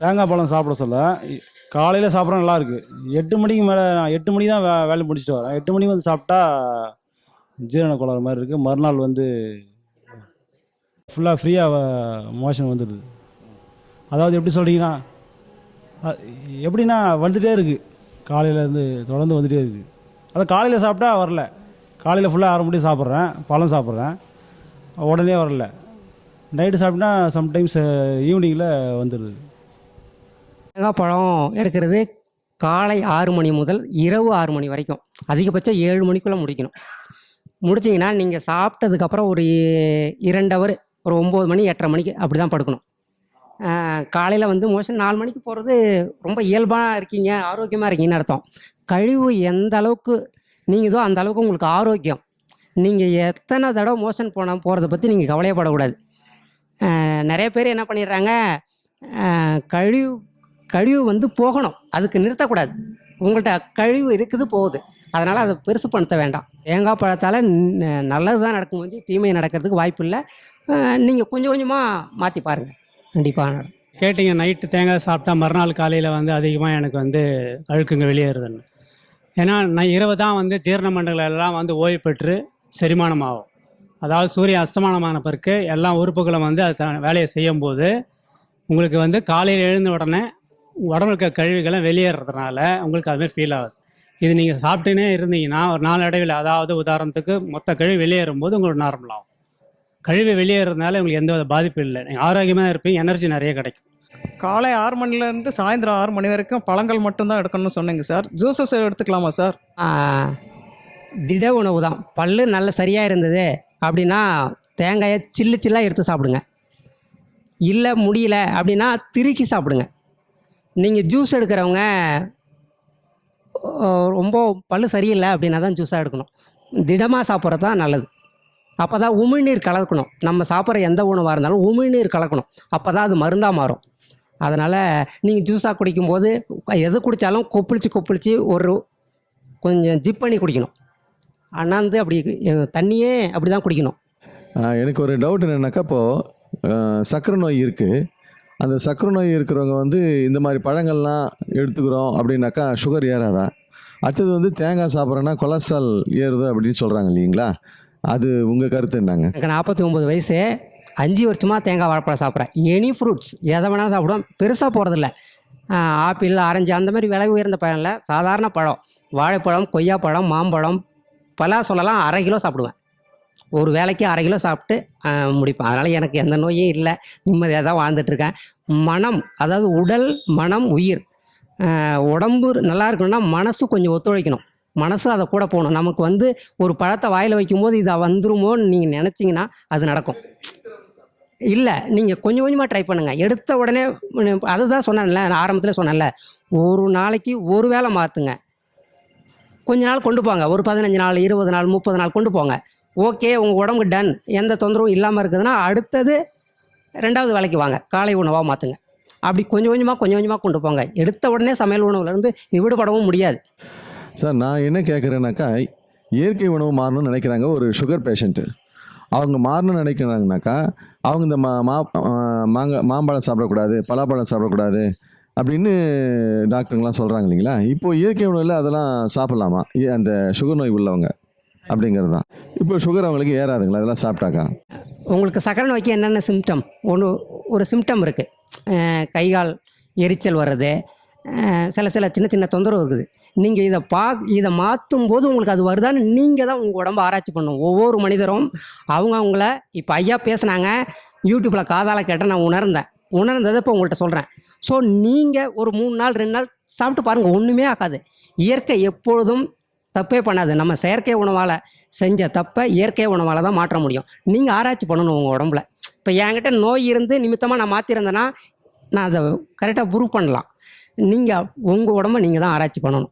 தேங்காய் பழம் சாப்பிட சொல்ல காலையில் சாப்பிட்றா நல்லாயிருக்கு. 8 மணிக்கு மேலே 8 மணி தான் வேலை முடிச்சுட்டு வரேன். 8 மணிக்கு வந்து சாப்பிட்டா ஜீரண கோளாறு மாதிரி இருக்குது. மறுநாள் வந்து ஃபுல்லாக ஃப்ரீயாக மோஷன் வந்துடுது. அதாவது எப்படி சொல்கிறீங்கன்னா எப்படின்னா வந்துகிட்டே இருக்குது, காலையிலேருந்து தொடர்ந்து வந்துகிட்டே இருக்குது. அதை காலையில் சாப்பிட்டா வரல, காலையில் ஃபுல்லாக 6 மணிக்கு சாப்பிட்றேன், பழம் சாப்பிட்றேன், உடனே வரல. நைட்டு சாப்பிட்டா சம்டைம்ஸ் ஈவினிங்கில் வந்துடுது. தேங்காய் பழம் எடுக்கிறது காலை 6 மணி முதல் இரவு 6 மணி வரைக்கும், அதிகபட்சம் 7 மணிக்குள்ளே முடிக்கணும். முடிச்சிங்கன்னா நீங்கள் சாப்பிட்டதுக்கப்புறம் ஒரு 2 ஹவர், ஒரு 9 மணி 8:30 மணிக்கு அப்படி தான் படுக்கணும். காலையில் வந்து மோஷன் 4 மணிக்கு போகிறது ரொம்ப இயல்பாக இருக்கீங்க, ஆரோக்கியமாக இருக்கீங்கன்னு அர்த்தம். கழிவு எந்த அளவுக்கு நீங்கதோ அந்த அளவுக்கு உங்களுக்கு ஆரோக்கியம். நீங்கள் எத்தனை தடவை மோஷன் போகிறத பற்றி நீங்கள் கவலையப்படக்கூடாது. நிறைய பேர் என்ன பண்ணிடுறாங்க, கழிவு வந்து போகணும், அதுக்கு நிறுத்தக்கூடாது. உங்கள்கிட்ட கழிவு இருக்குது போகுது, அதனால் அதை பெருசு படுத்த வேண்டாம். தேங்காய் பழத்தால் நல்லது தான் நடக்கும், கொஞ்சம் தீமை நடக்கிறதுக்கு வாய்ப்பு இல்லை. நீங்கள் கொஞ்சம் கொஞ்சமாக மாற்றி பாருங்கள், கண்டிப்பாக. கேட்டிங்க நைட்டு தேங்காய் சாப்பிட்டா மறுநாள் காலையில் வந்து அதிகமாக எனக்கு வந்து அழுக்குங்க வெளியேறுதுன்னு. ஏன்னா நான் இரவு தான் வந்து ஜீரண மண்டலம் எல்லாம் வந்து ஓய்வு பெற்று செரிமானம் ஆகும். அதாவது சூரியன் அஸ்தமானமான பிறகு எல்லா உறுப்புகளும் வந்து அது வேலையை செய்யும்போது உங்களுக்கு வந்து காலையில் எழுந்த உடனே உடம்புல இருக்க கழிவுகளை வெளியேறதுனால உங்களுக்கு அதுமாதிரி ஃபீல் ஆகுது. இது நீங்கள் சாப்பிட்டுனே இருந்தீங்கன்னா ஒரு நாளடைவில், அதாவது உதாரணத்துக்கு மொத்த கழிவு வெளியேறும்போது உங்களுக்கு நார்மல் ஆகும். கழிவு வெளியேறதுனால உங்களுக்கு எந்த வித பாதிப்பு இல்லை, நீங்கள் ஆரோக்கியமாக இருப்பீங்க, எனர்ஜி நிறைய கிடைக்கும். காலை 6 மணிலேருந்து சாயந்தரம் 6 மணி வரைக்கும் பழங்கள் மட்டும்தான் எடுக்கணும்னு சொன்னீங்க சார். ஜூஸஸ் எடுத்துக்கலாமா சார்? திட உணவு தான். பல்லு நல்ல சரியாக இருந்தது அப்படின்னா தேங்காயை சில்லாக எடுத்து சாப்பிடுங்க. இல்லை முடியல அப்படின்னா திருக்கி சாப்பிடுங்க. நீங்கள் ஜூஸ் எடுக்கிறவங்க ரொம்ப பல்லு சரியில்லை அப்படின்னா தான் ஜூஸாக எடுக்கணும். திடமாக சாப்பிட்றது தான் நல்லது. அப்போ தான் உமிழ்நீர் கலக்கணும். நம்ம சாப்பிட்ற எந்த உணவாக இருந்தாலும் உமிழ்நீர் கலக்கணும், அப்போ தான் அது மருந்தாக மாறும். அதனால் நீங்கள் ஜூஸாக குடிக்கும்போது எது குடித்தாலும் கொப்பளிச்சு ஒரு கொஞ்சம் ஜிப் பண்ணி குடிக்கணும். அண்ணாந்து அப்படி தண்ணியே அப்படி தான் குடிக்கணும். எனக்கு ஒரு டவுட் என்னென்னாக்கா, இப்போது சர்க்கரை நோய் இருக்குது. அந்த சர்க்கரை நோய் இருக்கிறவங்க வந்து இந்த மாதிரி பழங்கள்லாம் எடுத்துக்கிறோம் அப்படின்னாக்கா சுகர் ஏறாதா? அடுத்தது வந்து தேங்காய் சாப்பிட்றோன்னா கொலஸ்ட்ரால் ஏறுது அப்படின்னு சொல்கிறாங்க இல்லைங்களா? அது உங்கள் கருத்து என்னங்க? எனக்கு 49 வயசு, 5 வருஷமாக தேங்காய் வாழைப்பழம் சாப்பிட்றேன். எனி ஃப்ரூட்ஸ் எதை வேணாலும் சாப்பிடுவோம், பெருசாக போகிறதில்ல. ஆப்பிள், ஆரஞ்சு அந்த மாதிரி விலை உயர்ந்த பழம் இல்லை, சாதாரண பழம். வாழைப்பழம், கொய்யாப்பழம், மாம்பழம், சொல்லலாம் 1/2 கிலோ சாப்பிடுவேன். ஒரு வேளைக்கு 1/2 கிலோ சாப்பிட்டு முடிப்பேன். அதனால் எனக்கு எந்த நோயும் இல்லை, நிம்மதியாக தான் வாழ்ந்துட்டுருக்கேன். மனம், அதாவது உடல், மனம், உயிர், உடம்பு நல்லா இருக்கணும்னா மனசு கொஞ்சம் ஒத்துழைக்கணும், மனசு அதை கூட போகணும். நமக்கு வந்து ஒரு பழத்தை வாயில் வைக்கும்போது இதை வந்துருமோன்னு நீங்கள் நினச்சிங்கன்னா அது நடக்கும். இல்லை, நீங்கள் கொஞ்சம் கொஞ்சமாக ட்ரை பண்ணுங்கள். எடுத்த உடனே அதுதான் சொன்னேன்ல, நான் ஆரம்பத்தில் சொன்னேன்ல, ஒரு நாளைக்கு ஒரு வேளை மாற்றுங்க. கொஞ்ச நாள் கொண்டு போங்க, ஒரு 15 நாள், 20 நாள், 30 நாள் கொண்டு போங்க. ஓகே, உங்கள் உடம்புக்கு டன், எந்த தொந்தரவும் இல்லாமல் இருக்குதுன்னா அடுத்தது 2வது வேலைக்கு வாங்க, காலை உணவாக மாற்றுங்க. அப்படி கொஞ்சம் கொஞ்சமாக கொண்டு போங்க. எடுத்த உடனே சமையல் உணவுலேருந்து விடுபடவும் முடியாது. சார், நான் என்ன கேட்குறேன்னாக்கா, இயற்கை உணவு மாறணும்னு நினைக்கிறாங்க ஒரு சுகர் பேஷண்ட்டு. அவங்க மாறணும்னு நினைக்கிறாங்கனாக்கா அவங்க இந்த மாம்பழம் சாப்பிடக்கூடாது, பலாப்பழம் சாப்பிடக்கூடாது அப்படின்னு டாக்டருங்களாம் சொல்கிறாங்க இல்லைங்களா? இப்போது இயற்கை உணவில் அதெல்லாம் சாப்பிட்லாமா அந்த சுகர் நோய் உள்ளவங்க அப்படிங்கிறது தான். இப்போ சுகர் அவங்களுக்கு ஏறாதுங்களா அதெல்லாம் சாப்பிட்டாக்கா? உங்களுக்கு சக்கரை நோய்க்கு என்னென்ன சிம்டம்? ஒரு சிம்டம் இருக்குது. கைகால் எரிச்சல் வர்றது, சில சின்ன தொந்தரவு இருக்குது. நீங்கள் இதை மாற்றும் போது உங்களுக்கு அது வருதான்னு நீங்கள் தான் உங்கள் உடம்பு ஆராய்ச்சி பண்ணணும். ஒவ்வொரு மனிதரும் அவங்கள இப்போ ஐயா பேசுனாங்க, யூடியூப்பில் காதால் கேட்டால் நான் உணர்ந்ததை இப்போ உங்கள்கிட்ட சொல்கிறேன். ஸோ நீங்கள் ஒரு 3 நாள் 2 நாள் சாப்பிட்டு பாருங்கள், ஒன்றுமே ஆகாது. இயற்கை எப்பொழுதும் தப்பே பண்ணாது. நம்ம செயற்கை உணவால் செஞ்ச தப்பை இயற்கை உணவால் தான் மாற்ற முடியும். நீங்கள் ஆராய்ச்சி பண்ணணும் உங்கள் உடம்புல. இப்போ என்கிட்ட நோய் இருந்து நிமித்தமாக நான் மாற்றிருந்தேன்னா நான் அதை கரெக்டாக ப்ரூவ் பண்ணலாம். நீங்கள் உங்கள் உடம்பை நீங்கள் தான் ஆராய்ச்சி பண்ணணும்.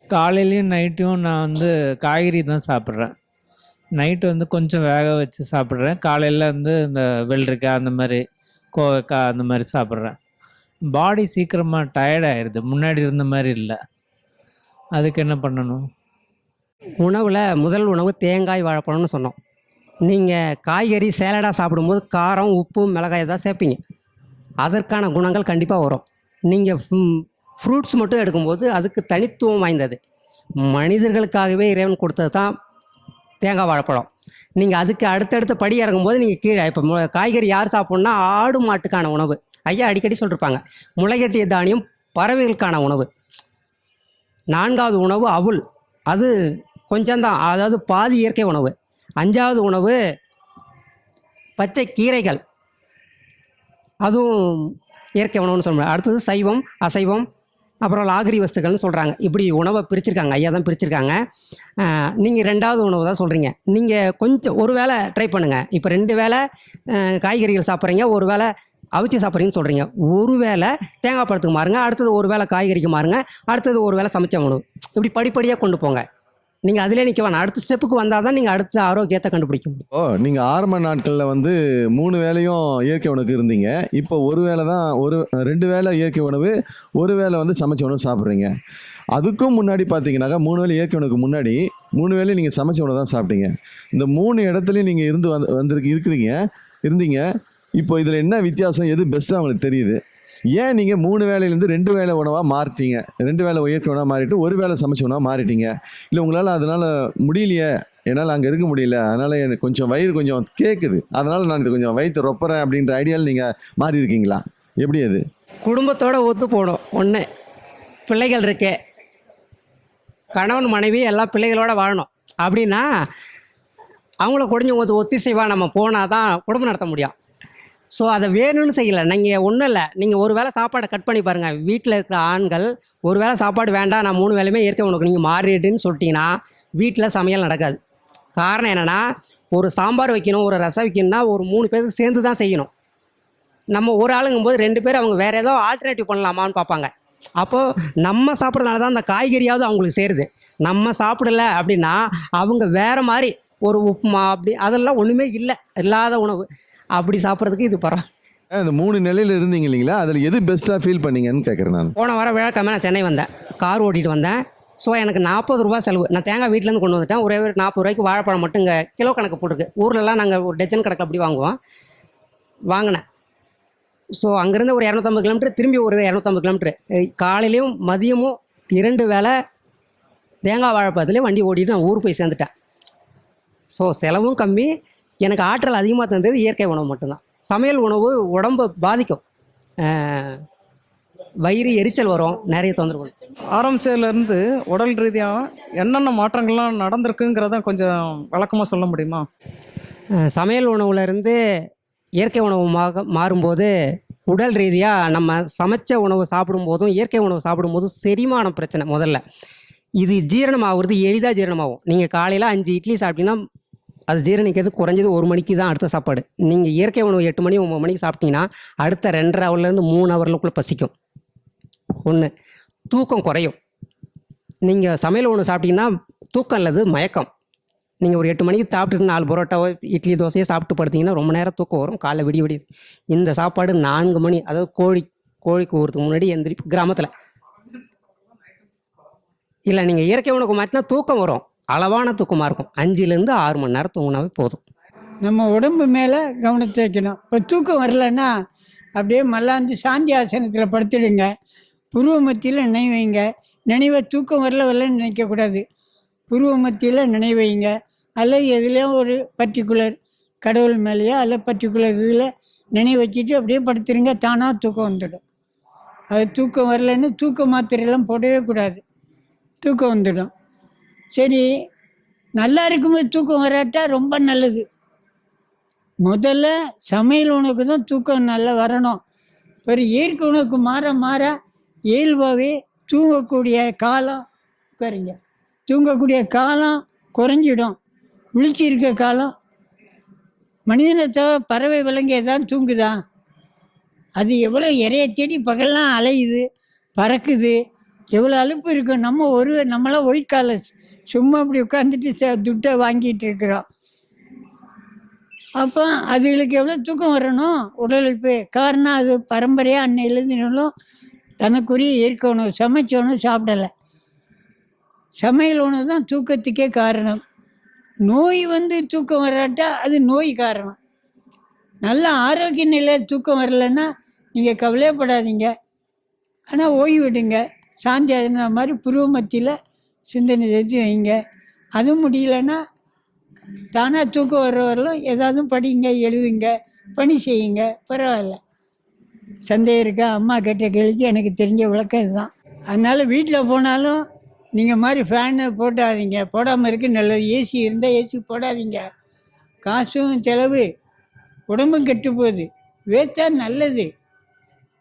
காலையிலையும் நைட்டையும் நான் வந்து காய்கறி தான் சாப்பிட்றேன். நைட்டு வந்து கொஞ்சம் வேக வச்சு சாப்பிட்றேன். காலையில் வந்து இந்த வெள்ளரிக்காய் அந்த மாதிரி, கோவைக்காய் அந்த மாதிரி சாப்பிட்றேன். பாடி சீக்கிரமாக டயர்ட் ஆயிடுது, முன்னாடி இருந்த மாதிரி இல்லை. அதுக்கு என்ன பண்ணணும்? உணவில் முதல் உணவு தேங்காய் வாழைப்பழம்னு சொன்னோம். நீங்கள் காய்கறி சேலடாக சாப்பிடும்போது காரம், உப்பு, மிளகாய் தான் சேர்ப்பீங்க. அதற்கான குணங்கள் கண்டிப்பாக வரும். நீங்கள் ஃப்ரூட்ஸ் மட்டும் எடுக்கும்போது அதுக்கு தனித்துவம் வாய்ந்தது. மனிதர்களுக்காகவே இறைவன் கொடுத்தது தான் தேங்காய் வாழைப்பழம். நீங்கள் அதுக்கு அடுத்தடுத்த படி இறங்கும்போது நீங்கள் கீழே இப்போ காய்கறி யார் சாப்பிட்ணுன்னா ஆடு மாட்டுக்கான உணவு. ஐயா அடிக்கடி சொல்லியிருப்பாங்க, முளைகட்டிய தானியம் பறவைகளுக்கான உணவு. 4வது உணவு அவுல், அது கொஞ்சம்தான், அதாவது பாதி இயற்கை உணவு. 5வது உணவு பச்சை கீரைகள், அதுவும் இயற்கை உணவுன்னு சொல்லுவாங்க. அடுத்தது சைவம், அசைவம், அப்புறம் லாகிரி வஸ்துக்கள்னு சொல்கிறாங்க. இப்படி உணவை பிரிச்சிருக்காங்க, ஐயா தான் பிரிச்சிருக்காங்க. நீங்கள் 2வது உணவு தான் சொல்கிறீங்க. நீங்கள் கொஞ்சம் ஒரு வேளை ட்ரை பண்ணுங்கள். இப்போ 2 வேளை காய்கறிகள் சாப்பிட்றீங்க, ஒரு வேளை அவிச்சு சாப்பிட்றீங்கன்னு சொல்கிறீங்க. ஒரு வேளை தேங்காய் பழத்துக்கு மாறுங்க, அடுத்தது ஒரு வேளை காய்கறிக்கு மாறுங்க, அடுத்தது ஒரு வேளை சமைச்ச உணவு. இப்படி படிப்படியாக கொண்டு போங்க. நீங்கள் அதிலே நிற்க வேணாம், அடுத்த ஸ்டெப்புக்கு வந்தால் தான் நீங்கள் அடுத்த ஆரோக்கியத்தை கண்டுபிடிக்க முடியும். நீங்கள் ஆரம்ப நாட்களில் வந்து 3 வேளையும் இயற்கை உணவுக்கு இருந்தீங்க. இப்போ ஒரு வேளை தான், 2 வேளை இயற்கை உணவு, ஒரு வேளை வந்து சமைச்ச உணவு சாப்பிட்றீங்க. அதுக்கும் முன்னாடி பார்த்தீங்கன்னாக்கா 3 வேளை இயற்கை உணவுக்கு முன்னாடி 3 வேளை நீங்கள் சமைச்ச உணவு தான் சாப்பிட்டீங்க. இந்த 3 இடத்துலையும் நீங்கள் இருந்தீங்க. இப்போ இதில் என்ன வித்தியாசம், எது பெஸ்ட்டாக உங்களுக்கு தெரியுது? ஏன் நீங்கள் 3 வேளையிலேருந்து 2 வேளை உணவாக மாறிட்டீங்க? 2 வேளை இயற்கை உணவாக மாறிட்டு ஒரு வேளை சமைச்ச உணவாக மாறிட்டீங்க? இல்லை உங்களால் அதனால் முடியலையே, என்னால் அங்கே இருக்க முடியல, அதனால் எனக்கு கொஞ்சம் வயிறு கொஞ்சம் கேட்குது, அதனால் நான் இது கொஞ்சம் வயிற்று ரொப்புறேன் அப்படின்ற ஐடியாவில் நீங்கள் மாறி இருக்கீங்களா? எப்படி அது? குடும்பத்தோடு ஒத்து போகணும். ஒன்று, பிள்ளைகள் இருக்கு, கணவன் மனைவி எல்லா பிள்ளைகளோட வாழணும். அப்படின்னா அவங்கள கொஞ்சம் ஒத்திசைவாக நம்ம போனால் தான் குடும்பம் நடத்த முடியும். ஸோ அதை வேணும்னு செய்யலை. நீங்கள் ஒன்றும் இல்லை, நீங்கள் ஒரு வேளை சாப்பாடை கட் பண்ணி பாருங்கள். வீட்டில் இருக்கிற ஆண்கள் ஒரு வேளை சாப்பாடு வேண்டாம், நான் 3 வேளையுமே இயற்கை உணவுக்கு நீங்கள் மாறிடுன்னு சொல்லிட்டீங்கன்னா வீட்டில் சமையல் நடக்காது. காரணம் என்னென்னா, ஒரு சாம்பார் வைக்கணும், ஒரு ரசம் வைக்கணும்னா ஒரு 3 பேருக்கு சேர்ந்து தான் செய்யணும். நம்ம ஒரு ஆளுங்கும்போது 2 பேர் அவங்க வேறு ஏதோ ஆல்டர்னேட்டிவ் பண்ணலாமான்னு பார்ப்பாங்க. அப்போது நம்ம சாப்பிட்றதுனால தான் அந்த காய்கறியாவது அவங்களுக்கு சேருது. நம்ம சாப்பிடல அப்படின்னா அவங்க வேறு மாதிரி ஒரு உப்புமா அப்படி அதெல்லாம் ஒன்றுமே இல்லாத உணவு அப்படி சாப்பிட்றதுக்கு இது பரவாயில்ல. இந்த 3 நிலையில் இருந்தீங்க இல்லைங்களா, அதில் எது பெஸ்ட்டாக ஃபீல் பண்ணீங்கன்னு கேட்குறேன் நான். போன வாரம் விழாக்காம நான் சென்னை வந்தேன், கார் ஓட்டிகிட்டு வந்தேன். ஸோ எனக்கு 40 ரூபா செலவு. நான் தேங்காய் வீட்டிலேருந்து கொண்டு வந்துட்டேன். ஒரே ஒரு 40 ரூபாய்க்கு வாழைப்பழம் மட்டும் இங்கே கிலோ கணக்கு போட்டிருக்கு. ஊர்லலாம் நாங்கள் ஒரு டஜன் கணக்கு அப்படி வாங்கினேன். ஸோ அங்கேருந்து ஒரு 250 கிலோமீட்டர், திரும்பி ஒரு 250 கிலோமீட்டர், காலையிலையும் மதியமும் 2 வேளை தேங்காய் வாழைப்பழத்துலேயே வண்டி ஓட்டிட்டு நான் ஊர் போய் சேர்ந்துட்டேன். ஸோ செலவும் கம்மி, எனக்கு ஆற்றல் அதிகமாக தந்தது இயற்கை உணவு மட்டும்தான். சமையல் உணவு உடம்பை பாதிக்கும், வயிறு எரிச்சல் வரும், நிறைய தொந்தரவு. ஆரம்பிச்சதுலேருந்து உடல் ரீதியாக என்னென்ன மாற்றங்கள்லாம் நடந்திருக்குங்கிறத கொஞ்சம் விளக்கமாக சொல்ல முடியுமா? சமையல் உணவுலேருந்து இயற்கை உணவுமாக மாறும்போது உடல் ரீதியாக நம்ம சமைச்ச உணவு சாப்பிடும்போதும் இயற்கை உணவு சாப்பிடும்போதும் செரிமானம் பிரச்சனை. முதல்ல இது ஜீரணமாகிறது எளிதாக ஜீரணமாகும். நீங்கள் காலையில் 5 இட்லி சாப்பிட்டீங்கன்னா அது ஜீரணிக்கிறது குறைஞ்சது 1 மணிக்கு தான் அடுத்த சாப்பாடு. நீங்கள் இயற்கை உணவு 8 மணி 9 மணிக்கு சாப்பிட்டீங்கன்னா அடுத்த 2.5 ஹவர்லேருந்து 3 ஹவர்லுக்குள்ளே பசிக்கும். ஒன்று, தூக்கம் குறையும். நீங்கள் சமையல் உணவு சாப்பிட்டீங்கன்னா தூக்கம் இல்லது மயக்கம். நீங்கள் ஒரு 8 மணிக்கு சாப்பிட்டுட்டு 4 பரோட்டாவோ இட்லி தோசையோ சாப்பிட்டு படுத்திங்கன்னா ரொம்ப நேரம் தூக்கம் வரும், காலைல விடிய. இந்த சாப்பாடு 4 மணி, அதாவது கோழிக்கு ஊறதுக்கு முன்னாடி எந்திரிப்பு. கிராமத்தில் இல்லை, நீங்கள் இயற்கை உணவுக்கு மாற்றினா தூக்கம் வரும், அளவான தூக்கமாக இருக்கும். 5லேருந்து 6 மணி நேரம் தூங்கினாவே போதும். நம்ம உடம்பு மேலே கவனத்தை வைக்கணும். இப்போ தூக்கம் வரலன்னா அப்படியே மல்லாந்து சாந்தி ஆசனத்தில் படுத்துடுங்க. புருவ மத்தியில் நினைவைங்க. நினைவை தூக்கம் வரலன்னு நினைக்கக்கூடாது. புருவ மத்தியில் நினைவைங்க, அல்லது எதுலேயும் ஒரு பர்டிகுலர் கடவுள் மேலேயோ அல்ல பர்டிகுலர் இதில் நினைவு வச்சுட்டு அப்படியே படுத்துருங்க. தானாக தூக்கம் வந்துடும். அது தூக்கம் வரலன்னு தூக்க மாத்திரையெல்லாம் போடவே கூடாது, தூக்கம் வந்துடும். சரி, நல்லா இருக்கும்போது தூக்கம் வராட்டா ரொம்ப நல்லது. முதல்ல சமையல் உணவுக்கு தான் தூக்கம் நல்லா வரணும். ஒரு இயற்கை உணவுக்கு மாற இயல்பாகவே தூங்கக்கூடிய காலம் பாருங்க, தூங்கக்கூடிய காலம் குறைஞ்சிடும். விழிச்சிருக்க காலம் மனிதனை தவிர பறவை விலங்கிய தான் தூங்குதான். அது எவ்வளோ இறைய தேடி பகல்லாம் அலையுது, பறக்குது, எவ்வளோ அலுப்பு இருக்கும். நம்மளாம் ஒயிட் காலர்ஸ் சும்மா அப்படி உட்காந்துட்டு துட்டை வாங்கிட்டு இருக்கிறோம். அப்போ அதுகளுக்கு எவ்வளோ தூக்கம் வரணும், உடலுக்கு. காரணம் அது பரம்பரையாக அன்னையிலேருந்து தனக்குரிய இயற்கை உணவு, சமைச்ச உணவு சாப்பிடலை. சமையல் உணவு தான் தூக்கத்துக்கே காரணம். நோய் வந்து தூக்கம் வராட்டா அது நோய் காரணம். நல்ல ஆரோக்கிய நிலையில் தூக்கம் வரலைன்னா நீங்கள் கவலையப்படாதீங்க. ஆனால் ஓய்வு விடுங்க. சாந்தி ஆகின மாதிரி புருவ மத்தியில் சிந்தனை தெரிஞ்சு வைங்க. அதுவும் முடியலன்னா தானாக தூக்கம் வர வரலாம் ஏதாவது படிங்க, எழுதுங்க, பணி செய்யுங்க, பரவாயில்ல. சந்தேகம் இருக்கா? அம்மா கேட்ட கேள்விக்கு எனக்கு தெரிஞ்ச விளக்கம் இதுதான். அதனால் வீட்டில் போனாலும் நீங்கள் மாதிரி ஃபேனு போட்டாதீங்க. போடாமல் இருக்க நல்லது. ஏசி இருந்தால் ஏசி போடாதீங்க. காசும் செலவு, உடம்பும் கெட்டு போகுது. வேத்தா நல்லது.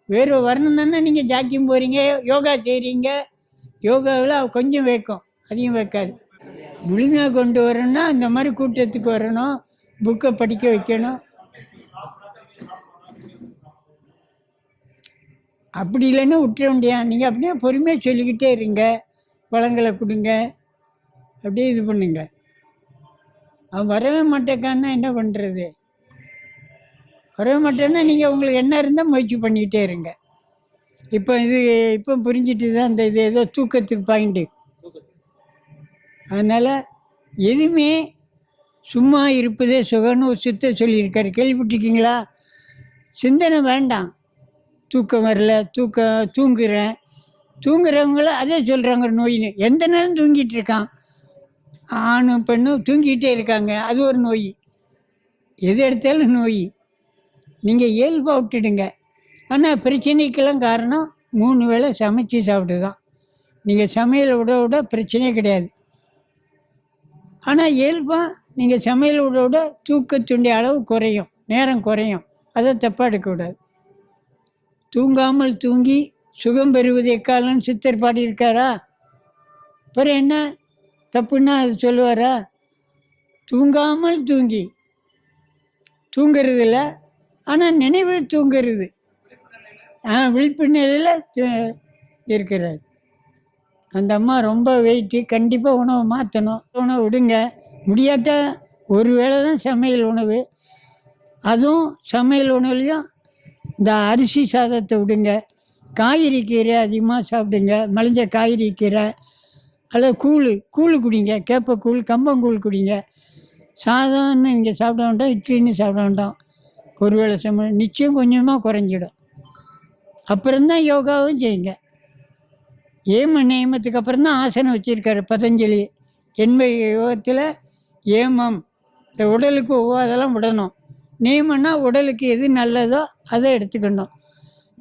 வேறு வரணும் தானே நீங்கள் ஜாக்கிங் போகிறீங்க, யோகா செய்கிறீங்க. யோகாவில் கொஞ்சம் வேக்கும், அதிகம் வைக்காது. முழுமையாக கொண்டு வரணும்னா இந்த மாதிரி கூட்டத்துக்கு வரணும், புக்கை படிக்க வைக்கணும். அப்படி இல்லைன்னா விட்டுற முடியாது. நீங்கள் அப்படியே பொறுமையாக சொல்லிக்கிட்டே இருங்க. பழங்களை கொடுங்க, அப்படியே இது பண்ணுங்க. அவன் வரவே மாட்டேக்கான்னா என்ன பண்ணுறது? வரவே மாட்டேன்னா நீங்கள் உங்களுக்கு என்ன இருந்தால் முயற்சி பண்ணிக்கிட்டே இருங்க. இப்போ புரிஞ்சிட்டு தான் இந்த இது ஏதோ தூக்கத்துக்கு பாயிண்ட்டு. அதனால் எதுவுமே சும்மா இருப்பதே சுகன்னு ஒரு சித்தர் சொல்லியிருக்காரு, கேள்விப்பட்டிருக்கீங்களா? சிந்தனை வேண்டாம். தூக்கம் வரல, தூங்குறவங்கள அதே சொல்கிறாங்க நோயின்னு. எந்த நேரம் தூங்கிட்டு இருக்கான், ஆணும் பெண்ணும் தூங்கிட்டே இருக்காங்க, அது ஒரு நோய். எது எடுத்தாலும் நோய். நீங்கள் இயல்பாக விட்டுடுங்க. ஆனால் பிரச்சனைக்கெல்லாம் காரணம் 3 வேளை சமைச்சு சாப்பிட்டு தான். நீங்கள் சமையலை விட பிரச்சனையே கிடையாது. ஆனால் இயல்பாக நீங்கள் சமையலை விட தூக்கத்துடைய அளவு குறையும், நேரம் குறையும். அதை தப்பாக எடுக்கக்கூடாது. தூங்காமல் தூங்கி சுகம் பெறுவது எக்காலன்னு சித்தர் பாடியிருக்காரா? அப்புறம் என்ன தப்புன்னா அது சொல்லுவாரா? தூங்காமல் தூங்கிறது இல்லை, ஆனால் நினைவு தூங்கிறது. விழிப்பு நிலையில் இருக்கிறார். அந்த அம்மா ரொம்ப வெயிட்டு, கண்டிப்பாக உணவை மாற்றணும். உணவு விடுங்க. முடியாட்ட ஒரு வேளை தான் சமையல் உணவு. அதுவும் சமையல் உணவுலையும் இந்த அரிசி சாதத்தை விடுங்க. காய்கறி கீரை அதிகமாக சாப்பிடுங்க. மலிஞ்ச காய்கறி கீரை அல்லது கூழ் குடிங்க. கேப்பக்கூழ், கம்பங்கூழ் குடிங்க. சாதம்னு நீங்கள் சாப்பிட வேண்டாம், இட்லின்னு சாப்பிட வேண்டாம். ஒரு வேளை சமையல் நிச்சயம் கொஞ்சமாக குறைஞ்சிடும். அப்புறம்தான் யோகாவும் செய்யுங்க. நியமத்துக்கு அப்புறம் தான் ஆசனம் வச்சுருக்காரு பதஞ்சலி. எண்மை யோகத்தில் ஏமம், இந்த உடலுக்கு ஒவ்வாதெல்லாம் விடணும். நியமம்னா உடலுக்கு எது நல்லதோ அதை எடுத்துக்கணும்.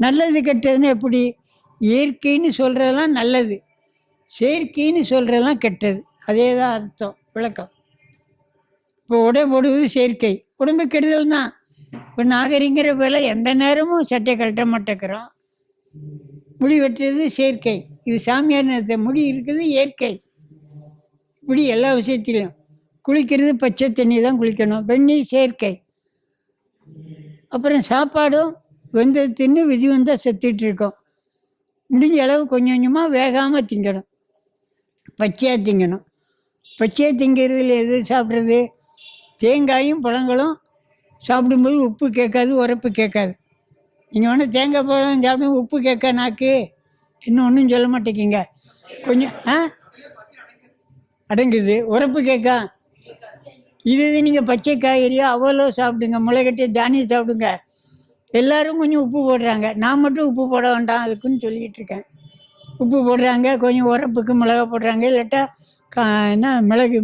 நல்லது கெட்டதுன்னு எப்படி? இயற்கைன்னு சொல்கிறதெல்லாம் நல்லது, செயற்கைன்னு சொல்கிறதெல்லாம் கெட்டது. அதே தான் அர்த்தம், விளக்கம். இப்போ உடை போடுவது செயற்கை, உடம்பு கெடுதல் தான். இப்போ நாகரிங்கிற போல எந்த நேரமும் சட்டை கழட்ட மாட்டேங்கிறோம். முடி வெட்டுறது செயற்கை. இது சாமியார் நேரத்தை முடி இருக்குது இயற்கை. இப்படி எல்லா விஷயத்திலையும் குளிக்கிறது பச்சை தண்ணி தான் குளிக்கணும், வெந்நீர் செயற்கை. அப்புறம் சாப்பாடும் வெந்தது தின்னு விதி வந்தால் செத்துட்டு இருக்கோம். முடிஞ்ச அளவு கொஞ்சம் கொஞ்சமாக வேகாமல் திங்கணும், பச்சையாக திங்கணும். பச்சையாக திங்கிறதுல எது சாப்பிட்றது? தேங்காயும் பழங்களும் சாப்பிடும்போது உப்பு கேட்காது, உரப்பு கேட்காது. நீங்கள் வேணால் தேங்காய் பழம் சாப்பிடும், உப்பு கேட்க நாக்கு இன்னும் ஒன்றும் சொல்ல மாட்டேங்கிங்க. கொஞ்சம் அடங்குது, உரப்பு கேட்கா. இது நீங்கள் பச்சை காய்கறியோ அவ்வளோ சாப்பிடுங்க, முளைக்கட்டிய தானியம் சாப்பிடுங்க. எல்லோரும் கொஞ்சம் உப்பு போடுறாங்க, நான் மட்டும் உப்பு போட வேண்டாம் அதுக்குன்னு சொல்லிக்கிட்டு இருக்கேன். உப்பு போடுறாங்க, கொஞ்சம் உரப்புக்கு மிளகா போடுறாங்க, இல்லாட்டா என்ன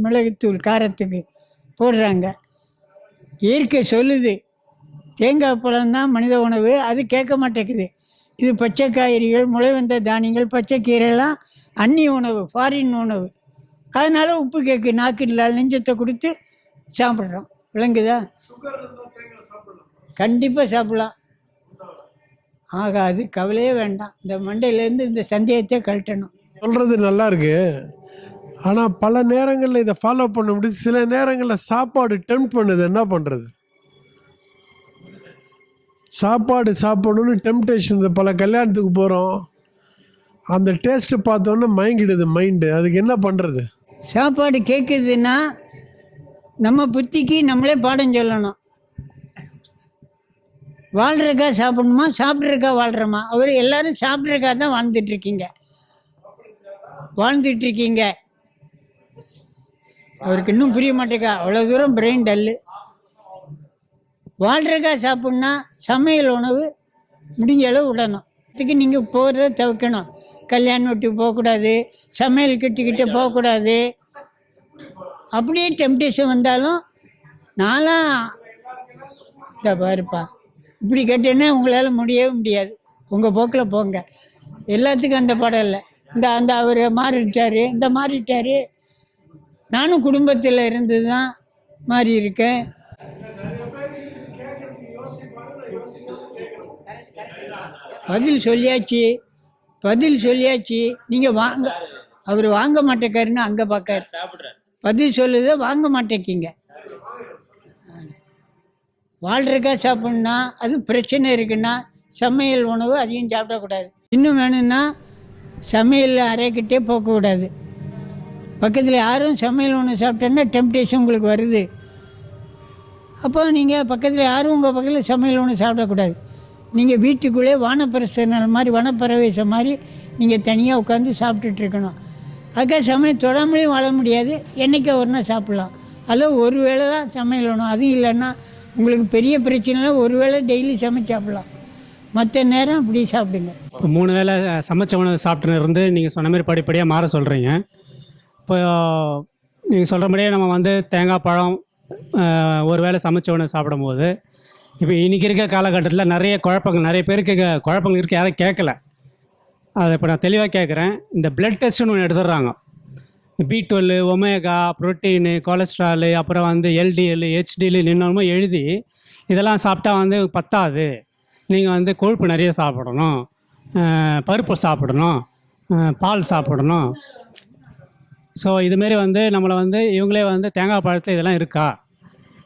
மிளகுத்தூள் காரத்துக்கு போடுறாங்க. இயற்கை சொல்லுது தேங்காய் பழம்தான் மனித உணவு, அது கேட்க மாட்டேங்குது. இது பச்சை காய்கறிகள், முளை வந்த தானியங்கள், பச்சை கீரைலாம் அந்நிய உணவு, ஃபாரின் உணவு. அதனால உப்பு கேட்கு, நாக்கு இல்லை, நெஞ்சத்தை கொடுத்து சாப்பிட்றோம். விளங்குதா? கண்டிப்பாக சாப்பிடலாம், ஆகாது, கவலையே வேண்டாம். இந்த மண்டையிலேருந்து இந்த சந்தேகத்தை கழட்டணும். சொல்கிறது நல்லா இருக்கு, ஆனால் பல நேரங்களில் இதை ஃபாலோ பண்ண முடியுது. சில நேரங்களில் சாப்பாடு டெம்ப்ட் பண்ணுது, என்ன பண்ணுறது? சாப்பாடு சாப்பிடணும்னு டெம்ப்டேஷன். பல கல்யாணத்துக்கு போகிறோம், அந்த டேஸ்ட்டு பார்த்தோன்னே மயங்கிடுது மைண்டு. அதுக்கு என்ன பண்ணுறது? சாப்பாடு கேட்குதுன்னா நம்ம புத்திக்கு நம்மளே பாடம் சொல்லணும். வாழ்கிறக்கா சாப்பிடணுமா, சாப்பிட்றக்கா வாழ்கிறோமா? அவர் எல்லோரும் சாப்பிட்றக்கா தான் வாழ்ந்துட்டுருக்கீங்க. அவருக்கு இன்னும் புரிய மாட்டேங்கா, அவ்வளோ தூரம் பிரெயின் டல்லு. வாழ்கிறக்கா சாப்பிட்னா சமையல் உணவு முடிஞ்ச அளவு விடணும். இதுக்கு நீங்கள் போகிறத தவிர்க்கணும். கல்யாணம் வீட்டுக்கு போகக்கூடாது, சமையல் கிட்டக்கிட்ட போகக்கூடாது. அப்படியே டெம்டேஷன் வந்தாலும் நான்லாம் இந்த பாருப்பா இப்படி கேட்டேன்னா உங்களால் முடியவே முடியாது. உங்கள் போக்கில் போங்க. எல்லாத்துக்கும் அந்த படம் இல்லை. அந்த அவர் மாறிட்டார், இந்த மாறிட்டார். நானும் குடும்பத்தில் இருந்து தான் மாறி இருக்கேன். பதில் சொல்லியாச்சு. நீங்கள் வாங்க, அவர் வாங்க மாட்டேக்காருன்னு அங்கே பார்க்காரு. பதில் சொல்லுத வாங்க மாட்டேங்கிங்க. வாழ்றக்கா சாப்பிட்ணுன்னா அது பிரச்சனை இருக்குன்னா சமையல் உணவு அதிகம் சாப்பிடக்கூடாது. இன்னும் வேணும்னா சமையல் அறைக்கிட்டே போகக்கூடாது. பக்கத்தில் யாரும் சமையல் உணவு சாப்பிட்டேன்னா டெம்டேஷன் உங்களுக்கு வருது. அப்போ நீங்கள் பக்கத்தில் யாரும் உங்கள் பக்கத்தில் சமையல் உணவு சாப்பிடக்கூடாது. நீங்கள் வீட்டுக்குள்ளே வானப்பிரசனல் மாதிரி வனப்பறவைசம் மாதிரி நீங்கள் தனியாக உட்காந்து சாப்பிட்டுட்ருக்கணும். அதுக்காக சமையல் தொடாமலேயும் வாழ முடியாது. என்றைக்கோ ஒரு நாள் சாப்பிட்லாம். அதில் ஒரு வேளை தான் சமையல் உணவு. அதுவும் இல்லைன்னா உங்களுக்கு பெரிய பிரச்சனைனா ஒரு வேளை டெய்லி சமைச்சு சாப்பிட்லாம். மற்ற நேரம் அப்படி சாப்பிடுங்க. இப்போ 3 வேளை சமைச்ச உணவு சாப்பிட்டு இருந்து நீங்கள் சொன்ன மாதிரி படிப்படியாக மாற சொல்கிறீங்க. இப்போ நீங்கள் சொல்கிற மாதிரியே நம்ம வந்து தேங்காய் பழம் ஒரு வேளை சமைச்ச உணவு சாப்பிடும்போது இப்போ இன்றைக்கி இருக்க காலகட்டத்தில் நிறைய குழப்பங்கள், நிறைய பேருக்கு குழப்பங்கள் இருக்குது, யாரும் கேட்கல. அதை இப்போ நான் தெளிவாக கேட்குறேன். இந்த பிளட் டெஸ்ட்டுன்னு ஒன்று எடுத்துடுறாங்க. B12, ஒமேகா, புரோட்டீனு, கொலஸ்ட்ராலு, அப்புறம் வந்து LDL, HDL இன்னொன்று எழுதி இதெல்லாம் சாப்பிட்டா வந்து பத்தாது, நீங்கள் வந்து கொழுப்பு நிறைய சாப்பிடணும், பருப்பு சாப்பிடணும், பால் சாப்பிடணும். ஸோ இதுமாரி வந்து நம்மளை வந்து இவங்களே வந்து தேங்காய் பழத்தில் இதெல்லாம் இருக்கா,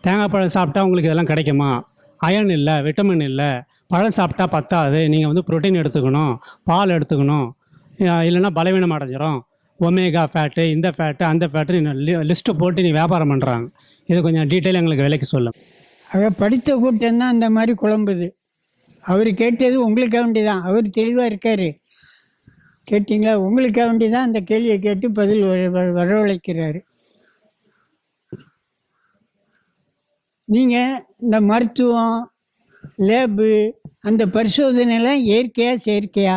தேங்காய் பழம் சாப்பிட்டா உங்களுக்கு இதெல்லாம் கிடைக்குமா, அயன் இல்லை, விட்டமின் இல்லை, பழம் சாப்பிட்டா பத்தாது, நீங்கள் வந்து புரோட்டீன் எடுத்துக்கணும், பால் எடுத்துக்கணும், இல்லைன்னா பலவீனம் அடைஞ்சிரும், ஒமேகா ஃபேட்டு, இந்த ஃபேட்டு, அந்த ஃபேட்டு லிஸ்ட்டு போட்டு நீ வியாபாரம் பண்ணுறாங்க. இது கொஞ்சம் டீட்டெயில் எங்களுக்கு விலைக்கு சொல்லும். அதை படித்த கூட்டம் தான் அந்த மாதிரி குழம்புது. அவர் கேட்டது உங்களுக்காக வேண்டி தான். அவர் தெளிவாக இருக்கார். கேட்டிங்களா? உங்களுக்காக வேண்டி தான் அந்த கேள்வியை கேட்டு பதில் வரவழைக்கிறாரு. நீங்கள் இந்த மருத்துவம், லேபு, அந்த பரிசோதனைலாம் இயற்கையா செயற்கையா?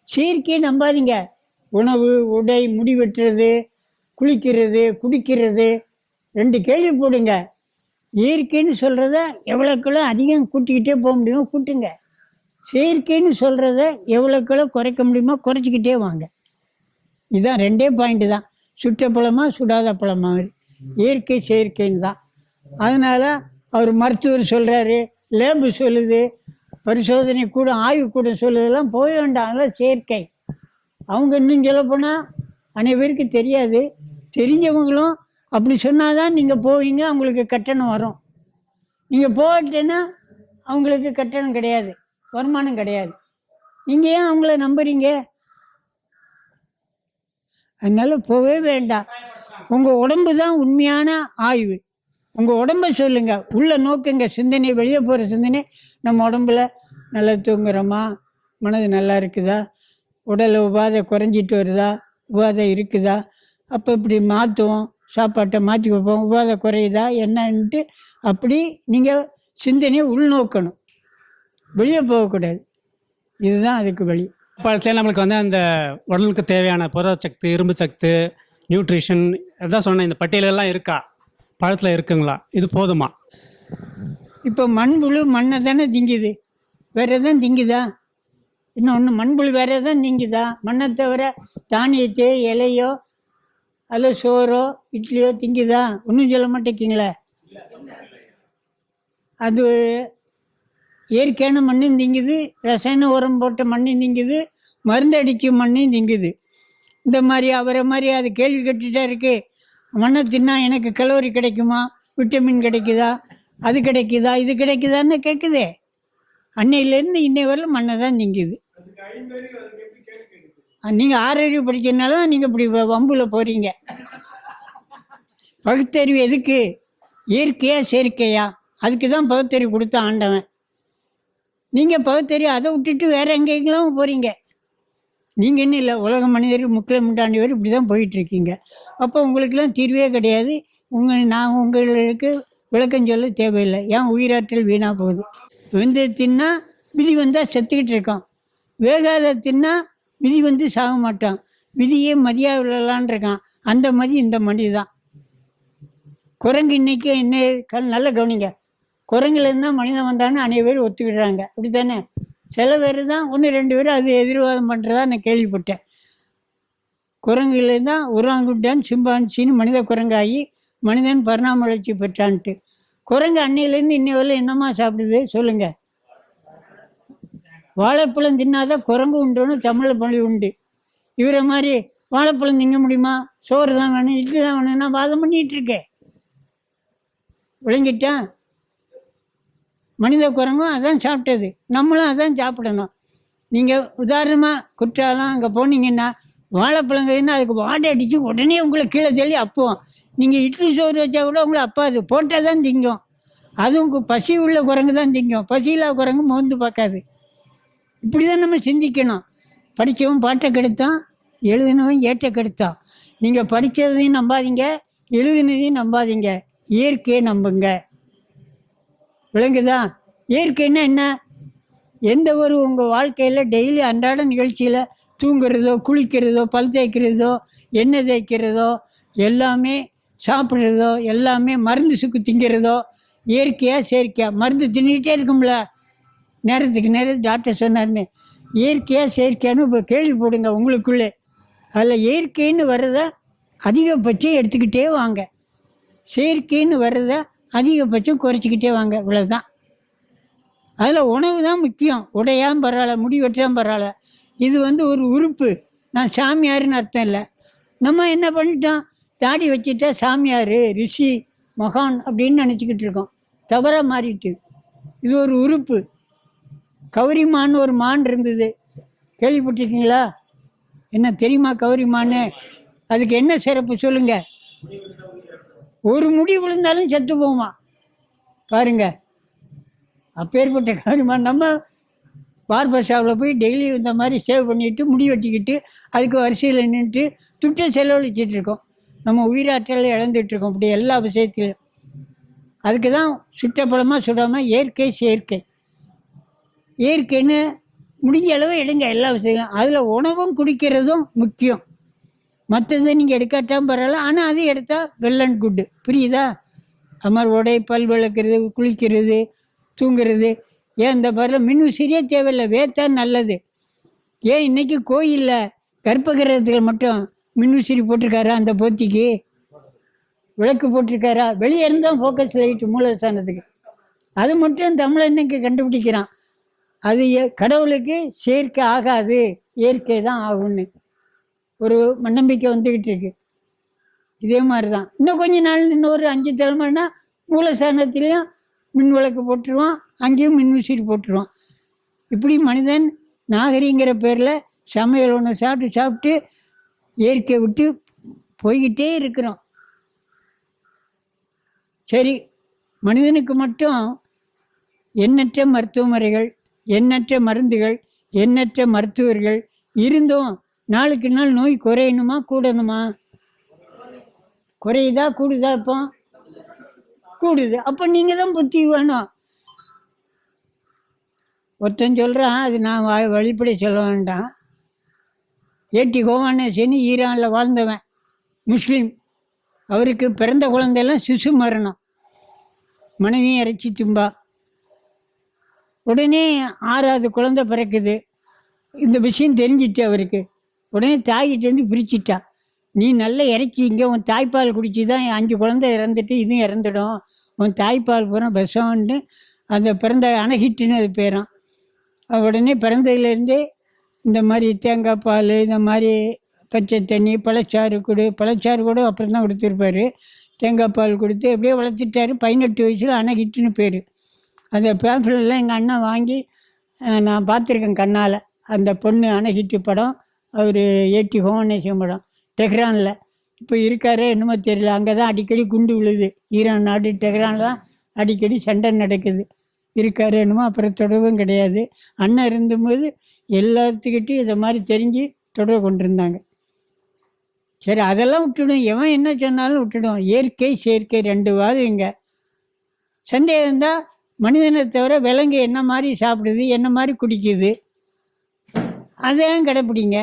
செயற்கை நம்பாதீங்க. உணவு, உடை, முடி வெட்டுறது, குளிக்கிறது, குடிக்கிறது 2 கேள்வி போடுங்க. இயற்கைன்னு சொல்கிறத எவ்வளோக்குள்ள அதிகம் கூட்டிக்கிட்டே போக முடியுமோ கூட்டுங்க. செயற்கைன்னு சொல்கிறத எவ்வளோக்குள்ள குறைக்க முடியுமோ குறைச்சிக்கிட்டே வாங்க. இதுதான் 2 பாயிண்ட்டு தான். சுட்ட பழமா சுடாத பழமா மாதிரி இயற்கை செயற்கைன்னு தான். அதனால் அவர் மருத்துவர் சொல்கிறாரு, லேபு சொல்லுது, பரிசோதனை கூட ஆய்வு கூட சொல்லுதெல்லாம் போக வேண்டாம். அதெல்லாம் செயற்கை. அவங்க இன்னும் சொல்லப்போனால் அனைவருக்கு தெரியாது. தெரிஞ்சவங்களும் அப்படி சொன்னால் தான் நீங்கள் போவீங்க, அவங்களுக்கு கட்டணம் வரும். நீங்கள் போகட்டேன்னா அவங்களுக்கு கட்டணம் கிடையாது, வருமானம் கிடையாது. நீங்கள் ஏன் அவங்கள நம்புறீங்க? அதனால் போகவே வேண்டாம். உங்கள் உடம்பு தான் உண்மையான ஆய்வு. உங்கள் உடம்பை சொல்லுங்கள், உள்ளே நோக்குங்க. சிந்தனை, வெளியே போகிற சிந்தனை நம்ம உடம்புல நல்லா தூங்குறோமா, மனது நல்லா இருக்குதா, உடல் உபாதை குறைஞ்சிட்டு வருதா, உபாதை இருக்குதா, அப்போ இப்படி மாற்றுவோம், சாப்பாட்டை மாற்றி வைப்போம், உபாதை குறையுதா என்னன்ட்டு அப்படி நீங்கள் சிந்தனையை உள்நோக்கணும், வெளியே போகக்கூடாது. இதுதான் அதுக்கு வழி. பழத்தில் நம்மளுக்கு வந்து அந்த உடலுக்கு தேவையான புரதச்சத்து, இரும்பு சத்து, நியூட்ரிஷன் எல்லாம் சொன்னேன். இந்த பட்டியலெல்லாம் இருக்கா? பழத்தில் இருக்குங்களா? இது போதுமா? இப்போ மண்புழு மண்ணை தானே திங்குது, வேறு எதுவும் திங்குதா? இன்னொன்று மண்புழு வேறு எதுவும் திங்குதா? மண்ணை தவிர தானியத்தையோ இலையோ அதில் சோறோ இட்லியோ திங்குதா? ஒன்றும் சொல்ல மாட்டேங்கிங்களே. அது இயற்கையான மண்ணும் திங்குது, ரசாயன உரம் போட்ட மண்ணும் திங்குது, மருந்து அடித்த மண்ணும் திங்குது. இந்த மாதிரி அவரை மாதிரி அது கேள்வி கேட்டுகிட்டே இருக்குது. மண்ணை தின்னா எனக்கு கலோரி கிடைக்குமா, விட்டமின் கிடைக்குதா, அது கிடைக்குதா, இது கிடைக்குதான்னு கேட்குதே. அன்னையிலேருந்து இன்னை வரலும் மண்ணை தான் திங்குது. நீங்கள் 6 அறிவு படிக்கிறதுனால தான் நீங்கள் இப்படி வம்புல போகிறீங்க. பகுத்தறிவு எதுக்கு? இயற்கையா செயற்கையா? அதுக்கு தான் பகுத்தறிவு கொடுத்த ஆண்டவன். நீங்கள் பகுத்தறிவு அதை விட்டுட்டு வேறு எங்கெங்கெல்லாம் போகிறீங்க. நீங்கள் என்ன இல்லை, உலக மனிதர்கள் முக்கில் முண்டாண்டி வரை இப்படி தான் போயிட்டுருக்கீங்க. அப்போ உங்களுக்கெல்லாம் தீர்வே கிடையாது. நான் உங்களுக்கு விளக்கம் சொல்ல தேவையில்லை. ஏன் உயிராற்றல் வீணாக போகுது. வெந்தய தின்னா விதி வந்தால் செத்துக்கிட்டு இருக்கான். வேகாத தின்னா விதி வந்து சாக மாட்டான். விதியே மதியாக விழலான் இருக்கான். அந்த மதி இந்த மடி தான். குரங்கு இன்னைக்கு என்ன நல்ல கவனிங்க, குரங்குலேருந்து தான் மனிதன் வந்தான்னு அநேக பேர் ஒத்துக்கிடுறாங்க. அப்படி தானே? சில பேர் தான் 1-2 பேர் அது எதிர்வாதம் பண்ணுறதா நான் கேள்விப்பட்டேன். குரங்குலேருந்து தான் உராங்குட்டான் சிம்பான்சின்னு மனித குரங்காகி மனிதன் பரிணாம வளர்ச்சி பெற்றான்ட்டு. குரங்கு அன்னையிலேருந்து இன்னை வரல என்னமா சாப்பிடுது சொல்லுங்கள்? வாழைப்பழம் தின்னாதான் குரங்கு உண்டுன்னு தமிழ் மொழி உண்டு. இவரை மாதிரி வாழைப்பழம் திங்க முடியுமா? சோறு தான் வேணும், இட்லி தான் வேணும், நான் வாதம் பண்ணிகிட்டு இருக்கேன். விளங்கிட்டான்? மனித குரங்கும் அதான் சாப்பிட்டது, நம்மளும் அதான் சாப்பிடணும். நீங்கள் உதாரணமாக குற்றாலம் அங்கே போனீங்கன்னா வாழைப்பழங்கன்னா அதுக்கு வாடை அடித்து உடனே உங்களை கீழே தள்ளி அப்போம். நீங்கள் இட்லி சோறு வச்சா கூட உங்களை அப்பாது போட்டால் தான் திங்கும். அதுவும் பசி உள்ள குரங்கு தான் திங்கும், பசி இல்லாத குரங்கு மோந்து பார்க்காது. இப்படி தான் நம்ம சிந்திக்கணும். படித்தவன் பாட்டை கெடுத்தான், எழுதினவன் ஏற்ற கெடுத்தான். நீங்கள் படித்ததையும் நம்பாதீங்க, எழுதினதையும் நம்பாதீங்க, இயற்கையை நம்புங்க. விளங்குதா? இயற்கைன்னா என்ன? எந்த ஒரு உங்கள் வாழ்க்கையில் டெய்லி அன்றாட நிகழ்ச்சியில் தூங்குறதோ, குளிக்கிறதோ, பல் தேய்க்கிறதோ, எண்ணெய் தேய்க்கிறதோ, எல்லாமே சாப்பிட்றதோ, எல்லாமே மருந்து சுக்கு திங்கிறதோ இயற்கையாக செயற்கையாக. மருந்து தின்னுக்கிட்டே இருக்கும்ல, நேரத்துக்கு நேரம் டாக்டர் சொன்னார்னு. இயற்கையாக செயற்கையானு இப்போ கேள்வி போடுங்க உங்களுக்குள்ளே. அதில் இயற்கைன்னு வர்றதை அதிகபட்சம் எடுத்துக்கிட்டே வாங்க, செயற்கைன்னு வர்றதை அதிகபட்சம் குறைச்சிக்கிட்டே வாங்க. இவ்வளோதான். அதில் உணவு தான் முக்கியம். உடையாமல் பரவாயில்ல, முடி வெட்டாமல் பரவாயில்ல. இது வந்து ஒரு உறுப்பு. நான் சாமியாருன்னு அர்த்தம் இல்லை. நம்ம என்ன பண்ணிட்டோம், தாடி வச்சுட்டா சாமியார், ரிஷி, மகான் அப்படின்னு நினச்சிக்கிட்டு இருக்கோம். தவறாக மாறிட்டு. இது ஒரு உறுப்பு. கௌரிமான்னு ஒரு மான் இருந்தது, கேள்விப்பட்டிருக்கீங்களா? என்ன தெரியுமா கௌரிமான்னு? அதுக்கு என்ன சிறப்பு சொல்லுங்க? ஒரு முடி விழுந்தாலும் செத்து போகுமா பாருங்க. அப்பேற்பட்ட கௌரிமான். நம்ம பார்பர் ஷாப்பில் போய் டெய்லி இந்த மாதிரி சேவ் பண்ணிவிட்டு முடி வெட்டிக்கிட்டு அதுக்கு வரிசையில் நின்றுட்டு துட்டை செலவழிச்சிட்டு இருக்கோம். நம்ம உயிராற்றலை இழந்துட்டுருக்கோம் இப்படி எல்லா விஷயத்திலையும். அதுக்கு தான் சுட்டப்பழமாக சுடாமல் இயற்கை செயற்கை. இயற்கைன்னு முடிஞ்ச அளவு எடுங்க எல்லா விஷயம். அதில் உணவும் குடிக்கிறதும் முக்கியம். மற்றதை நீங்கள் எடுக்காட்டாமல் பரவாயில்ல, ஆனால் அது எடுத்தால் வெல் அண்ட் குட்டு. புரியுதா? அது மாதிரி உடை, பல் விளக்குறது, குளிக்கிறது, தூங்குறது. ஏன் இந்த மாதிரிலாம் மின்விசிறியே தேவையில்லை, வேத்தா நல்லது. ஏன் இன்றைக்கி கோயிலில் கர்ப்பகிரகத்தில் மட்டும் மின்விசிறி போட்டிருக்காரா? அந்த போத்திக்கு விளக்கு போட்டிருக்காரா? வெளியே இருந்தால் ஃபோக்கஸ் லைட்டு மூலஸ்தானத்துக்கு. அது மட்டும் தமிழ் இன்னைக்கு கண்டுபிடிக்கிறான். அது கடவுளுக்கு செயற்கை ஆகாது, இயற்கை தான் ஆகும்னு ஒரு நம்பிக்கை வந்துக்கிட்டு இருக்கு. இதே மாதிரி தான் இன்னும் கொஞ்ச நாள், இன்னொரு 5 தலைமுறைனா மூலஸ்தானத்துலேயும் மின் விளக்கு போட்டுருவான், அங்கேயும் மின்விசிறி போட்டுருவான். இப்படி மனிதன் நாகரிகங்கிற பேரில் சமையல் ஒன்று சாப்பிட்டு சாப்பிட்டு இயற்கையை விட்டு போய்கிட்டே இருக்கிறோம். சரி, மனிதனுக்கு மட்டும் எண்ணற்ற மருத்துவ முறைகள், எண்ணற்ற மருந்துகள், எண்ணற்ற மருத்துவர்கள் இருந்தும் நாளுக்கு நாள் நோய் குறையணுமா கூடணுமா? குறையுதா கூடுதா? இப்போ கூடுது. அப்போ நீங்கள் தான் புத்தி வேணும். ஒருத்தன் சொல்கிறான், அது நான் வழிபடை சொல்ல வேண்டாம். ஏடி கோவானேசன் ஈரானில் வாழ்ந்தவன், முஸ்லீம். அவருக்கு பிறந்த குழந்தையெல்லாம் சிசு மரணம், மனைவியும் இறைச்சி தும்பா. உடனே 6வது குழந்தை பிறக்குது. இந்த விஷயம் தெரிஞ்சிட்டு அவருக்கு. உடனே தாய்கிட்டேருந்து பிரிச்சுட்டா. நீ நல்ல இறைச்சி, இங்கே உன் தாய்ப்பால் குடிச்சு தான் 5 குழந்தை இறந்துட்டு இதுவும் இறந்துடும், உன் தாய்ப்பால் பூரா விஷம்னு அந்த பிறந்த அணகிட்டுன்னு அது பேரான். உடனே பிறந்ததுலேருந்தே இந்த மாதிரி தேங்காய் பால், இந்த மாதிரி பச்சை தண்ணி, பழச்சாறு பழச்சாறு கூட அப்புறம் தான் கொடுத்துருப்பாரு. தேங்காய் பால் கொடுத்து எப்படியோ வளர்த்துட்டாரு. 18 வயசில் அணகிட்டுன்னு பேர். அந்த பேம்ப்ளெட்லாம் எங்கள் அண்ணன் வாங்கி நான் பார்த்துருக்கேன் கண்ணால். அந்த பொண்ணு அணகிட்டு படம், அவர் ஏடி கோவானேசன் படம் டெஹ்ரானில். இப்போ இருக்காரே என்னமோ தெரியல. அங்கே தான் அடிக்கடி குண்டு விழுது. ஈரான் நாடு டெஹ்ரானில் தான் அடிக்கடி சண்டை நடக்குது. இருக்காரு என்னமோ, அப்புறம் தொடர்பும் கிடையாது. அண்ணன் இருந்தபோது எல்லாத்துக்கிட்டையும் இதை மாதிரி தெரிஞ்சு தொடர்பு கொண்டிருந்தாங்க. சரி அதெல்லாம் விட்டுடும், எவன் என்ன சொன்னாலும் விட்டுடும். இயற்கை செயற்கை 2 வாருங்க. சந்தேகம் இருந்தால் மனிதனை தவிர விலங்கு என்ன மாதிரி சாப்பிடுது, என்ன மாதிரி குடிக்குது, அதையும் கடைப்பிடிங்க.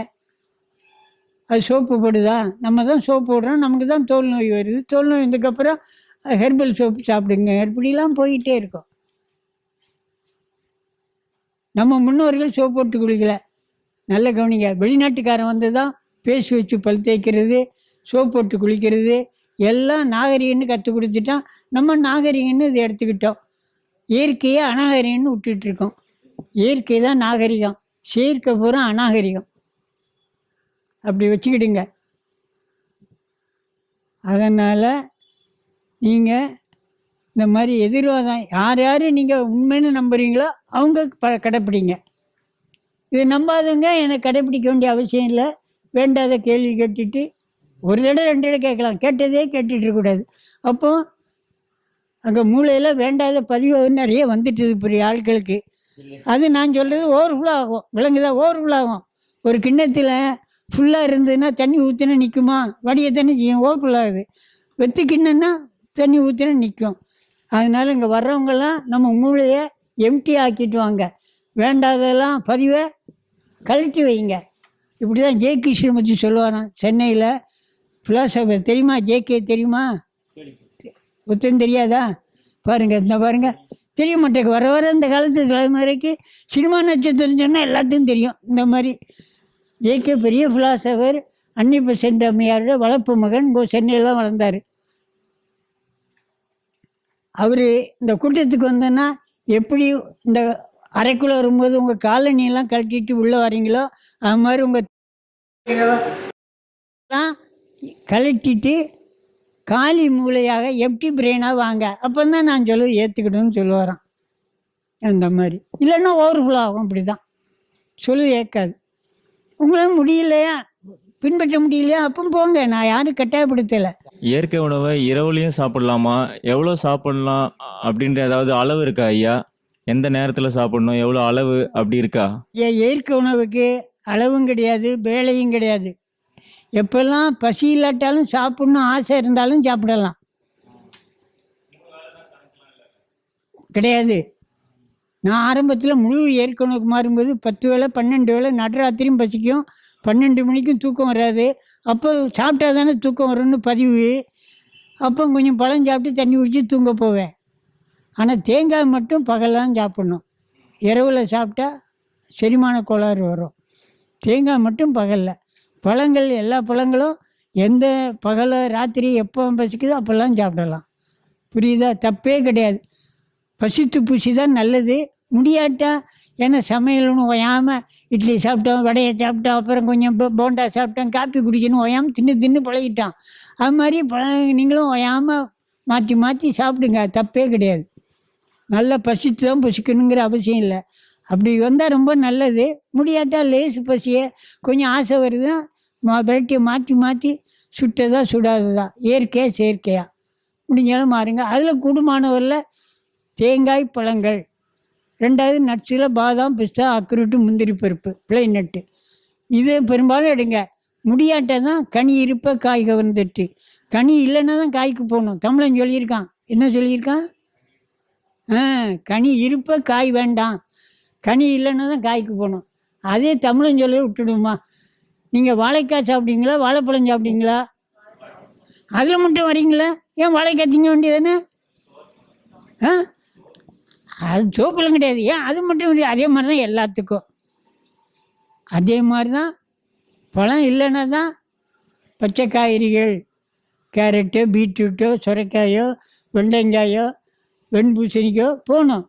அது சோப்பு போடுதா, நம்ம தான் சோப்பு போடுறோம், நமக்கு தான் தோல் நோய் வருது. தோல் நோய் வந்ததுக்கப்புறம் ஹெர்பல் சோப்பு சாப்பிடுங்க. இப்படிலாம் போயிட்டே இருக்கும். நம்ம முன்னோர்கள் சோப்பு போட்டு குளிக்கல. நல்ல கவனிங்க. வெளிநாட்டுக்காரன் வந்து தான் பேஸ்ட் வச்சு பல் தேய்க்கிறது, சோப்பு போட்டு குளிக்கிறது எல்லாம் நாகரிகம்னு கற்றுக் கொடுத்துட்டான். நம்ம நாகரிகம்னு இதை எடுத்துக்கிட்டோம். இயற்கையை அநாகரிகம்னு விட்டுட்ருக்கோம். இயற்கை தான் நாகரிகம், செயற்கை பூரா அநாகரிகம். அப்படி வச்சுக்கிடுங்க. அதனால் நீங்கள் இந்த மாதிரி எதிர்வாதம் யார் யார் நீங்கள் உண்மைன்னு நம்புறீங்களோ அவங்க கடைப்பிடிங்க. இது நம்பாதவங்க எனக்கு கடைப்பிடிக்க வேண்டிய அவசியம் இல்லை. வேண்டாத கேள்வி கேட்டுட்டு ஒரு தடவை 2 தடவை கேட்கலாம், கேட்டதே கேட்டுட்டு இருக்கக்கூடாது. அப்போது அங்கே மூளையில் வேண்டாத பதிவு நிறைய வந்துட்டுது பெரிய ஆட்களுக்கு. அது நான் சொல்கிறது ஓவர்ஃபுல் ஆகும். விலங்குதான் ஓவர்ஃபுல் ஆகும். ஒரு கிண்ணத்தில் ஃபுல்லாக இருந்ததுன்னா தண்ணி ஊற்றினா நிற்குமா? வடியை தண்ணி செய்யும், ஓவர்ஃபுல் ஆகுது. வெத்து கிண்ணன்னா தண்ணி ஊற்றினா நிற்கும். அதனால் இங்கே வர்றவங்கெல்லாம் நம்ம மூளையை எம்டி ஆக்கிட்டு வாங்க. வேண்டாதெல்லாம் பதிவை கழட்டி வைங்க. இப்படி தான் ஜே கிருஷ்ணமூர்த்தி சொல்லுவாராம். சென்னையில் ஃபிலாசபர் தெரியுமா? ஜேகே தெரியுமா? ஒருத்தன் தெரியாதா? பாருங்கள், இந்த பாருங்கள், தெரிய மாட்டேங்க. வர வர இந்த காலத்து தலைமுறைக்கு சினிமா நட்சத்திரம் சொன்னால் எல்லாத்தையும் தெரியும். இந்த மாதிரி ஜேகே பெரிய ஃபிலாசபர், அன்னி பெசன்ட் அம்மையாரோட வளர்ப்பு மகன். இங்கே சென்னையில் வளர்ந்தார். அவர் இந்த கூட்டத்துக்கு வந்தோன்னா எப்படி இந்த அறைக்குள்ளே வரும்போது உங்கள் காலனியெல்லாம் கழட்டிட்டு உள்ளே வரீங்களோ அது மாதிரி உங்கள் கழட்டிட்டு காலி மூளையாக எம்டி பிரெயினாக வாங்க. அப்போ தான் நான் சொல்லுவது ஏற்றுக்கிடணும்னு சொல்லுவாரான். அந்த மாதிரி இல்லைன்னா ஓவர்ஃபுல் ஆகும். அப்படி தான் சொல்லுவது ஏற்காது. உங்களால் முடியலையா, பின்பற்ற முடியலையா, அப்போ போங்க. நான் யாரும் கட்டாயப்படுத்தலை. இயற்கை உணவை இரவுலையும் சாப்பிடலாமா? எவ்வளோ சாப்பிடலாம் அப்படின்ற ஏதாவது அளவு இருக்கா ஐயா? எந்த நேரத்தில் சாப்பிடணும், எவ்வளோ அளவு அப்படி இருக்கா? இயற்கை உணவுக்கு அளவும் கிடையாது, வேலையும் கிடையாது. எப்பெல்லாம் பசி இல்லாட்டாலும் சாப்பிட்ணும் ஆசை இருந்தாலும் சாப்பிடலாம். கிடையாது. நான் ஆரம்பத்தில் முழு இயற்கை உணவுக்கு மாறும்போது 10 வேளை 12 வேளை நடுராத்திரியும் பசிக்கும், 12 மணிக்கும் தூக்கம் வராது. அப்போ சாப்பிட்டா தானே தூக்கம் வரும்னு பதிவு. அப்போ கொஞ்சம் பழம் சாப்பிட்டு தண்ணி குடிச்சு தூங்க போவேன். ஆனால் தேங்காய் மட்டும் பகல்லாம் சாப்பிட்ணும். இரவில் சாப்பிட்டா செரிமான கோளாறு வரும். தேங்காய் மட்டும் பகலில். பழங்கள் எல்லா பழங்களும் எந்த பகலை ராத்திரி எப்போ பசிக்குதோ அப்போல்லாம் சாப்பிடலாம். புரியுதா? தப்பே கிடையாது. பசித்து பூசி தான் நல்லது. முடியாட்டா ஏன்னா சமையல்னு ஓயாமல் இட்லி சாப்பிட்டோம், வடையை சாப்பிட்டோம், அப்புறம் கொஞ்சம் போண்டா சாப்பிட்டோம், காப்பி குடிக்கணும் ஓயாமல் தின்னு பழகிட்டான். அது மாதிரி நீங்களும் ஓயாமல் மாற்றி மாற்றி சாப்பிடுங்க. தப்பே கிடையாது. நல்லா பசித்து தான் பசிக்கணுங்கிற அவசியம் இல்லை. அப்படி வந்தால் ரொம்ப நல்லது. முடியாட்டா லேசு பசியை கொஞ்சம் ஆசை வருதுன்னா வெரைட்டியை மாற்றி மாற்றி சுட்டதா சுடாததா, இயற்கையா செயற்கையா முடிஞ்சாலும் மாறுங்க. அதில் கூடுமானவரில் தேங்காய் பழங்கள், 2வது நட்ஸில் பாதாம், பிஸ்தா, அக்ரூட்டு, முந்திரி பருப்பு, பிளைன் நட்டு, இது பெரும்பாலும் எடுங்க. முடியாட்டை தான் கனி இருப்ப காய் கவர்ந்துட்டு. கனி இல்லைன்னா தான் காய்க்கு போகணும். தமிழன் சொல்லியிருக்கான். என்ன சொல்லியிருக்கான்? கனி இருப்ப காய் வேண்டாம், கனி இல்லைன்னா தான் காய்க்கு போகணும். அதே தமிழன் சொல்ல விட்டுடுமா? நீங்கள் வாழைக்காய் சாப்பிட்டீங்களா, வாழைப்பழம் சாப்பிட்டீங்களா? அதில் மட்டும் வரீங்களா? ஏன் வாழைக்காய் திங்க வேண்டியதானே? அது சோப்பெல்லாம் கிடையாது. ஏன் அது மட்டும்? அதே மாதிரி தான் எல்லாத்துக்கும். அதே மாதிரி தான் பழம் இல்லைன்னா தான் பச்சை காய்கறிகள், கேரட்டு, பீட்ரூட்டோ, சுரைக்காயோ, வெண்டைக்காயோ, வெண்பூசணிக்கோ போகணும்.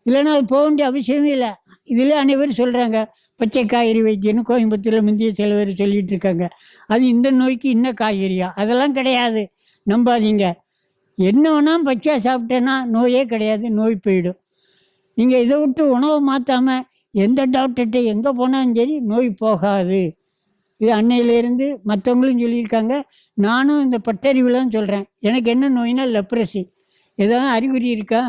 இல்லைன்னா அது போக வேண்டிய அவசியமே இல்லை. இதில் அனைவரும் சொல்கிறாங்க பச்சை காய்கறி வைத்தியன்னு. கோயம்புத்தூரில் முந்தைய சில பேர் சொல்லிகிட்டு இருக்காங்க. அது இந்த நோய்க்கு இன்னும் காய்கறியா? அதெல்லாம் கிடையாது, நம்பாதீங்க. என்ன வேணால் பச்சையாக சாப்பிட்டேன்னா நோயே கிடையாது, நோய் போயிடும். நீங்கள் இதை விட்டு உணவை மாற்றாமல் எந்த டாக்டர்கிட்ட எங்கே போனாலும் சரி நோய் போகாது. இது அன்னையிலேருந்து மற்றவங்களும் சொல்லியிருக்காங்க. நானும் இந்த பட்டறிவில் தான் சொல்கிறேன். எனக்கு என்ன நோய்னா லெப்ரசி. ஏதாவது அறிகுறி இருக்கா?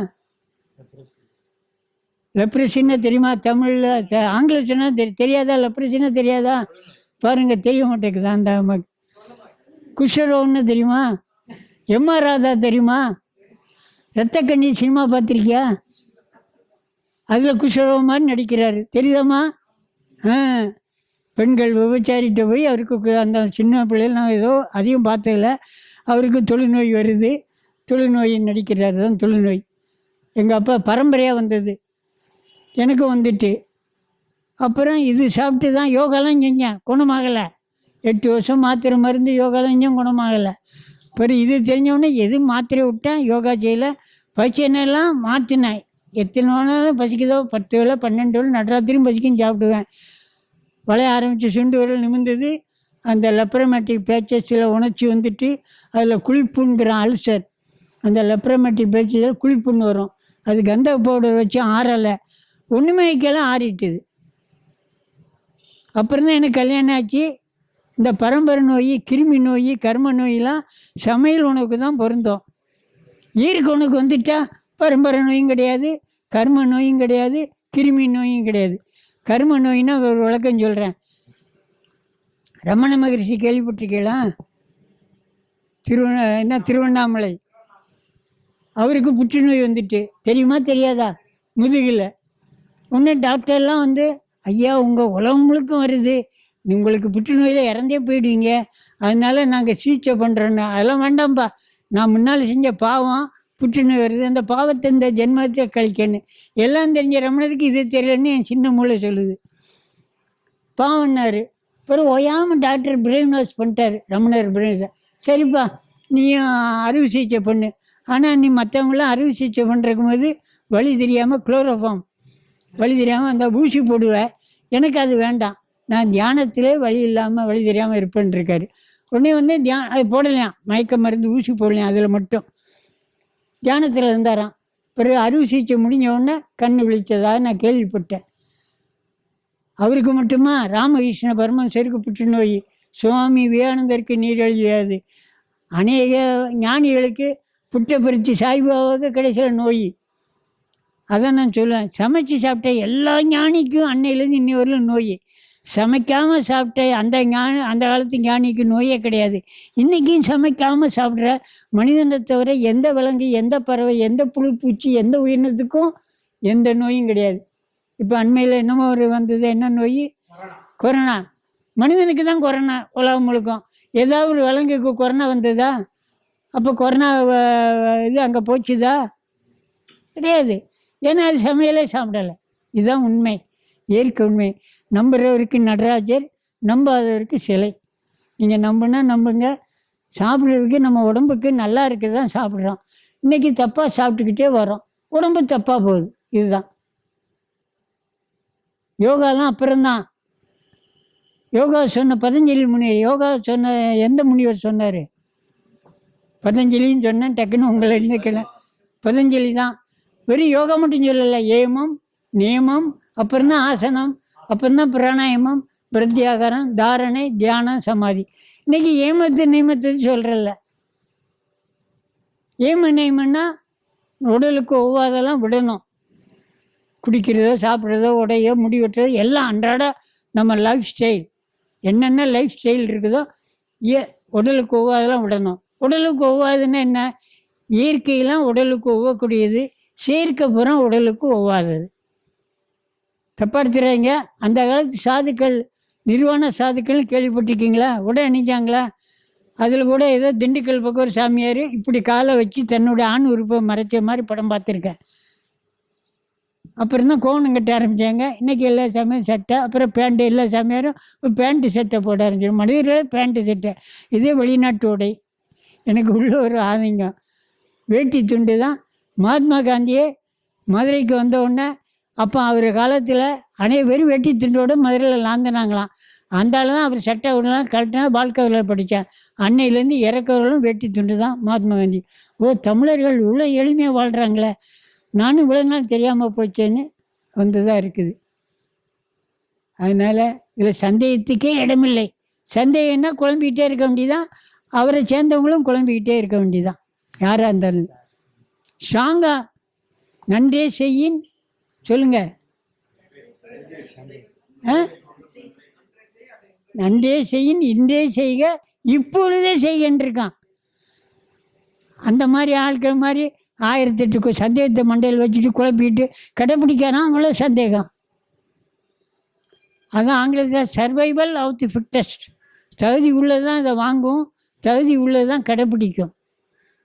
லெப்ரசின்னா தெரியுமா? தமிழில் ஆங்கிலம் சொன்னால் தெரியாதா? லெப்ரசின்னா தெரியாதா? பாருங்கள், தெரிய மாட்டேங்குது. அந்த குஷ்ரோன்னு தெரியுமா? எம்ஆர் ராதா தெரியுமா? ரத்தக்கண்ணி சினிமா பார்த்துருக்கியா? அதில் குஷ்ரோ மாதிரி நடிக்கிறாரு, தெரியுதாம்மா? பெண்கள் விபச்சாரிட்ட போய் அவருக்கு அந்த சின்ன பிள்ளைகள் நான் ஏதோ அதிகம் பார்த்ததில்ல, அவருக்கு தொழுநோய் வருது, தொழுநோய் நடிக்கிறாரு தான் தொழுநோய். எங்கள் அப்பா பரம்பரையாக வந்தது, எனக்கு வந்துட்டு. அப்புறம் இது சாப்பிட்டு தான் யோகாலாம் செஞ்சேன், குணமாகலை. 8 வருஷம் மாத்திரை மருந்து யோகாலாம் செஞ்சேன், குணமாகலை. அப்புறம் இது தெரிஞ்சவொடனே எது மாத்திரை விட்டேன், யோகா செய்யலை. பசினெல்லாம் மாற்றினேன். எத்தனை வேணாலும் பசிக்குதோ, 10 வேளை 12 வேளை நடராத்திரியும் பசிக்கும் சாப்பிடுவேன். வளைய ஆரம்பித்து சுண்டு விரல் நிமிர்ந்தது. அந்த லெப்ரமேட்டிக் பேச்சஸில் உணர்ச்சி வந்துட்டு அதில் குளிப்புங்கிற அல்சர், அந்த லெப்ரமேட்டிக் பேச்சஸில் குளிப்புன்னு வரும். அது கந்த பவுடர் வச்சு ஆறலை, ஒன்றுமே வைக்கலாம், ஆறிட்டுது. அப்புறம் தான் எனக்கு கல்யாணம் ஆச்சு. இந்த பரம்பரை நோய், கிருமி நோய், கர்ம நோயெலாம் சமையல் உணவுக்கு தான் பொருந்தும். ஈர்க்கு உனக்கு வந்துட்டா பரம்பரை நோயும் கிடையாது, கர்ம நோயும் கிடையாது, கிருமி நோயும் கிடையாது. கர்ம நோயின்னா ஒரு விளக்கம் சொல்கிறேன். ரமண மகரிஷி கேள்விப்பட்டிருக்கீங்களா? திருவண்ணாமலை, அவருக்கு புற்றுநோய் வந்துட்டு, தெரியுமா தெரியாதா? முதுகில். உடனே டாக்டர்லாம் வந்து, ஐயா உங்கள் உலகம் முழுக்க வருது, உங்களுக்கு புற்றுநோயில் இறந்தே போயிடுவீங்க, அதனால நாங்கள் சிகிச்சை பண்ணுறோன்னு. அதெல்லாம் வேண்டாம்ப்பா, நான் முன்னால் செஞ்ச பாவம், புற்றுநோய் வருது, அந்த பாவத்தை இந்த ஜென்மத்தை கழிக்கணும். எல்லாம் தெரிஞ்ச ரமணருக்கு இது தெரியலன்னு என் சின்ன மூளை சொல்லுது. பாவம்னாரு. அப்புறம் ஓயாமல் டாக்டர் பிரெயின் வாஷ் பண்ணிட்டார், ரமணர் பிரெயின் வாஷ். சரிப்பா, நீயும் அறுவை சிகிச்சை பண்ணு, ஆனால் நீ மற்றவங்களாம் அறுவை சிகிச்சை பண்ணுறக்கும் போது வழி தெரியாமல் குளோரோஃபார்ம் வழி தெரியாமல் அந்த ஊசி போடுவேன், எனக்கு அது வேண்டாம், நான் தியானத்திலே வழி இல்லாமல் வழி தெரியாமல் இருப்பேன்னு இருக்காரு. உடனே வந்து அது போடலையாம், மயக்க மருந்து ஊசி போடலையாம், அதில் மட்டும் தியானத்தில் இருந்தாராம். பிறகு அறுவை சிகிச்சை முடிஞ்ச உடனே கண் விழித்ததாக நான் கேள்விப்பட்டேன். அவருக்கு மட்டுமா? ராமகிருஷ்ண பரமஹம்சருக்கு புற்றுநோய், சுவாமி விவேகானந்தருக்கு நீரிழியாது, அநேக ஞானிகளுக்கு புட்டப்பரிச்சு சாய்பாபாவுக்கு கடைசியில் நோய். அதான் நான் சொல்லுவேன், சமைச்சு சாப்பிட்ட எல்லா ஞானிக்கும் அன்னையிலேருந்து இன்னி வரலும் நோய். சமைக்காமல் சாப்பிட்ட அந்த காலத்து ஞானிக்கு நோயே கிடையாது. இன்றைக்கும் சமைக்காமல் சாப்பிட்ற மனிதனை தவிர எந்த விலங்கு, எந்த பறவை, எந்த புழு பூச்சி, எந்த உயிரினத்துக்கும் எந்த நோயும் கிடையாது. இப்போ அண்மையில் என்னமோ ஒரு வந்தது, என்ன நோய்? கொரோனா. மனிதனுக்கு தான் கொரோனா, உலகம் முழுக்கும். ஏதாவது ஒரு விலங்குக்கு கொரோனா வந்ததா? அப்போ கொரோனா இது அங்கே போச்சுதா? கிடையாது. ஏன்னா அது சமையலே சாப்பிடலை. இதுதான் உண்மை, இயற்கை உண்மை. நம்புறவருக்கு நடராஜர், நம்பாதவருக்கு சிலை. நீங்கள் நம்புனா நம்புங்க, சாப்பிட்றதுக்கு நம்ம உடம்புக்கு நல்லா இருக்குது தான் சாப்பிட்றோம். இன்றைக்கி தப்பாக சாப்பிட்டுக்கிட்டே வரோம், உடம்பு தப்பாக போகுது. இதுதான் யோகாலாம். அப்புறம்தான் யோகா சொன்ன பதஞ்சலி முனிவர், யோகா சொன்ன எந்த முனிவர் சொன்னார்? பதஞ்சலின்னு சொன்னேன், டக்குன்னு உங்களை இருந்துக்கலாம். பதஞ்சலி தான். வெறும் யோகா மட்டும் சொல்லலை, ஏமம் நியமம், அப்புறம்தான் ஆசனம், அப்புறம்தான் பிராணாயாமம், பிரத்யாகாரம், தாரணை, தியானம், சமாதி. இன்றைக்கி ஏமத்து நியமத்தை சொல்கிறல்ல. ஏம நியமன்னா உடலுக்கு ஒவ்வாதெல்லாம் விடணும். குடிக்கிறதோ, சாப்பிட்றதோ, உடையோ, முடி வெட்டுறதோ எல்லாம் அன்றாட நம்ம லைஃப் ஸ்டைல், என்னென்ன லைஃப் ஸ்டைல் இருக்குதோ உடலுக்கு ஒவ்வாதெல்லாம் விடணும். உடலுக்கு ஒவ்வாதுன்னா என்ன? இயற்கையெல்லாம் உடலுக்கு ஒவ்வக்கூடியது, செயற்கைப்புறம் உடலுக்கு ஒவ்வாதது. தப்பாடுத்துறாங்க. அந்த காலத்து சாதுக்கள், நிர்வாண சாதுக்கள் கேள்விப்பட்டிருக்கீங்களா? உடை அணிஞ்சாங்களா? அதில் கூட ஏதோ திண்டுக்கல் பக்கம் ஒரு சாமியார் இப்படி காலை வச்சு தன்னுடைய ஆண் உறுப்பை மறைச்ச மாதிரி படம் பார்த்துருக்கேன். அப்புறம் தான் கோவணம் கட்ட ஆரம்பித்தாங்க. இன்றைக்கி எல்லா சாமியும் சட்டை, அப்புறம் பேண்ட்டு. எல்லா சாமியாரும் பேண்ட்டு சட்டை போட ஆரம்பிச்சிடும். மனிதர்களே பேண்ட்டு சட்டை. இதே வெளிநாட்டு உடை. எனக்கு உள்ள ஒரு ஆதங்கம், வேட்டி துண்டு தான். மகாத்மா காந்தியே மதுரைக்கு வந்த உடனே, அப்போ அவர் காலத்தில் அனைவரும் வெட்டி துண்டோடு மதுரையில் லாந்தினாங்களாம். அந்த ஆள் தான் அவர் சட்டை விடலாம் கரெக்டாக பால்கவில் படித்தேன். அன்னையிலேருந்து இறக்கவர்களும் வெட்டி துண்டு தான் மகாத்மா காந்தி. ஓ, தமிழர்கள் இவ்வளோ எளிமையாக வாழ்கிறாங்களே, நானும் இவ்வளோ நாள் தெரியாமல் போச்சேன்னு வந்து தான் இருக்குது. அதனால் இதில் சந்தேகத்துக்கே இடமில்லை. சந்தேகம்னா குழம்பிக்கிட்டே இருக்க வேண்டியதான், அவரை சேர்ந்தவங்களும் குழம்பிக்கிட்டே இருக்க வேண்டியதான், யாராக இருந்தாலும். ஸ்ட்ராங்காக நன்றே செய்யின் சொல்லுங்க. நன்றே செய்யின் இன்றே செய்க இப்பொழுதே செய்கின்றிருக்கான். அந்த மாதிரி ஆட்கள் மாதிரி 1008 சந்தேகத்தை மண்டையில் வச்சுட்டு குழப்பிட்டு கடைப்பிடிக்கானா அவ்வளோ சந்தேகம். அதான் ஆங்கிலத்தில் சர்வைவல் ஆஃப் தி ஃபிட்டஸ்ட். தகுதி உள்ளது தான் இதை வாங்கும், தகுதி உள்ளது தான் கடைப்பிடிக்கும்.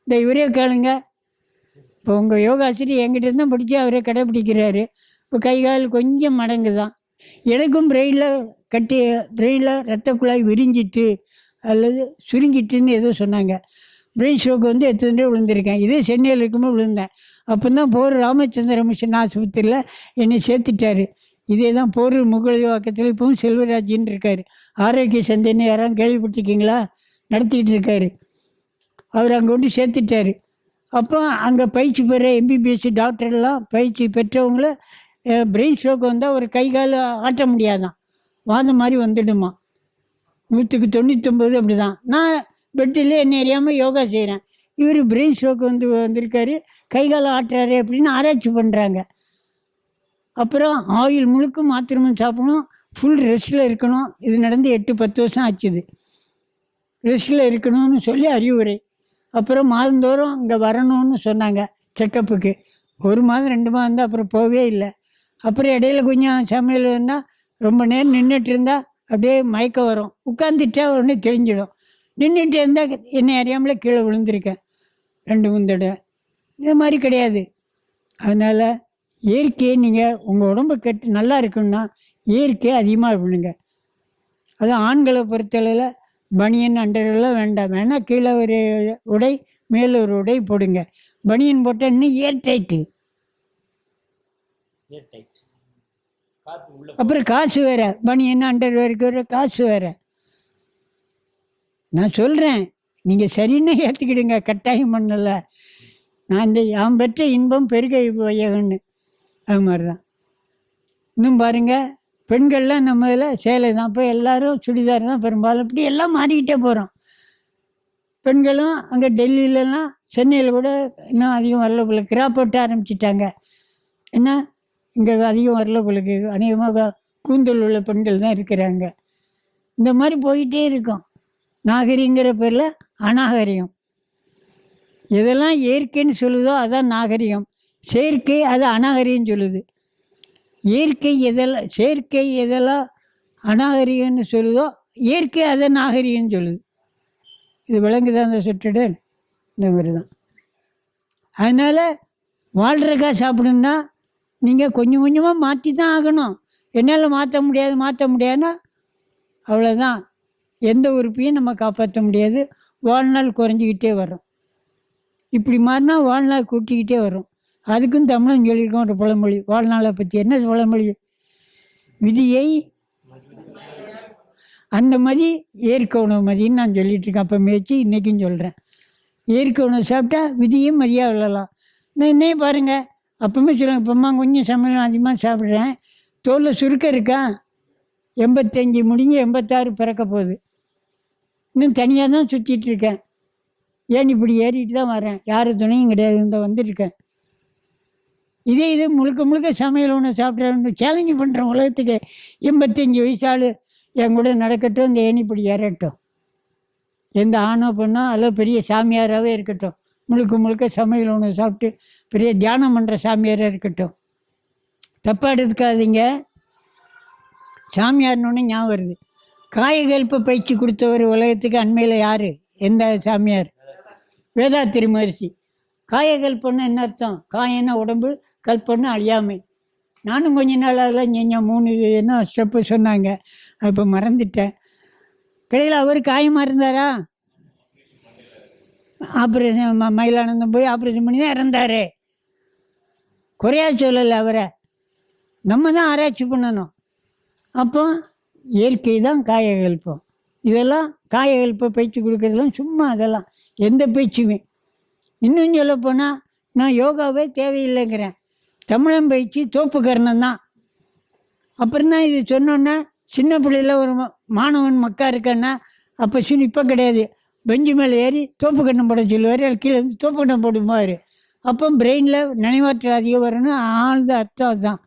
இந்த இவரே கேளுங்க, இப்போ உங்கள் யோகாசிரியர் என்கிட்ட இருந்தால் படித்து அவரே கடைப்பிடிக்கிறாரு. இப்போ கை கால் கொஞ்சம் மடங்கு தான். எனக்கும் பிரெயினில் ரத்த குழாய் விரிஞ்சிட்டு அல்லது சுருங்கிட்டுன்னு ஏதோ சொன்னாங்க. பிரெயின் ஸ்ட்ரோக் வந்து எத்தனை விழுந்திருக்கேன். இதே சென்னையில் இருக்கும்போது விழுந்தேன். அப்போ தான் போர் ராமச்சந்திர மிஷன் ஆஸ்பத்திரியில் என்னை சேர்த்துட்டார். இதே தான் போர் முகலிவாக்கத்தில் இப்பவும் செல்வராஜின்னு இருக்கார். ஆரோக்கிய சந்தைன்னு யாரும் கேள்விப்பட்டிருக்கீங்களா? நடத்திக்கிட்டு இருக்கார். அவர் அங்கே கொண்டு சேர்த்துட்டார். அப்போ அங்கே பயிற்சி பெற எம்பிபிஎஸ் டாக்டர்லாம் பயிற்சி பெற்றவங்கள பிரெயின் ஸ்ட்ரோக் வந்தால் ஒரு கை கால் ஆட்ட முடியாதான், வாதம் மாதிரி வந்துடுமா. 199 அப்படி தான். நான் பெட்டில் என்ன அறியாமல் யோகா செய்கிறேன். இவர் பிரெயின் ஸ்ட்ரோக் வந்திருக்காரு, கை கால் ஆட்டுறாரு அப்படின்னு ஆராய்ச்சி பண்ணுறாங்க. அப்புறம் ஆயில் முழுக்க மாத்திரமும் சாப்பிடணும், ஃபுல் ரெஸ்ட்டில் இருக்கணும். இது நடந்து 8-10 வருஷம் ஆச்சுது. ரெஸ்ட்டில் இருக்கணும்னு சொல்லி அறிவுரை. அப்புறம் மாதந்தோறும் இங்கே வரணும்னு சொன்னாங்க செக்கப்புக்கு. 1 மாதம் 2 மாதம் தான், அப்புறம் போகவே இல்லை. அப்புறம் இடையில கொஞ்சம் சமையல் வேணால் ரொம்ப நேரம் நின்றுட்டு இருந்தால் அப்படியே மயக்கம் வரும். உட்காந்துட்டா உடனே தெளிஞ்சிடும். நின்றுட்டு இருந்தால் என்னை அறியாமலே கீழே விழுந்திருக்கேன் 2-3 தடவை. இது மாதிரி கிடையாது. அதனால் இயற்கையை நீங்கள் உங்கள் உடம்பு நல்லா இருக்குன்னா இயற்கையை அதிகமாக பண்ணுங்க. அதுவும் ஆண்களை பொறுத்தளவில் பனியன் அண்டரெல்லாம் வேண்டாம். வேணால் கீழே ஒரு உடை மேலே ஒரு உடை போடுங்க. பனியன் போட்டால் இன்னும் ஏர்டைட்டு. அப்புறம் காசு வேறு. பனியன் அண்டர் வேறு காசு வேறு. நான் சொல்கிறேன், நீங்கள் சரின்னு ஏற்றுக்கிடுங்க, கட்டாயம் பண்ணல. நான் இந்த யாம் பெற்ற இன்பம் பெருக வையகன்னு அது மாதிரி தான். இன்னும் பாருங்கள், பெண்கள்லாம் நம்ம இதில் சேலை தான். இப்போ எல்லோரும் சுடிதார் தான் பெரும்பாலும். இப்படி எல்லாம் மாறிக்கிட்டே போகிறோம். பெண்களும் அங்கே டெல்லியிலலாம் சென்னையில் கூட இன்னும் அதிகம் வரல போல, கிராப் போட்டு ஆரம்பிச்சிட்டாங்க. என்ன இங்கே அதிகம் வரல போலுக்கு. அநேகமாக கூந்தல் உள்ள பெண்கள் தான் இருக்கிறாங்க. இந்த மாதிரி போயிட்டே இருக்கும். நாகரிகங்கிற பேரில் அநாகரிகம். எதெல்லாம் இயற்கைன்னு சொல்லுதோ அதான் நாகரிகம். செயற்கை அது அநாகரிகம் சொல்லுது. செயற்கை எதெல்லாம் அநாகரிகம்னு சொல்லுதோ இயற்கை அதை நாகரிகம்னு சொல்லுது. இது விளங்குதான் அந்த சுற்றுடன். இந்த மாதிரி தான். அதனால் வாழ்கிறக்கா சாப்பிடணுன்னா நீங்கள் கொஞ்சம் கொஞ்சமாக மாற்றி தான் ஆகணும். என்னால் மாற்ற முடியாதுன்னா அவ்வளோதான். எந்த உறுப்பையும் நம்ம காப்பாற்ற முடியாது. வாழ்நாள் குறைஞ்சிக்கிட்டே வரும். இப்படி மாறினா வாழ்நாள் கூட்டிக்கிட்டே வரும். அதுக்கும் தமிழன் சொல்லியிருக்கோம் ஒரு பழமொழி, வாழ்நாளை பற்றி. என்ன பழமொழி? விதியை அந்த மதி இயற்கை உணவு மதின்னு நான் சொல்லிகிட்டு இருக்கேன். அப்போ முயற்சி இன்றைக்கும் சொல்கிறேன். இயற்கை உணவு சாப்பிட்டா விதியும் மதியாக விழலாம். நான் இன்னே பாருங்கள், அப்போவுமே சொல்லுவேன், இப்போம்மா கொஞ்சம் சமையல் அதிகமாக சாப்பிட்றேன், தோலில் சுருக்கம் இருக்கா? 85 முடிஞ்சு 86 பிறக்க போகுது. இன்னும் தனியாக தான் சுற்றிட்டு இருக்கேன். ஏன் இப்படி ஏறிட்டு தான் வரேன், யார் துணையும் கிடையாது, இந்த வந்துட்டுருக்கேன். இது முழுக்க சமையல் ஒன்று சாப்பிட்றேன், சேலஞ்சு பண்ணுறேன் உலகத்துக்கு. 85 வயசாள் என் கூட நடக்கட்டும், இந்த ஏணி இப்படி ஏறட்டும். எந்த ஆணோ பெண்ணோ அல்லது பெரிய சாமியாராகவே இருக்கட்டும், முழுக்க சமையல் உணவு சாப்பிட்டு பெரிய தியானம் பண்ணுற சாமியாராக இருக்கட்டும். தப்பாக எடுத்துக்காதீங்க. சாமியார்னு ஞாபகம் வருது. காயகல்ப பயிற்சி கொடுத்தவர் உலகத்துக்கு அண்மையில் யார்? எந்த சாமியார்? வேதாத்திரி மகரிஷி. காயகல்பன்னு என்ன அர்த்தம்? காயன்னா உடம்பு, கல்பன்னு அழியாமை. நானும் கொஞ்ச நாள் அதெல்லாம் 3 ஸ்டெப்பு சொன்னாங்க, இப்போ மறந்துட்டேன். கடையில் அவர் காயமாக இருந்தாரா? ஆப்ரேஷன் மயிலானந்தம் போய் ஆப்ரேஷன் பண்ணி தான் இறந்தார். குறையா சொல்லலை அவரை. நம்ம தான் ஆராய்ச்சி பண்ணணும். அப்போ இயற்கை தான் காயகல்பம். இதெல்லாம் காயகல்ப பயிற்சி கொடுக்கறதுலாம் சும்மா, அதெல்லாம் எந்த பயிற்சியுமே. இன்னும் சொல்லப்போனால் நான் யோகாவே தேவையில்லைங்கிறேன். தமிழன் பயிற்சி தோப்பு கர்ணம் தான். அப்புறம் தான் இது சொன்னோன்னா, சின்ன பிள்ளையில் ஒரு மாணவன் மக்கா இருக்கேன்னா, அப்போ இப்போ கிடையாது, பெஞ்சு மேலே ஏறி தோப்பு கண்ணம் போட சொல்லுவார், கீழே வந்து தோப்பு கண்ணம் போடுவார். அப்போ பிரெயினில் நினைவாற்றல் அதிகம் வரும்னு ஆழ்ந்த அர்த்தம் அதுதான்.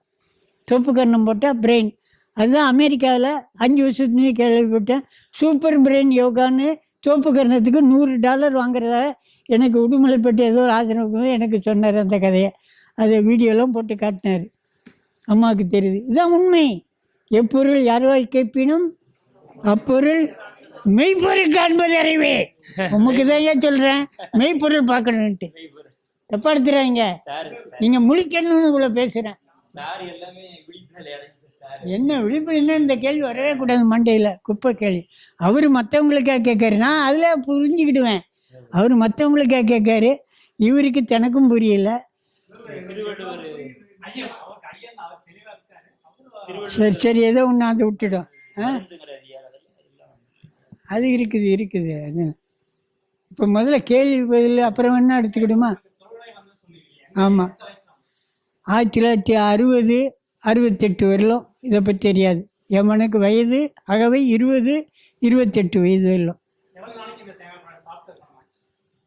தோப்பு கண்ணம் போட்டால் பிரெயின். அதுதான் அமெரிக்காவில் 5 வருஷத்துலேயே கேள்விப்பட்டேன். சூப்பர் பிரெயின் யோகான்னு தோப்பு கரணத்துக்கு $100 வாங்குறதா எனக்கு உடுமலைப்பட்டு ஏதோ ஒரு ஆசிரமம் எனக்கு சொன்னார் அந்த கதையை. அதை வீடியோலாம் போட்டு காட்டினார். அம்மாவுக்கு தெரியுது. இதுதான் உண்மை. எப்பொருள் யார்வாய் கேட்பினும் அப்பொருள் மெய்ப்பொருள் காண்பது அறிவே. உமக்கு தான் ஏன் சொல்கிறேன், மெய்ப்பொருள் பார்க்கணுன்ட்டு. தப்பா எடுத்துறாங்க. நீங்கள் முழிக்கணும்னு இவ்வளோ பேசுகிறேன். என்ன விழிப்புணர்வு? இந்த கேள்வி வரவே கூடாது மண்டையில், குப்பை கேள்வி. அவர் மற்றவங்களுக்காக கேட்காரு, நான் அதில் புரிஞ்சுக்கிடுவேன். அவர் மற்றவங்களுக்காக கேட்காரு, இவருக்கு தனக்கும் புரியல. சரி சரி, ஏதோ ஒன்று அதை விட்டுடும். அது இருக்குது. இப்போ முதல்ல கேள்வி பதில் அப்புறம் என்ன எடுத்துக்கிடுமா? ஆமாம், 1960, 68 வரலும் இதை பற்றி தெரியாது. எமனுக்கு வயது அகவை 20, 28 வயது வரலும்.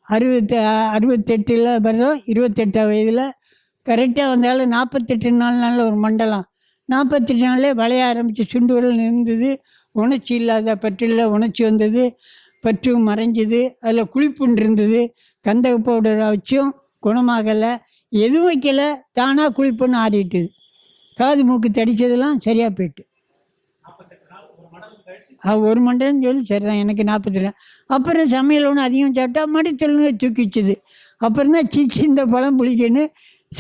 68 வரலும் 28 வயதில் கரெக்டாக வந்தாலும் 48 நாளில் ஒரு மண்டலம். 48 நாளில் வளைய ஆரம்பித்து சுண்டு விரல் இருந்தது. உணர்ச்சி இல்லாத பற்றில் உணர்ச்சி வந்தது, பற்று மறைஞ்சிது. அதில் குளிப்புண்டு இருந்தது. கந்தக பவுடரை வச்சும் குணமாகலை. எதுவும் வைக்கலை, தானாக குளிப்புன்னு ஆறிட்டுது. காது மூக்கு தடித்ததெல்லாம் சரியாக போயிட்டு. ஒரு மண்டலம் சொல்லி சரிதான், எனக்கு 42. அப்புறம் சமையல் ஒன்று அதிகம் சாப்பிட்டா மடித்தொழுங்க தூக்கிச்சுது. அப்புறம் தான் சீச்சி இந்த பழம் புளிக்கன்னு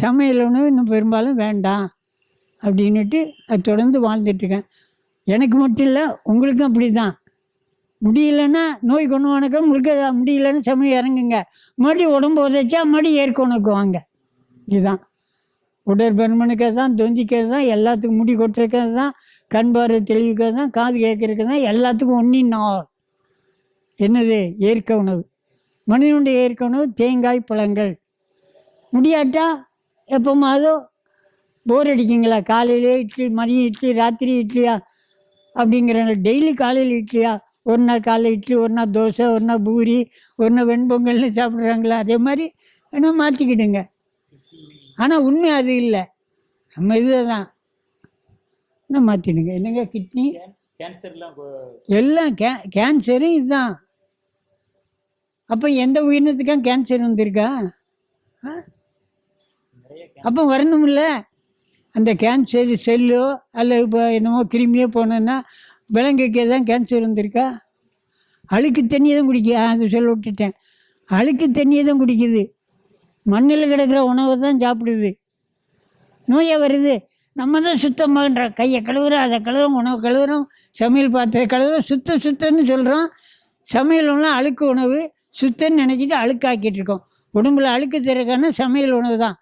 சமையல் ஒன்று இன்னும் பெரும்பாலும் வேண்டாம் அப்படின்னுட்டு அது தொடர்ந்து வாழ்ந்துட்டுருக்கேன். எனக்கு மட்டும் இல்லை, உங்களுக்கும் அப்படி தான். முடியலன்னா நோய் கொண்டு வணக்க முழுக்க முடியலன்னு சமயம் இறங்குங்க. மறுபடியும் உடம்பு உதைச்சா மறுபடியும் ஏற்க உணக்குவாங்க. இதுதான் உடற்பருமனுக்கு தான், தொந்திக்கிறது தான், எல்லாத்துக்கும் முடி கொட்டுறதுக்கு தான், கண் பார்வை தெளிவுக்கிறது தான், காது கேட்கறதுக்கு தான், எல்லாத்துக்கும் ஒன்றின் என்னது? ஏற்க உணவு. மனிதனுடைய ஏற்க உணவு தேங்காய் பழங்கள். முடியாட்டா எப்போமாதோ போர் அடிக்குங்களா, காலையிலே இட்லி, மதியம் இட்லி, ராத்திரி இட்லியா அப்படிங்கிறாங்க. டெய்லி காலையில் இட்லியா? ஒரு நாள் காலையில் இட்லி, ஒரு நாள் தோசை, ஒரு நாள் பூரி, ஒரு நாள் வெண்பொங்கல்னு சாப்பிட்றாங்களா? அதே மாதிரி வேணால் மாற்றிக்கிடுங்க. ஆனால் உண்மை அது இல்லை, நம்ம இது தான். என்ன மாற்றிடுங்க? என்னங்க கிட்னி எல்லாம் கேன்சரும் இதுதான். அப்போ எந்த உயிரினத்துக்காக கேன்சர் வந்திருக்கா? அப்போ வரணும்ல. அந்த கேன்சர் செல்லோ அல்ல இப்போ என்னமோ கிருமியோ போனோன்னா விலங்குக்கே தான் கேன்சர் வந்திருக்கா? அழுக்கு தண்ணியை தான் குடிக்க, அது சொல்ல விட்டுட்டேன். அழுக்கு தண்ணியை தான் குடிக்குது. மண்ணில் கிடக்கிற உணவை தான் சாப்பிடுது. நோயாக வருது. நம்ம தான் சுத்தமாகன்ற கையை கழுவுறோம், அதை கழுவுறோம், உணவு கழுவுறோம், சமையல் பாத்திர கழுவுறோம், சுத்தம்னு சொல்கிறோம். சமையல் உணவு அழுக்கு உணவு சுத்தம்னு நினச்சிட்டு அழுக்காக்கிட்டு இருக்கோம். உடம்புல அழுக்கு தரக்கான சமையல் உணவு தான்.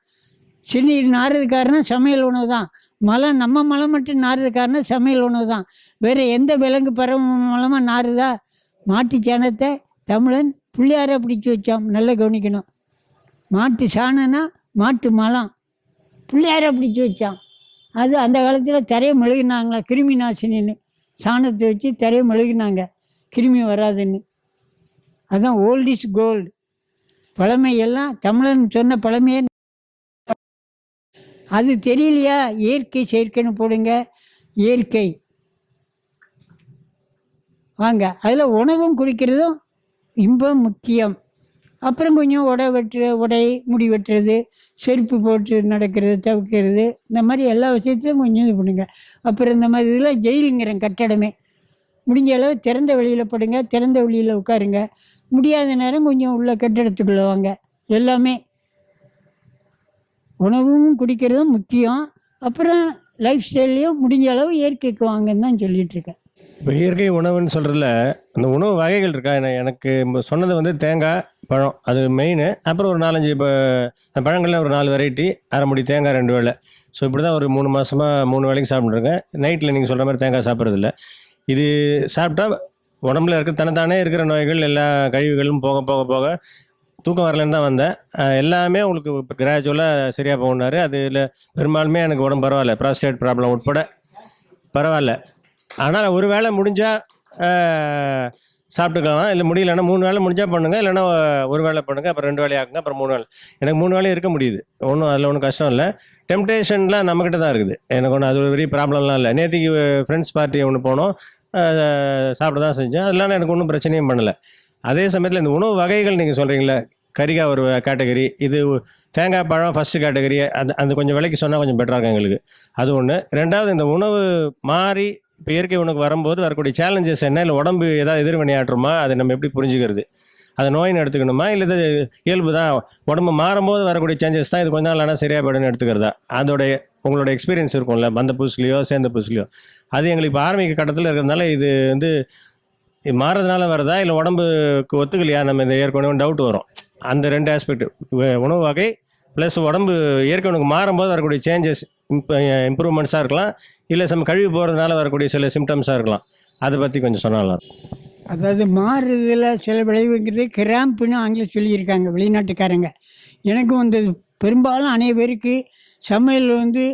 சிறுநீர் நாறுறது காரணம் சமையல் உணவு தான். மலம், நம்ம மலம் மட்டும் நாறுறது காரணம் சமையல் உணவு தான். வேறு எந்த விலங்கு பறவை மூலமாக நாறுதா? மாட்டு சாணத்தை தமிழன் பிள்ளையார பிடிச்சி வச்சான். நல்லா கவனிக்கணும். மாட்டு சாணம்னா மாட்டு மலம், பிள்ளையார பிடிச்சி வச்சான். அது அந்த காலத்தில் தரையை மெழுகினாங்களா, கிருமி நாசினின்னு. சாணத்தை வச்சு தரையை மெழுகினாங்க, கிருமி வராதுன்னு. அதுதான் ஓல்ட் இஸ் கோல்டு. பழமையெல்லாம் தமிழன் சொன்ன பழமையே. அது தெரியலையா? இயற்கை செயற்கைன்னு போடுங்க. இயற்கை வாங்க. அதில் உணவும் குடிக்கிறதும் இன்பம் முக்கியம். அப்புறம் கொஞ்சம் உடை முடி வெட்டுறது, செருப்பு போட்டு நடக்கிறது, தவிர்க்கிறது, இந்த மாதிரி எல்லா விஷயத்துலையும் கொஞ்சம் இது பண்ணுங்க. அப்புறம் இந்த மாதிரி இதெல்லாம் ஜெயிலுங்கிறேன் கட்டடமே. முடிஞ்ச அளவு திறந்த வெளியில் படுங்க, திறந்த வெளியில் உட்காருங்க. முடியாத நேரம் கொஞ்சம் உள்ள கட்டடத்துக்குள்ளே வாங்க. எல்லாமே உணவும் குடிக்கிறதும் முக்கியம். அப்புறம் லைஃப் ஸ்டைல்லையும் முடிஞ்ச அளவு இயற்கைக்கு வாங்கன்னு தான் சொல்லிகிட்ருக்கேன். இப்போ இயற்கை உணவுன்னு சொல்கிறதுல அந்த உணவு வகைகள் இருக்கா? எனக்கு சொன்னது வந்து தேங்காய் பழம், அது மெயின். அப்புறம் ஒரு 4-5 இப்போ பழங்களில் ஒரு 4 வெரைட்டி, அரை முடி தேங்காய் 2 வேளை. ஸோ இப்படி தான் ஒரு 3 மாதமாக 3 வேளைக்கு சாப்பிட்ருக்கேன். நைட்டில் நீங்கள் சொல்கிற மாதிரி தேங்காய் சாப்பிட்றதில்ல. இது சாப்பிட்டா உடம்புல இருக்க தனத்தானே இருக்கிற நோய்கள் எல்லா கழிவுகளும் போக போக போக தூக்கம் வரலன்னு தான் வந்தேன். எல்லாமே உங்களுக்கு கிராஜுவலாக சரியாக போகணுன்னாரு. அதில் பெரும்பாலுமே எனக்கு உடம்பு பரவாயில்ல, ப்ராஸ்டேட் ப்ராப்ளம் உட்பட பரவாயில்ல. ஆனால் ஒரு வேளை முடிஞ்சால் சாப்பிட்டுக்கலாம். இல்லை முடியலன்னா 3 வேளை முடிஞ்சால் பண்ணுங்கள், இல்லைன்னா ஒரு வேளை பண்ணுங்கள், அப்புறம் 2 வேளை ஆக்குங்க, அப்புறம் 3 வேளை. எனக்கு 3 வேளையும் இருக்க முடியுது, அதில் ஒன்றும் கஷ்டம் இல்லை. டெம்டேஷன்லாம் நம்மக்கிட்ட தான் இருக்குது. எனக்கு ஒன்றும் அது ஒரு பெரிய ப்ராப்ளம்லாம் இல்லை. நேற்றுக்கு ஃப்ரெண்ட்ஸ் பார்ட்டி ஒன்று போனோம், சாப்பிட தான் செஞ்சேன். அதெல்லாம் எனக்கு ஒன்றும் பிரச்சனையும் பண்ணலை. அதே சமயத்தில் இந்த உணவு வகைகள் நீங்கள் சொல்கிறீங்களே, கரிக்காய் ஒரு கேட்டகரி, இது தேங்காய் பழம் ஃபஸ்ட்டு கேட்டகரி, அந்த கொஞ்சம் விலைக்கு சொன்னால் கொஞ்சம் பெட்டராக இருக்கும் எங்களுக்கு. அது ஒன்று. ரெண்டாவது, இந்த உணவு மாறி இப்போ இயற்கை உணவுக்கு வரும்போது வரக்கூடிய சேலஞ்சஸ் என்ன, இல்லை உடம்பு ஏதாவது எதிர்வினையாற்றுமா, அதை நம்ம எப்படி புரிஞ்சுக்கிறது? அதை நோயின்னு எடுத்துக்கணுமா, இல்லை இது இயல்பு தான், உடம்பு மாறும்போது வரக்கூடிய சேஞ்சஸ் தான், இது கொஞ்ச நாள் ஆனால் சரியாக போய்டுன்னு எடுத்துக்கிறதா? அதோடைய உங்களோட எக்ஸ்பீரியன்ஸ் இருக்கும்ல, வந்த புதுசுலையோ சேர்ந்த புதுசுலையோ, அது எங்களுக்கு இப்போ ஆரம்பிக்க கட்டத்தில் இருக்கிறதுனால இது வந்து மாறதுனால வருதா, இல்லை உடம்புக்கு ஒத்துக்கலையா நம்ம இந்த இயற்கை உணவு டவுட் வரும். அந்த 2 ஆஸ்பெக்ட், உணவு வகை ப்ளஸ் உடம்பு இயற்கை உணவுக்கு மாறும்போது வரக்கூடிய சேஞ்சஸ், இம்ப்ரூவ்மெண்ட்ஸாக இருக்கலாம், இல்லை கழுவி போகிறதுனால வரக்கூடிய சில சிம்டம்ஸாக இருக்கலாம். அதை பற்றி கொஞ்சம் சொன்னாலும். அதாவது மாறுறதுல சில விளைவுங்கிறது கிராம்புன்னு ஆங்கிலம் சொல்லியிருக்காங்க வெளிநாட்டுக்காரங்க. எனக்கும் வந்தது. பெரும்பாலும் அனைவருக்கு சமையல் வந்து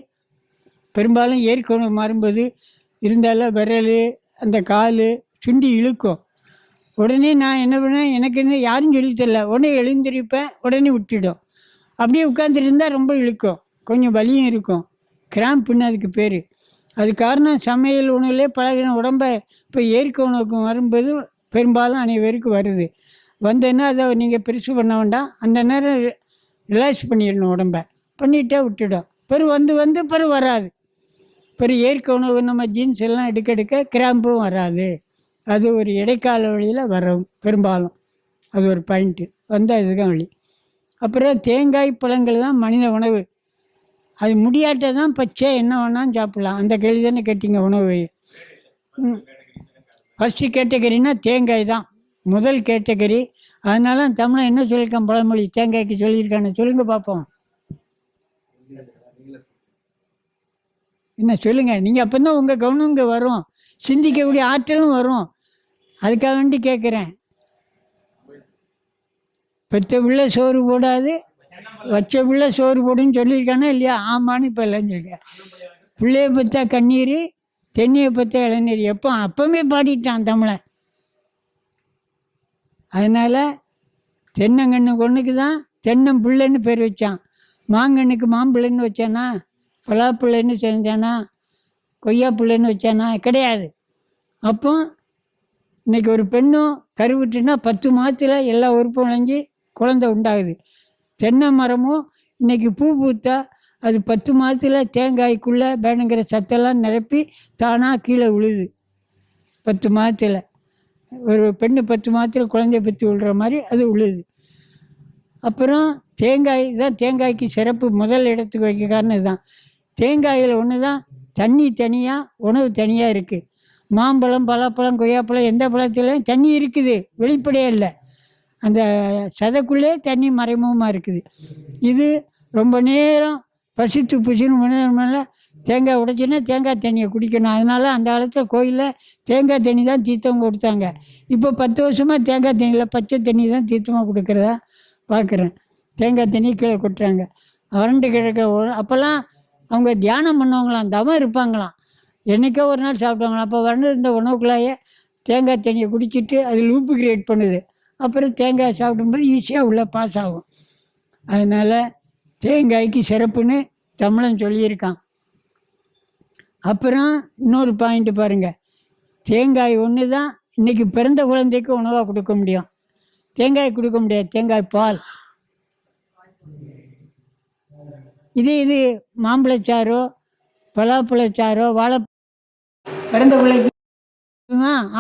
பெரும்பாலும் இயற்கை உணவு மாறும்போது இருந்தாலும் விரல், அந்த கால் சுண்டி இழுக்கும். உடனே நான் என்ன பண்ணேன், எனக்கு என்ன யாரும் சொல்லித் தரல, உடனே எழுந்திருப்பேன், உடனே விட்டுடும். அப்படியே உட்காந்துட்டு இருந்தால் ரொம்ப இழுக்கும், கொஞ்சம் வலியும் இருக்கும். கிராம்புன்னு அதுக்கு பேர். அது காரணம் சமையல் உணவுலே பழகின உடம்பை இப்போ இயற்கை உணவுக்கு வரும்போது பெரும்பாலும் அனைவருக்கும் வருது. வந்ததுன்னா அதை நீங்கள் பெருசு பண்ண வேண்டாம், அந்த நேரம் ரிலாக்ஸ் பண்ணிடணும், உடம்பை பண்ணிட்டே விட்டுடும். பிறகு வராது. பிறகு இயற்கை உணவு நம்ம ஜீன்ஸ் எல்லாம் எடுக்க கிராம்பும் வராது. அது ஒரு இடைக்கால வழியில் வரும் பெரும்பாலும். அது ஒரு பாயிண்ட்டு வந்தால் இதுதான் வழி. அப்புறம் தேங்காய் பழங்கள் தான் மனித உணவு. அது முடியாட்டை தான் பச்சை என்ன வேணாலும் சாப்பிட்லாம். அந்த கேள்வி தானே கேட்டீங்க உணவு. ஃபஸ்ட்டு கேட்டகரினா தேங்காய் தான் முதல் கேட்டகரி. அதனால தமிழன் என்ன சொல்லியிருக்கான், பழமொழி தேங்காய்க்கு சொல்லியிருக்கான்னு சொல்லுங்கள் பார்ப்போம். என்ன சொல்லுங்கள் நீங்கள், அப்போ தான் உங்கள் கவனம் இங்கே வரும், சிந்திக்கக்கூடிய ஆற்றலும் வரும். அதுக்காக வேண்டி கேட்குறேன். பெற்ற பிள்ளை சோறு போடாது, வச்ச பிள்ளை சோறு போடுன்னு சொல்லியிருக்கானா இல்லையா? ஆமான்னு இப்போ எல்லாம் சொல்லியிருக்கேன். பிள்ளைய பற்றா கண்ணீர், தென்னையை பற்றா இளநீர், அப்போவே பாடிட்டான் தமிழன். அதனால் தென்னங்கன்று கொன்னுக்கு தான் தென்னம் பிள்ளைன்னு பேர் வச்சான். மாங்கண்ணுக்கு மாம்பிள்ளைன்னு வச்சானா, பலாப்பிள்ளைன்னு செஞ்சானா, கொய்யா பிள்ளைன்னு வச்சானா? கிடையாது. அப்போ இன்றைக்கி ஒரு பெண்ணும் கருவிட்டுனா 10 மாதத்தில் எல்லா உறுப்பும் விளைஞ்சி குழந்தை உண்டாகுது. தென்னை மரமும் இன்றைக்கி பூ பூத்தா அது 10 மாதத்தில் தேங்காய்க்குள்ளே வேணுங்கிற சத்தெல்லாம் நிரப்பி தானாக கீழே விழுது. 10 மாதத்தில் ஒரு பெண்ணு 10 மாதத்தில் குழந்தைய பற்றி விழுற மாதிரி அது விழுது. அப்புறம் தேங்காய் தான் தேங்காய்க்கு சிறப்பு முதல் இடத்துக்கு வைக்க காரணம் இதுதான். தேங்காயில் ஒன்று தான் தண்ணி தனியாக, உணவு தனியாக இருக்குது. மாம்பழம், பலாப்பழம், கொய்யாப்பழம் எந்த பழத்துலையும் தண்ணி இருக்குது, வெளிப்படையே இல்லை. அந்த சதைக்குள்ளே தண்ணி மறைமுகமாக இருக்குது. இது ரொம்ப நேரம் பசித்து புசின்னு தேங்காய் உடைச்சின்னா தேங்காய் தண்ணியை குடிக்கணும். அதனால் அந்த காலத்தில் கோயிலில் தேங்காய் தண்ணி தான் தீர்த்தம் கொடுத்தாங்க. இப்போ 10 வருஷமாக தேங்காய் தண்ணியில் பச்சை தண்ணி தான் தீர்த்தமாக கொடுக்குறதா பார்க்குறேன். தேங்காய் தண்ணி கீழே கொட்டுறாங்க. வறண்டு கிழக்க அப்போல்லாம் அவங்க தியானம் பண்ணுவாங்களாம், தவம் இருப்பாங்களாம், என்றைக்கோ ஒரு நாள் சாப்பிடுவாங்களாம். அப்போ வறண்டு இந்த உணவுக்குள்ளாயே தேங்காய் தண்ணியை குடிச்சிட்டு அது லூப்பு கிரியேட் பண்ணுது. அப்புறம் தேங்காய் சாப்பிடும்போது ஈஸியாக உள்ளே பாஸ் ஆகும். அதனால் தேங்காய்க்கு சிறப்புன்னு தமிழன் சொல்லியிருக்கான். அப்புறம் இன்னொரு பாயிண்ட்டு பாருங்கள், தேங்காய் ஒன்று தான் இன்றைக்கி பிறந்த குழந்தைக்கு உணவாக கொடுக்க முடியும். தேங்காய் கொடுக்க முடியாது, தேங்காய் பால். இது மாம்பழச்சாரோ பலாப்பழச்சாரோ வாழை பிறந்த பிள்ளைக்கு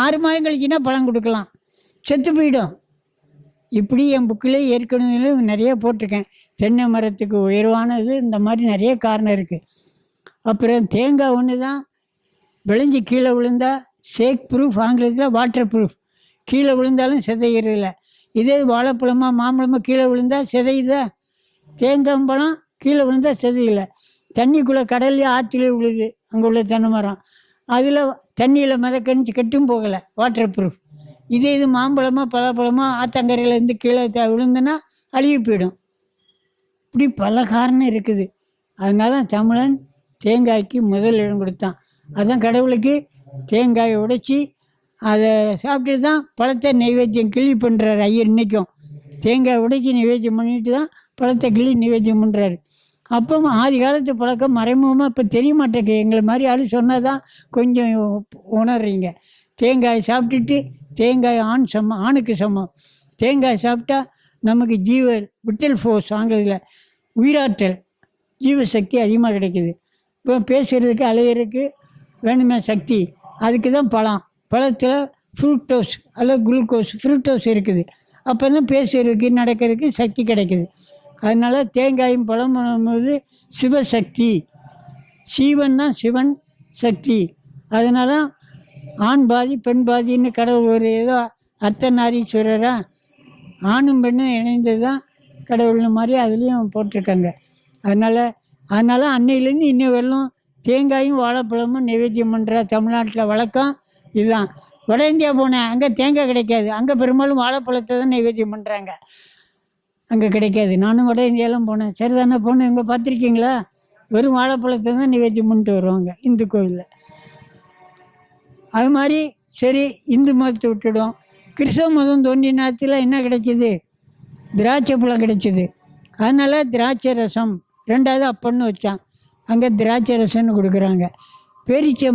6 மாதம் கழிச்சுன்னா பழம் கொடுக்கலாம், செத்து போயிடும். இப்படி என் புக்கில் ஏற்கனவே நிறைய போட்டிருக்கேன். தென்னை மரத்துக்கு உயர்வானது இந்த மாதிரி நிறைய காரணம் இருக்குது. அப்புறம் தேங்காய் ஒன்று தான் விளைஞ்சி கீழே விழுந்தால் ஷேக் ப்ரூஃப், ஆங்கிலத்தில் வாட்டர் ப்ரூஃப், கீழே விழுந்தாலும் சிதைகிறது இல்லை. இதே வாழைப்பழமா மாம்பழமா கீழே விழுந்தால் சிதையுதா? தேங்காய் பழம் கீழே விழுந்தால் சிதையில்லை. தண்ணிக்குள்ளே கடல்லையே ஆற்றுலேயே விழுது அங்கே உள்ள தென்னை மரம், அதில் தண்ணியில் மிதக்கணிச்சு கெட்டும் போகலை, வாட்டர் ப்ரூஃப். இது மாம்பழமா பலாப்பழமா ஆத்தங்கரையிலேருந்து கீழே விழுந்துன்னா அழுகி போயிடும். இப்படி பல காரணம் இருக்குது. அதனால தமிழன் தேங்காய்க்கு முதல் இடம் கொடுத்தான். அதுதான் கடவுளுக்கு தேங்காயை உடைச்சி அதை சாப்பிட்டு தான் பழத்தை நைவேத்தியம் கிளி பண்ணுறாரு ஐயர் இன்றைக்கும். தேங்காய் உடைச்சி நைவேத்தியம் பண்ணிட்டு தான் பழத்தை கிளி நைவேத்தியம் பண்ணுறாரு. அப்போ ஆதி காலத்து பழக்கம் மறைமுகமாக இப்போ தெரிய மாட்டேங்க. எங்களை மாதிரி ஆள் சொன்னால் தான் கொஞ்சம் உணர்றீங்க. தேங்காய் சாப்பிட்டுட்டு, தேங்காய் ஆணுக்கு சமம். தேங்காய் சாப்பிட்டா நமக்கு விட்டல் ஃபோர்ஸ் ஆங்கிலத்தில் உயிராற்றல் ஜீவசக்தி அதிகமாக கிடைக்குது. இப்போ பேசுகிறதுக்கு அலையிறதுக்கு வேணுமே சக்தி, அதுக்கு தான் பழத்தில் ஃப்ரூக்டோஸ் அல்லது ஃப்ரூக்டோஸ் இருக்குது. அப்போ தான் பேசுகிறதுக்கு நடக்கிறதுக்கு சக்தி கிடைக்குது. அதனால் தேங்காயும் பழம் போது சிவசக்தி, சீவன் தான் சிவன் சக்தி. அதனால் ஆண் பாதி பெண் பாதின்னு கடவுள் ஒரு ஏதோ அர்த்தநாரீஸ்வரராக ஆணும் பெண்ணும் இணைந்தது தான் கடவுள்னு மாதிரி அதுலேயும் போட்டிருக்காங்க. அதனால் அன்னையிலேருந்து இன்னை வரலும் தேங்காயும் வாழைப்பழமும் நைவேத்தியம் பண்ணுற தமிழ்நாட்டில் வழக்கம் இதுதான். வட இந்தியா போனேன், அங்கே தேங்காய் கிடைக்காது. அங்கே பெரும்பாலும் வாழைப்பழத்தை தான் நைவேத்தியம் பண்ணுறாங்க, அங்கே கிடைக்காது. நானும் வட இந்தியாலாம் போனேன். சரிதானே போனேன், இங்கே பார்த்துருக்கீங்களா? வெறும் வாழைப்பழத்தை தான் நைவேத்தியம் பண்ணிட்டு வருவாங்க இந்து கோயிலில். அது மாதிரி சரி, இந்து மதத்தை விட்டுடும். கிறிஸ்தவ மதம் தோன்றிய நேரத்தில் என்ன கிடைச்சிது? திராட்சை பழம் கிடைச்சிது. அதனால் திராட்சை ரசம் 2வது அப்பன்னு வச்சான், அங்கே திராட்சை ரசம்னு கொடுக்குறாங்க.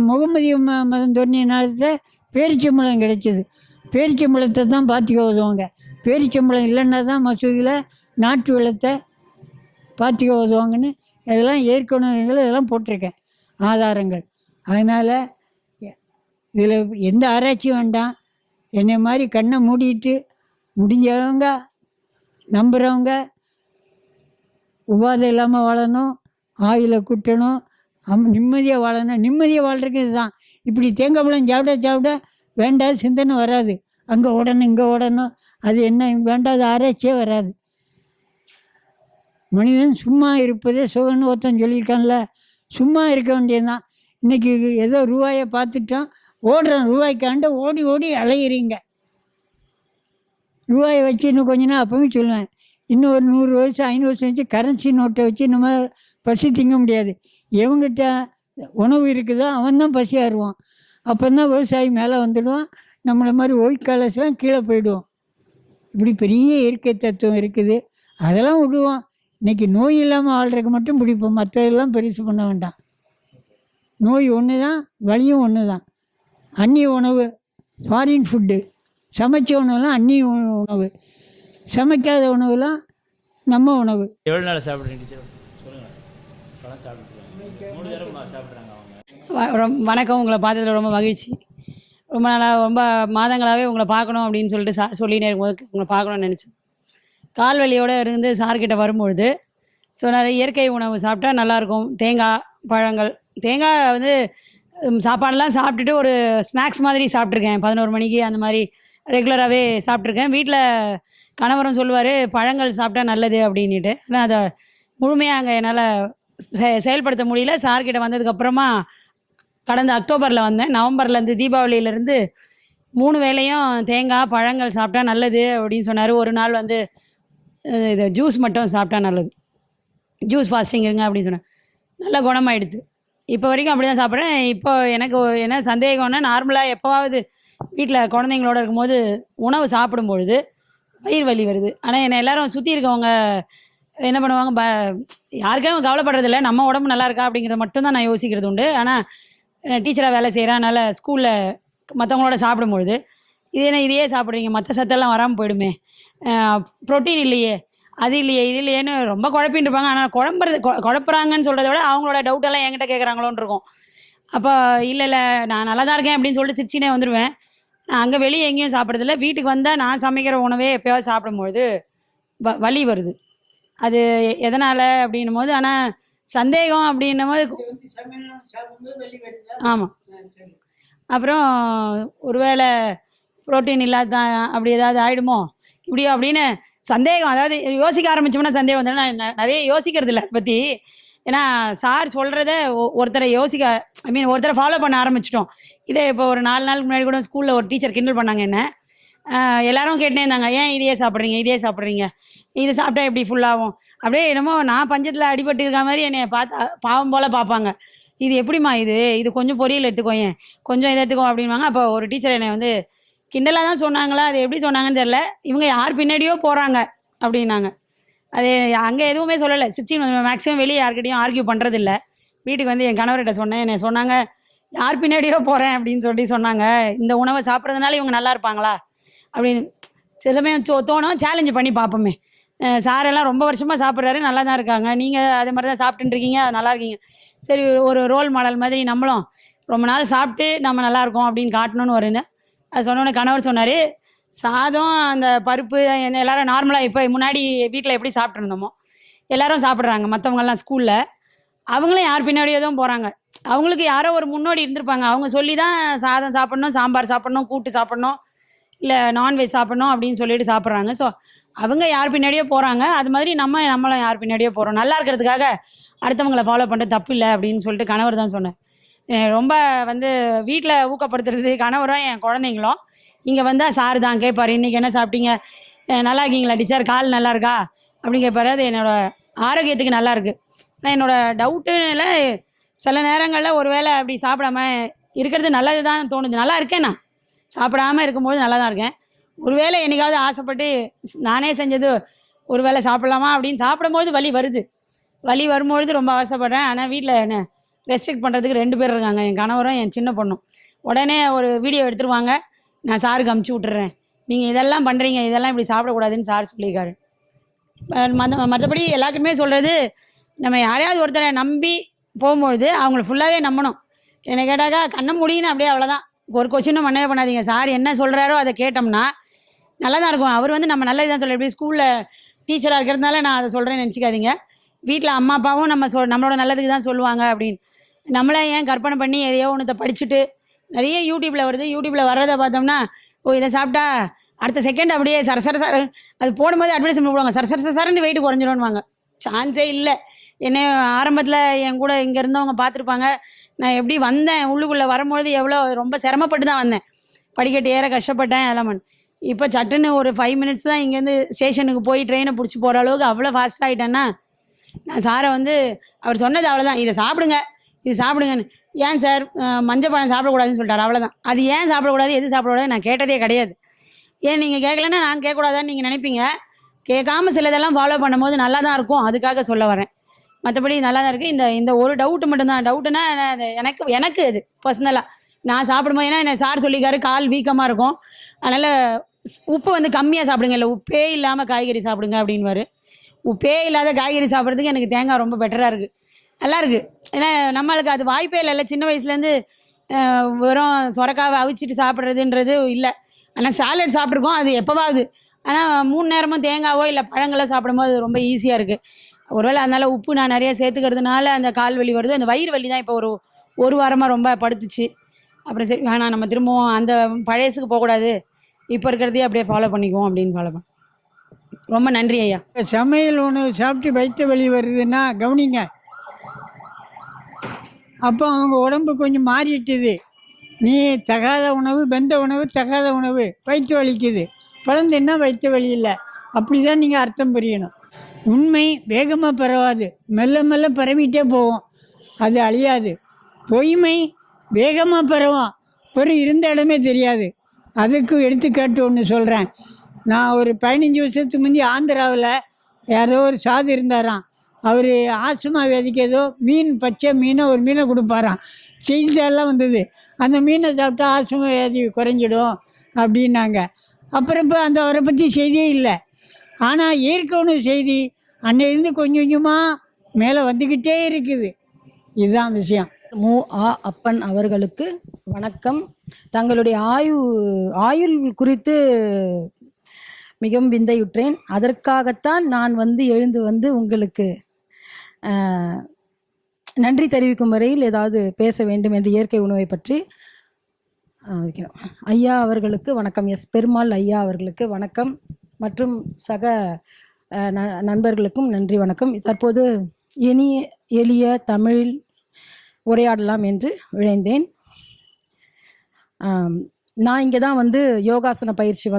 முகமதிய மதம் தோன்றிய நேரத்தில் பேரிச்சம்பழம் கிடைச்சிது. பேரிச்சம்பழத்தை தான் பார்த்திக்க உதவுவாங்க. பேரிச்சம்பழம் இல்லைன்னா தான் மசூதியில் நாட்டு வெள்ளத்தை பார்த்திக்க உதவுவாங்கன்னு இதெல்லாம் ஏற்கனவே இதெல்லாம் போட்டிருக்கேன் ஆதாரங்கள். அதனால் இதில் எந்த ஆராய்ச்சியும் வேண்டாம். என்னை மாதிரி கண்ணை மூடிட்டு முடிஞ்சவங்க நம்புகிறவங்க உபாதை இல்லாமல் வாழணும், ஆயிலை கூட்டணும், நிம்மதியாக வாழணும். நிம்மதியாக வாழ்றதுக்கு இதுதான். இப்படி தேங்காய் பழம் சாப்பிட வேண்டாத சிந்தனை வராது. அங்கே ஓடணும் இங்கே ஓடணும், அது என்ன வேண்டாத ஆராய்ச்சியே வராது. மனிதன் சும்மா இருப்பதே சுகன்னு ஒருத்தன் சொல்லியிருக்கான்ல, சும்மா இருக்க வேண்டியதுதான். இன்றைக்கி ஏதோ ரூபாயை பார்த்துட்டோம், ஓடுறோம், ரூபாய்க்காண்ட ஓடி ஓடி அலையிறீங்க. ரூபாயை வச்சு இன்னும் கொஞ்ச நாள் அப்பவும் சொல்லுவேன், இன்னும் ஒரு 100 வருஷம் 500 வருஷம் வச்சு கரன்சி நோட்டை வச்சு நம்ம பசி திங்க முடியாது. எவங்கிட்ட உணவு இருக்குதோ அவன் தான் பசி ஆறுவான். அப்போ தான் விவசாயி மேலே வந்துடுவான், நம்மளை மாதிரி ஒயிட் காலர்ஸ்லாம் கீழே போயிடுவோம். இப்படி பெரிய இயற்கை தத்துவம் இருக்குது, அதெல்லாம் விடுவோம். இன்றைக்கி நோய் இல்லாமல் வாழ்றதுக்கு மட்டும் பிடிப்போம், மற்றதெல்லாம் பெருசு பண்ண வேண்டாம். நோய் ஒன்று தான், வலியும் ஒன்று தான். அந்நிய உணவு ஃபாரின் ஃபுட்டு, சமைச்ச உணவுலாம் அந்நிய உணவு, சமைக்காத உணவுலாம் நம்ம உணவு. எவ்வளோ நாள் சாப்பிட்றீங்க சொல்லுங்கள். பழம் சாப்பிட்ருக்காங்க, 3 தடவை சாப்பிட்றாங்க அவங்க. வணக்கம், உங்களை பார்த்ததில் ரொம்ப மகிழ்ச்சி. ரொம்ப நாளாக ரொம்ப மாதங்களாகவே உங்களை பார்க்கணும் அப்படின்னு சொல்லிட்டு சொல்லினே இருக்கும்போது உங்களை பார்க்கணும்னு நினச்சேன். கால் வலியோடு இருந்து சார்கிட்ட வரும்பொழுது சொன்னார், இயற்கை உணவு சாப்பிட்டா நல்லாயிருக்கும். தேங்காய் பழங்கள், தேங்காய் வந்து சாப்பாடெல்லாம் சாப்பிட்டுட்டு ஒரு ஸ்நாக்ஸ் மாதிரி சாப்பிட்ருக்கேன் 11 மணிக்கு, அந்த மாதிரி ரெகுலராகவே சாப்பிட்ருக்கேன். வீட்டில் கணவரும் சொல்லுவார் பழங்கள் சாப்பிட்டா நல்லது அப்படின்ட்டு. ஆனால் அதை முழுமையாக அங்கே என்னால் செயல்படுத்த முடியல. சார்கிட்ட வந்ததுக்கப்புறமா கடந்த அக்டோபரில் வந்தேன். நவம்பர்லேருந்து தீபாவளியிலேருந்து 3 வேளையும் தேங்காய் பழங்கள் சாப்பிட்டா நல்லது அப்படின்னு சொன்னார். ஒரு நாள் வந்து இது ஜூஸ் மட்டும் சாப்பிட்டா நல்லது, ஜூஸ் ஃபாஸ்டிங் இருங்க அப்படின்னு சொன்னேன். நல்லா குணமாயிடுது. இப்போ வரைக்கும் அப்படி தான் சாப்பிட்றேன். இப்போ எனக்கு என்ன சந்தேகம்னா, நார்மலாக எப்போவாவது வீட்டில் குழந்தைங்களோட இருக்கும்போது உணவு சாப்பிடும்பொழுது வயிறு வலி வருது. ஆனால் என்னை எல்லோரும் சுற்றி இருக்கவங்க என்ன பண்ணுவாங்க, யாருக்கும் கவலைப்படுறதில்ல, நம்ம உடம்பு நல்லா இருக்கா அப்படிங்கிறத மட்டும்தான் நான் யோசிக்கிறது உண்டு. ஆனால் டீச்சராக வேலை செய்கிறேன், அதனால் ஸ்கூலில் மற்றவங்களோட சாப்பிடும்பொழுது இதையே சாப்பிட்றீங்க, மற்ற சத்தெல்லாம் வராமல் போயிடுமே, ப்ரோட்டீன் இல்லையே, அது இல்லையே, இது இல்லையேன்னு ரொம்ப குழப்பின்னு இருப்பாங்க. ஆனால் குழப்புறாங்கன்னு சொல்கிறத விட அவங்களோட டவுட்டெல்லாம் என்கிட்ட கேட்குறாங்களோன்னு இருக்கும். அப்போ இல்லை நான் நல்லா தான் இருக்கேன் அப்படின்னு சொல்லிட்டு சிரிச்சினே வந்துடுவேன். நான் அங்கே வெளியே எங்கேயும் சாப்பிட்றதில்ல. வீட்டுக்கு வந்தால் நான் சமைக்கிற உணவே எப்போயாவது சாப்பிடும்பொழுது வலி வருது. அது எதனால் அப்படின்னும் போது, ஆனால் சந்தேகம் அப்படின்னும் போது ஆமாம். அப்புறம் ஒருவேளை புரோட்டீன் இல்லாத அப்படி ஏதாவது ஆகிடுமோ இப்படியோ அப்படின்னு சந்தேகம், அதாவது யோசிக்க ஆரம்பிச்சோம்னா சந்தேகம் வந்துடும். நான் நிறைய யோசிக்கிறது இல்லை அதை பற்றி. ஏன்னா சார் சொல்கிறத ஒருத்தரை ஒருத்தரை ஃபாலோ பண்ண ஆரம்பிச்சிட்டோம். இதே இப்போ ஒரு 4 நாளுக்கு முன்னாடி கூட ஸ்கூலில் ஒரு டீச்சர் கிண்டல் பண்ணாங்க என்ன. எல்லாரும் கேட்டே இருந்தாங்க, ஏன் இதையே சாப்பிட்றீங்க, இது சாப்பிட்டா எப்படி ஃபுல்லாகும், அப்படியே என்னமோ நான் பஞ்சத்தில் அடிபட்டு இருக்க மாதிரி என்னை பார்த்தா பாவம் போல் பார்ப்பாங்க. இது எப்படிம்மா இது கொஞ்சம் பொரியல் எடுத்துக்கோயேன், கொஞ்சம் இதை எடுத்துக்கோ அப்படின்வாங்க. அப்போ ஒரு டீச்சர் என்னை வந்து கிண்டலாக தான் சொன்னாங்களா, அது எப்படி சொன்னாங்கன்னு தெரில, இவங்க யார் பின்னாடியோ போகிறாங்க அப்படின்னாங்க. அது அங்கே எதுவுமே சொல்லலை. சுற்றி மேக்ஸிமம் வெளியே யார்கிட்டையும் ஆர்கியூ பண்ணுறதில்ல. வீட்டுக்கு வந்து என் கணவர்கிட்ட சொன்னேன். என்னை சொன்னாங்க, யார் பின்னாடியோ போகிறேன் அப்படின்னு சொல்லி சொன்னாங்க. இந்த உணவை சாப்பிட்றதுனால இவங்க நல்லா இருப்பாங்களா அப்படின்னு சில சமயம் தோணும். சேலஞ்சு பண்ணி பார்ப்போமே. சாரெல்லாம் ரொம்ப வருஷமாக சாப்பிட்றாரு, நல்லா தான் இருக்காங்க, நீங்கள் அதே மாதிரி தான் சாப்பிட்டுருக்கீங்க, நல்லா இருக்கீங்க, சரி ஒரு ரோல் மாடல் மாதிரி நம்மளும் ரொம்ப நாள் சாப்பிட்டு நம்ம நல்லா இருக்கோம் அப்படின்னு காட்டணும்னு வருங்க. அது சொன்னோன்னே கணவர் சொன்னார், சாதம் அந்த பருப்பு எல்லாரும் நார்மலாக இப்போ முன்னாடி வீட்டில் எப்படி சாப்பிட்ருந்தோமோ எல்லாரும் சாப்பிட்றாங்க. மற்றவங்கெல்லாம் ஸ்கூலில் அவங்களும் யார் பின்னாடியோ தான் போகிறாங்க. அவங்களுக்கு யாரோ ஒரு முன்னோடி இருந்திருப்பாங்க, அவங்க சொல்லி தான் சாதம் சாப்பிட்ணும், சாம்பார் சாப்பிட்ணும், கூட்டு சாப்பிட்ணும், இல்லை நான்வெஜ் சாப்பிட்ணும் அப்படின்னு சொல்லிட்டு சாப்பிட்றாங்க. ஸோ அவங்க யார் பின்னாடியோ போகிறாங்க. அது மாதிரி நம்மளும் யார் பின்னாடியோ போகிறோம். நல்லா இருக்கிறதுக்காக அடுத்தவங்களை ஃபாலோ பண்ணுறது தப்பு இல்லை அப்படின்னு சொல்லிட்டு கணவர் தான் சொன்னேன். ரொம்ப வந்து வீட்டில் ஊக்கப்படுத்துறது கணவரும் என் குழந்தைங்களும். இங்கே வந்தால் சார் தான் கேட்பார், இன்றைக்கி என்ன சாப்பிட்டீங்க, நல்லா இருக்கீங்களா டீச்சர், கால் நல்லா இருக்கா அப்படின்னு கேட்பாரு. அது என்னோடய ஆரோக்கியத்துக்கு நல்லா இருக்குது. ஆனால் என்னோடய டவுட்டுல சில நேரங்களில் ஒரு வேளை அப்படி சாப்பிடாம இருக்கிறது நல்லது தான் தோணுது. நல்லா இருக்கேன், நான் சாப்பிடாமல் இருக்கும்போது நல்லா தான் இருக்கேன். ஒருவேளை என்னைக்காவது ஆசைப்பட்டு நானே செஞ்சது ஒரு வேளை சாப்பிட்லாமா அப்படின்னு சாப்பிடும்போது வலி வருது. வலி வரும்பொழுது ரொம்ப அவசரப்படுறேன். ஆனால் வீட்டில் என்ன ரெஸ்ட்ரிக்ட் பண்ணுறதுக்கு 2 பேர் இருக்காங்க, என் கணவரும் என் சின்ன பொண்ணும். உடனே ஒரு வீடியோ எடுத்துருவாங்க, நான் சாருக்கு அமுச்சு விட்டுறேன், நீங்கள் இதெல்லாம் பண்ணுறீங்க, இதெல்லாம் இப்படி சாப்பிடக்கூடாதுன்னு சார் சொல்லியிருக்காரு. மற்றபடி எல்லாருக்குமே சொல்கிறது, நம்ம யாரையாவது ஒருத்தரை நம்பி போகும்பொழுது அவங்கள ஃபுல்லாகவே நம்பணும். என்னை கேட்டாக்கா கண்ண முடியுன்னு அப்படியே அவ்வளோதான், ஒரு கொஸ்டினும் பண்ணவே பண்ணாதீங்க. சார் என்ன சொல்கிறாரோ அதை கேட்டோம்னா நல்லா தான் இருக்கும். அவர் வந்து நம்ம நல்லது தான் சொல்ல, எப்படி ஸ்கூலில் டீச்சராக இருக்கிறதுனால நான் அதை சொல்கிறேன்னு நினச்சிக்காதீங்க. வீட்டில் அம்மா அப்பாவும் நம்மளோட நல்லதுக்கு தான் சொல்லுவாங்க அப்படின்னு நம்மளே ஏன் கற்பனை பண்ணி எதையோ ஒன்றத்தை படிச்சுட்டு நிறைய யூடியூப்பில் வருது. யூடியூப்பில் வர்றதை பார்த்தோம்னா, இதை சாப்பிட்டா அடுத்த செகண்ட் அப்படியே சர அது போடும்போது அட்வர்டைஸ்மெண்ட் போடுவாங்க, சரன்னு வெயிட் குறைஞ்சிடும்வாங்க. சான்ஸே இல்லை. என்னை ஆரம்பத்தில் என் கூட இங்கே இருந்தவங்க பார்த்துருப்பாங்க, நான் எப்படி வந்தேன், உள்ளுக்குள்ளே வரும்பொழுது எவ்வளோ ரொம்ப சிரமப்பட்டு தான் வந்தேன், படிக்கட்டு ஏற கஷ்டப்பட்டேன் அதெல்லாம். இப்போ சட்டுன்னு ஒரு 5 மினிட்ஸ் தான் இங்கேருந்து ஸ்டேஷனுக்கு போய் ட்ரெயினை பிடிச்சி போகிற அளவுக்கு அவ்வளோ ஃபாஸ்ட் ஆகிட்டேன்னா, நான் சாரை வந்து அவர் சொன்னது அவ்வளோதான், இதை சாப்பிடுங்க, இது சாப்பிடுங்கன்னு. ஏன் சார் மஞ்சள் பழம் சாப்பிடக்கூடாதுன்னு சொல்லிட்டார், அவ்வளோதான். அது ஏன் சாப்பிடக்கூடாது, எது சாப்பிடக்கூடாது நான் கேட்டதே கிடையாது. ஏன் நீங்கள் கேட்கலன்னா நான் கேட்கக்கூடாதான்னு நீங்கள் நினைப்பீங்க. கேட்காம சிலதெல்லாம் ஃபாலோ பண்ணும்போது நல்லா தான் இருக்கும், அதுக்காக சொல்ல வரேன். மற்றபடி நல்லா தான் இருக்குது. இந்த ஒரு டவுட்டு மட்டும்தான். டவுட்டுன்னா எனக்கு அது பர்சனலாக நான் சாப்பிடும்போது, ஏன்னா என்ன சார் சொல்லிக்காரு கால் வீக்கமாக இருக்கும், அதனால் உப்பு வந்து கம்மியாக சாப்பிடுங்க, இல்லை உப்பே இல்லாமல் காய்கறி சாப்பிடுங்க அப்படின்வாரு. உப்பே இல்லாத காய்கறி சாப்பிட்றதுக்கு எனக்கு தேங்காய் ரொம்ப பெட்டராக இருக்குது, நல்லா இருக்குது. ஏன்னா நம்மளுக்கு அது வாய்ப்பே இல்லைல்ல, சின்ன வயசுலேருந்து வெறும் சொரக்காவை அவிச்சிட்டு சாப்பிட்றதுன்றது இல்லை. ஆனால் சாலட் சாப்பிட்ருக்கோம், அது எப்போவாது. ஆனால் 3 நேரமும் தேங்காவோ இல்லை பழங்களோ சாப்பிடும்போது அது ரொம்ப ஈஸியாக இருக்குது. ஒருவேளை அதனால் உப்பு நான் நிறைய சேர்த்துக்கிறதுனால அந்த கால் வலி வருது. அந்த வயிறு வலி தான் இப்போ ஒரு வாரமாக ரொம்ப படுத்துச்சு. அப்புறம் சரி வேணாம், நம்ம திரும்பவும் அந்த பழையசுக்கு போகக்கூடாது, இப்போ இருக்கிறதையே அப்படியே ஃபாலோ பண்ணிக்குவோம் அப்படின்னு ஃபாலோ பண்ண. ரொம்ப நன்றி ஐயா. சமையல் உணவு சாப்பிட்டு வயிற்று வலி வருதுன்னா கவனிங்க. அப்போ அவங்க உடம்பு கொஞ்சம் மாறிட்டுது. நீ தகாத உணவு, வெந்த உணவு, தகாத உணவு, வயிற்று வலிக்குது, பழந்துன்னா வயிற்று வலி இல்லை, அப்படி தான் நீங்கள் அர்த்தம் புரியணும். உண்மை வேகமாக பரவாது, மெல்ல மெல்ல பரவிட்டே போவோம், அது அழியாது. பொய்மை வேகமாக பரவும், பிறகு இருந்த இடமே தெரியாது. அதுக்கு எடுத்துக்காட்டு ஒன்று சொல்கிறேன். நான் ஒரு 15 வருஷத்துக்கு முந்தி ஆந்திராவில் யாரோ ஒரு சாது இருந்தாராம். அவர் ஆஸ்துமா வியாதிக்கு ஏதோ பச்சை மீனை ஒரு மீனை கொடுப்பாராம். செய்தியெல்லாம் வந்தது, அந்த மீனை சாப்பிட்டா ஆஸ்துமா வியாதி குறைஞ்சிடும் அப்படின்னாங்க. அப்புறம் இப்போ அவரை பற்றி செய்தியே இல்லை. ஆனால் இயற்கை உணவு செய்தி அன்னையிலேருந்து கொஞ்சம் கொஞ்சமாக மேலே வந்துக்கிட்டே இருக்குது. இதுதான் விஷயம். அப்பன் அவர்களுக்கு வணக்கம். தங்களுடைய ஆயுள் குறித்து மிகவும் விந்தையுற்றேன். அதற்காகத்தான் நான் எழுந்து உங்களுக்கு நன்றி தெரிவிக்கும் வரையில் ஏதாவது பேச வேண்டும் என்று இயற்கை உணவை பற்றி ஐயா அவர்களுக்கு வணக்கம். எஸ் பெருமாள் ஐயா அவர்களுக்கு வணக்கம். மற்றும் சக நண்பர்களுக்கும் நன்றி வணக்கம். தற்போது எளிய தமிழில் உரையாடலாம் என்று விழைந்தேன். நான் இங்கே தான் யோகாசன பயிற்சி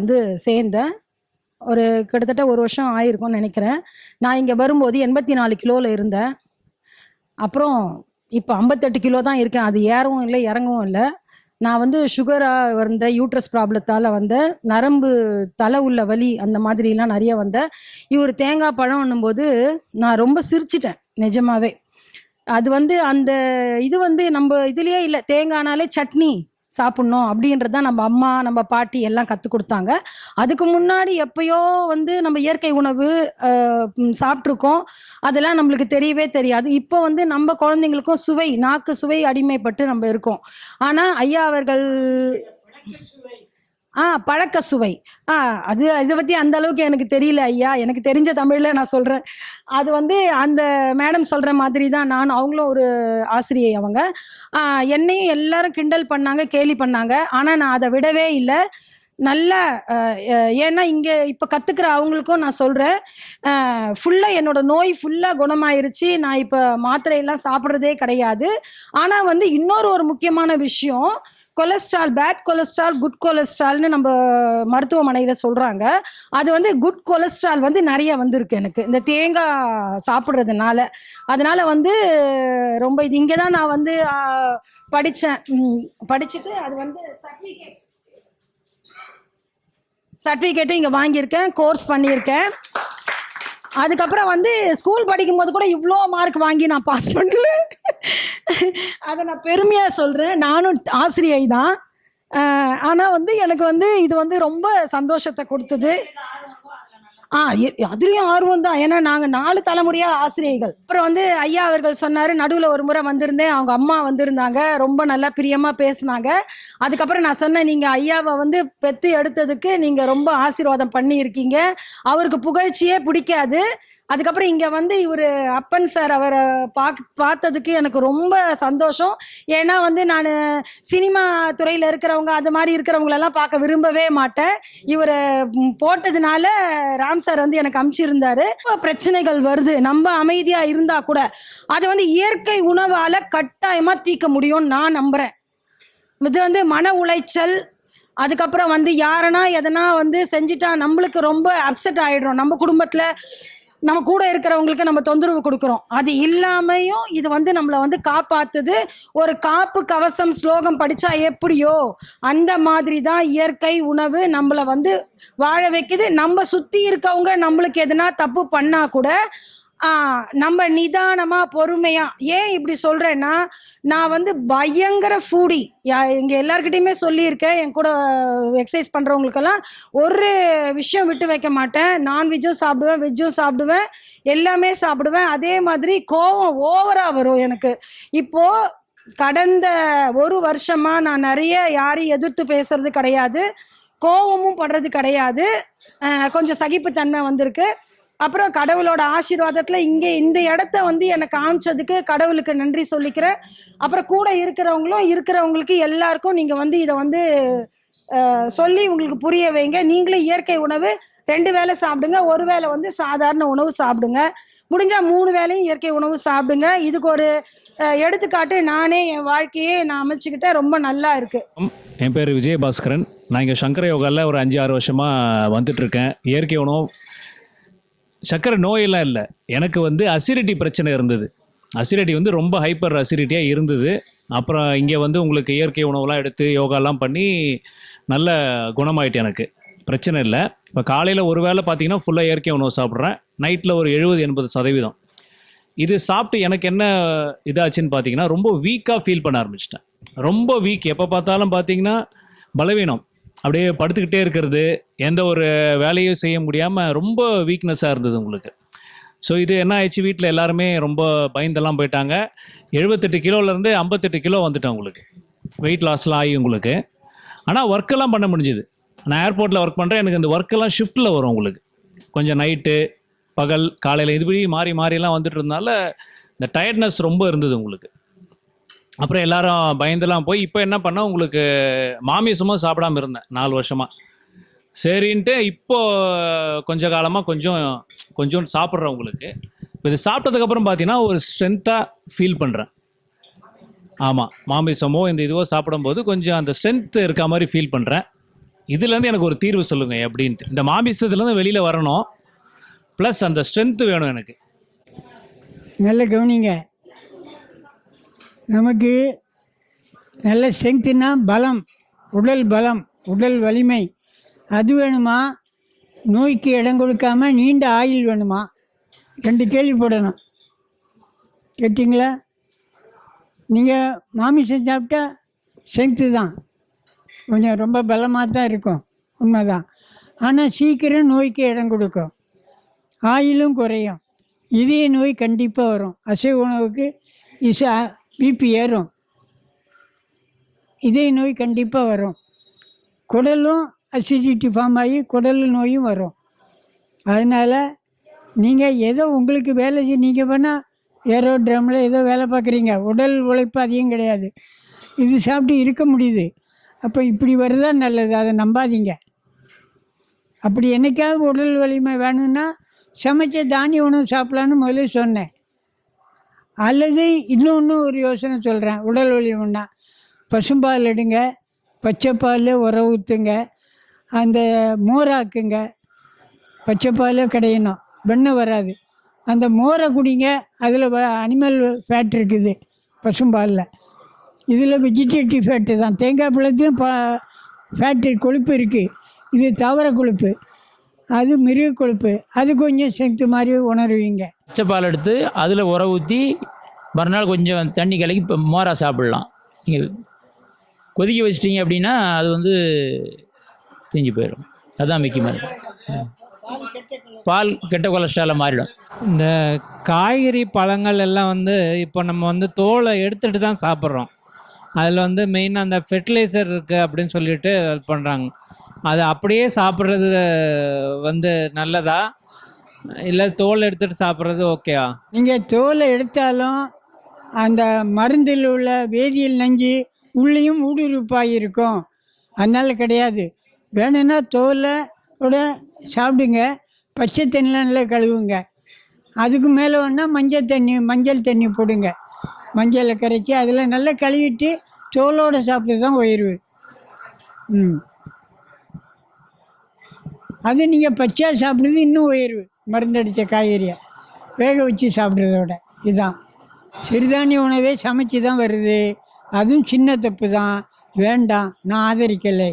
சேர்ந்தேன். ஒரு கிட்டத்தட்ட 1 வருஷம் ஆயிருக்கும்னு நினைக்கிறேன். நான் இங்கே வரும்போது 84 கிலோவில் இருந்தேன். அப்புறம் இப்போ 58 கிலோ தான் இருக்கேன். அது ஏறவும் இல்லை இறங்கவும் இல்லை. நான் வந்து சுகராக வந்த யூட்ரஸ் ப்ராப்ளத்தால் வந்த நரம்பு தலை உள்ள வலி அந்த மாதிரிலாம் நிறைய வந்தேன். இவர் தேங்காய் பழம்னும் போது நான் ரொம்ப சிரிச்சிட்டேன் நிஜமாவே. அது வந்து அந்த இது வந்து நம்ம இதுலேயே இல்லை, தேங்காய்னாலே சட்னி சாப்பிட்ணும் அப்படின்றது தான் நம்ம அம்மா நம்ம பாட்டி எல்லாம் கற்றுக் கொடுத்தாங்க. அதுக்கு முன்னாடி எப்பயோ வந்து நம்ம இயற்கை உணவு சாப்பிட்ருக்கோம், அதெல்லாம் நம்மளுக்கு தெரியவே தெரியாது. இப்போ வந்து நம்ம குழந்தைங்களுக்கும் சுவை, நாக்கு சுவை அடிமைப்பட்டு நம்ம இருக்கோம். ஆனால் ஐயா அவர்கள் பழக்க சுவை அது இதை பற்றி அந்த அளவுக்கு எனக்கு தெரியல ஐயா. எனக்கு தெரிஞ்ச தமிழில் நான் சொல்கிறேன். அது வந்து அந்த மேடம் சொல்கிற மாதிரி தான் நான், அவங்களும் ஒரு ஆசிரியை அவங்க. என்னையும் எல்லாரும் கிண்டல் பண்ணாங்க, கேலி பண்ணாங்க. ஆனால் நான் அதை விடவே இல்லை. நல்லா ஏன்னா இங்கே இப்போ கற்றுக்கிற அவங்களுக்கும் நான் சொல்கிறேன், ஃபுல்லாக என்னோடய நோய் ஃபுல்லாக குணமாயிருச்சு. நான் இப்போ மாத்திரையெல்லாம் சாப்பிட்றதே கிடையாது. ஆனால் வந்து ஒரு முக்கியமான விஷயம், கொலஸ்ட்ரால், பேட் கொலஸ்ட்ரால், குட் கொலஸ்ட்ரால்னு நம்ம மருத்துவமனையில் சொல்கிறாங்க. அது வந்து குட் கொலஸ்ட்ரால் வந்து நிறைய வந்திருக்கு எனக்கு இந்த தேங்காய் சாப்பிட்றதுனால. அதனால் வந்து ரொம்ப இது இங்கே தான் நான் வந்து படித்தேன். படிச்சுட்டு அது வந்து சர்டிஃபிகேட்டும் இங்கே வாங்கியிருக்கேன், கோர்ஸ் பண்ணியிருக்கேன். அதுக்கப்புறம் வந்து ஸ்கூல் படிக்கும்போது கூட இவ்வளோ மார்க் வாங்கி நான் பாஸ் பண்ணல. அதை நான் பெருமையாக சொல்கிறேன். நானும் ஆசிரியை தான். ஆனால் வந்து எனக்கு வந்து இது வந்து ரொம்ப சந்தோஷத்தை கொடுத்தது. அதுலேயும் ஆர்வம் தான். ஏன்னா நாங்கள் 4 தலைமுறையாக ஆசிரியைகள். அப்புறம் வந்து ஐயா அவர்கள் சொன்னார், நடுவில் ஒரு முறை வந்திருந்தேன், அவங்க அம்மா வந்திருந்தாங்க, ரொம்ப நல்லா பிரியமாக பேசினாங்க. அதுக்கப்புறம் நான் சொன்னேன், நீங்கள் ஐயாவை வந்து பெற்று எடுத்ததுக்கு நீங்கள் ரொம்ப ஆசீர்வாதம் பண்ணியிருக்கீங்க, அவருக்கு புகழ்ச்சியே பிடிக்காது. அதுக்கப்புறம் இங்கே வந்து இவர் அப்பன் சார் அவரை பார்த்ததுக்கு எனக்கு ரொம்ப சந்தோஷம். ஏன்னா வந்து நான் சினிமா துறையில் இருக்கிறவங்க அது மாதிரி இருக்கிறவங்களெல்லாம் பார்க்க விரும்பவே மாட்டேன். இவர் போட்டதுனால ராம் சார் வந்து எனக்கு அனுப்பிச்சிருந்தாரு. பிரச்சனைகள் வருது, நம்ம அமைதியாக இருந்தால் கூட அதை வந்து இயற்கை உணவால் கட்டாயமாக தீர்க்க முடியும்னு நான் நம்புகிறேன். இது வந்து மன உளைச்சல், அதுக்கப்புறம் வந்து யாரனா எதனா வந்து செஞ்சுட்டா நம்மளுக்கு ரொம்ப அப்செட் ஆகிடுறோம். நம்ம குடும்பத்தில் நம்ம கூட இருக்கிறவங்களுக்கு நம்ம தொந்தரவு கொடுக்குறோம். அது இல்லாமையும் இது வந்து நம்மளை வந்து காப்பாற்றுது. ஒரு காப்பு கவசம் ஸ்லோகம் படித்தா எப்படியோ அந்த மாதிரி தான் இயற்கை உணவு நம்மளை வந்து வாழ வைக்குது. நம்ம சுற்றி இருக்கவங்க நம்மளுக்கு எதுனா தப்பு பண்ணால் கூட நம்ம நிதானமாக பொறுமையாக. ஏன் இப்படி சொல்கிறேன்னா, நான் வந்து பயங்கர ஃபூடி. இங்கே எல்லாருக்கிட்டையுமே சொல்லியிருக்கேன், என் கூட எக்ஸசைஸ் பண்ணுறவங்களுக்கெல்லாம் ஒரு விஷயம் விட்டு வைக்க மாட்டேன். நான்வெஜ்ஜும் சாப்பிடுவேன், வெஜ்ஜும் சாப்பிடுவேன், எல்லாமே சாப்பிடுவேன். அதே மாதிரி கோவம் ஓவராக வரும் எனக்கு. இப்போது கடந்த 1 வருஷமாக நான் நிறைய யாரையும் எதிர்த்து பேசுறது கிடையாது, கோவமும் படுறது கிடையாது. கொஞ்சம் சகிப்புத்தன்மை வந்திருக்கு. அப்புறம் கடவுளோட ஆசீர்வாதத்தில் இங்கே இந்த இடத்த வந்து எனக்கு காமிச்சதுக்கு கடவுளுக்கு நன்றி சொல்லிக்கிறேன். அப்புறம் கூட இருக்கிறவங்களுக்கு எல்லாருக்கும் நீங்கள் வந்து இதை வந்து சொல்லி உங்களுக்கு புரிய வைங்க. நீங்களே இயற்கை உணவு 2 வேளை சாப்பிடுங்க, 1 வேளை வந்து சாதாரண உணவு சாப்பிடுங்க, முடிஞ்சால் 3 வேளையும் இயற்கை உணவு சாப்பிடுங்க. இதுக்கு ஒரு எடுத்துக்காட்டு நானே என் வாழ்க்கையே நான் அமைச்சுக்கிட்டேன். ரொம்ப நல்லா இருக்குது. என் பேர் விஜயபாஸ்கரன். நான் இங்கே சங்கர யோகாவில் ஒரு 5-6 வருஷமாக வந்துட்டுருக்கேன். இயற்கை உணவு, சக்கரை நோயெல்லாம் இல்லை, எனக்கு வந்து அசிடிட்டி பிரச்சனை இருந்தது. அசிடிட்டி வந்து ரொம்ப ஹைப்பர் அசிடிட்டியாக இருந்தது. அப்புறம் இங்கே வந்து உங்களுக்கு இயற்கை உணவுலாம் எடுத்து யோகாலாம் பண்ணி நல்ல குணமாயிட்டு எனக்கு பிரச்சனை இல்லை. இப்போ காலையில் ஒரு வேளை பார்த்தீங்கன்னா ஃபுல்லாக இயற்கை உணவு சாப்பிட்றேன், நைட்டில் ஒரு 70-80%. இது சாப்பிட்டு எனக்கு என்ன இதாச்சுன்னு பார்த்தீங்கன்னா, ரொம்ப வீக்காக ஃபீல் பண்ண ஆரம்பிச்சிட்டேன். ரொம்ப வீக், எப்போ பார்த்தாலும் பார்த்தீங்கன்னா பலவீனம், அப்படியே படுத்துக்கிட்டே இருக்கிறது, எந்த ஒரு வேலையும் செய்ய முடியாமல் ரொம்ப வீக்னஸாக இருந்தது உங்களுக்கு. ஸோ இது என்ன ஆயிடுச்சு, வீட்டில் எல்லாருமே ரொம்ப பயந்தெல்லாம் போயிட்டாங்க. 78 கிலோலேருந்து 58 கிலோ வந்துட்டேன் உங்களுக்கு, வெயிட் லாஸ்லாம் ஆகி உங்களுக்கு. ஆனால் ஒர்க்கெல்லாம் பண்ண முடிஞ்சுது. நான் ஏர்போர்ட்டில் ஒர்க் பண்ணுறேன், எனக்கு இந்த ஒர்க்கெல்லாம் ஷிஃப்ட்டில் வரும் உங்களுக்கு, கொஞ்சம் நைட்டு பகல் காலையில் இதுபடி மாறி மாறிலாம் வந்துட்டு இருந்தனால இந்த டயர்ட்னஸ் ரொம்ப இருந்தது உங்களுக்கு. அப்புறம் எல்லாரும் பயந்துலாம் போய் இப்போ என்ன பண்ணால் உங்களுக்கு மாமிசமாக சாப்பிடாமல் இருந்தேன் 4 வருஷமாக. சரின்ட்டு இப்போ கொஞ்ச காலமாக கொஞ்சம் சாப்பிட்றேன் உங்களுக்கு. இப்போ இது சாப்பிட்டதுக்கப்புறம் பார்த்தீங்கன்னா ஒரு ஸ்ட்ரென்த்தாக ஃபீல் பண்ணுறேன். ஆமாம், மாமிசமோ இந்த இதுவோ சாப்பிடும்போது கொஞ்சம் அந்த ஸ்ட்ரென்த் இருக்க மாதிரி ஃபீல் பண்ணுறேன். இதுலேருந்து எனக்கு ஒரு தீர்வு சொல்லுங்கள் எப்படின்ட்டு. இந்த மாமிசத்துலேருந்து வெளியில் வரணும், ப்ளஸ் அந்த ஸ்ட்ரென்த்து வேணும் எனக்கு. நல்ல கவனிங்க. நமக்கு நல்ல ஸ்ட்ரென்த்துனா பலம், பலம், உடல் வலிமை அது வேணுமா? நோய்க்கு இடம் கொடுக்காம நீண்ட ஆயுள் வேணுமா? 2 கேள்வி போடணும். கேட்டிங்களா? நீங்கள் மாமிசம் சாப்பிட்டா ஸ்ட்ரென்த்து தான், கொஞ்சம் ரொம்ப பலமாக தான் இருக்கும், உண்மைதான். ஆனால் சீக்கிரம் நோய்க்கு இடம் கொடுக்கும், ஆயிலும் குறையும். இதய நோய் கண்டிப்பாக வரும். அசைவ உணவுக்கு பிபி ஏறும், இதய நோய் கண்டிப்பாக வரும். குடலும் அசிடிட்டி ஃபார்ம் ஆகி குடல் நோயும் வரும். அதனால் நீங்கள் ஏதோ உங்களுக்கு வேலை நீங்கள் வேணால் ஏரோட்ரமில் ஏதோ வேலை பார்க்குறீங்க, உடல் உழைப்பு அதிகம் கிடையாது, இது சாப்பிட்டு இருக்க முடியுது. அப்போ இப்படி வருதா நல்லது, அதை நம்பாதீங்க. அப்படி என்னைக்காவது உடல் வலிமை வேணும்னா சமைச்ச தானிய உணவு சாப்பிட்லான்னு முதல்ல சொன்னேன். அல்லது இன்னொன்று ஒரு யோசனை சொல்கிறேன். உடல் வலிமைன்னா பசும்பால் எடுங்க, பச்சைப்பால் உர ஊற்றுங்க, அந்த மோராக்குங்க. பச்சைப்பால் கிடையணும், வெண்ணெய் வராது. அந்த மோரை குடிங்க, அதில் அனிமல் ஃபேட் இருக்குது பசும்பாலில். இதில் வெஜிடேட்டிவ் ஃபேட்டு தான். தேங்காய் பழத்துலையும் ஃபேட்டு கொழுப்பு இருக்குது. இது தாவர கொழுப்பு, அது மிருக கொழுப்பு. அது கொஞ்சம் ஸ்ட்ரென்த்து மாதிரி உணருவீங்க. பச்சைப்பால் எடுத்து அதில் உர ஊற்றி மறுநாள் கொஞ்சம் தண்ணி கலக்கி இப்போ மோரா சாப்பிட்லாம். நீங்கள் கொதிக்க வச்சிட்டிங்க அப்படின்னா அது வந்து தீஞ்சு போயிடும். அதுதான் முக்கியமாக. பால் கெட்ட கொலஸ்ட்ராலை மாறிடும். இந்த காய்கறி பழங்கள் எல்லாம் வந்து இப்போ நம்ம வந்து தோலை எடுத்துகிட்டு தான் சாப்பிட்றோம். அதில் வந்து மெயினாக அந்த ஃபெர்டிலைசர் இருக்குது அப்படின்னு சொல்லிட்டு அது பண்ணுறாங்க. அது அப்படியே சாப்பிட்றது வந்து நல்லதா, இல்லை தோல் எடுத்துகிட்டு சாப்பிட்றது ஓகேவா? நீங்கள் தோலை எடுத்தாலும் அந்த மருந்தில் உள்ள வேதியியல் நஞ்சு உள்ளேயும் ஊடுருப்பாகி இருக்கும், அதனால் கிடையாது. வேணும்னா தோலோட சாப்பிடுங்க, பச்சை தண்ணியில் நல்லா கழுவுங்க. அதுக்கு மேலே வேணால் மஞ்சள் தண்ணி போடுங்க, மஞ்சளை கரைச்சி அதில் நல்லா கழுவிட்டு தோலோடு சாப்பிட்டு தான் உயர்வு. அது நீங்கள் பச்சையாக சாப்பிட்றது இன்னும் உயர்வு, மருந்தடித்த காய்கறியை வேக வச்சு சாப்பிட்றதோட. இதுதான் சிறுதானிய உணவே சமைச்சு தான் வருது, அதுவும் சின்ன தப்பு தான், வேண்டாம், நான் ஆதரிக்கலை.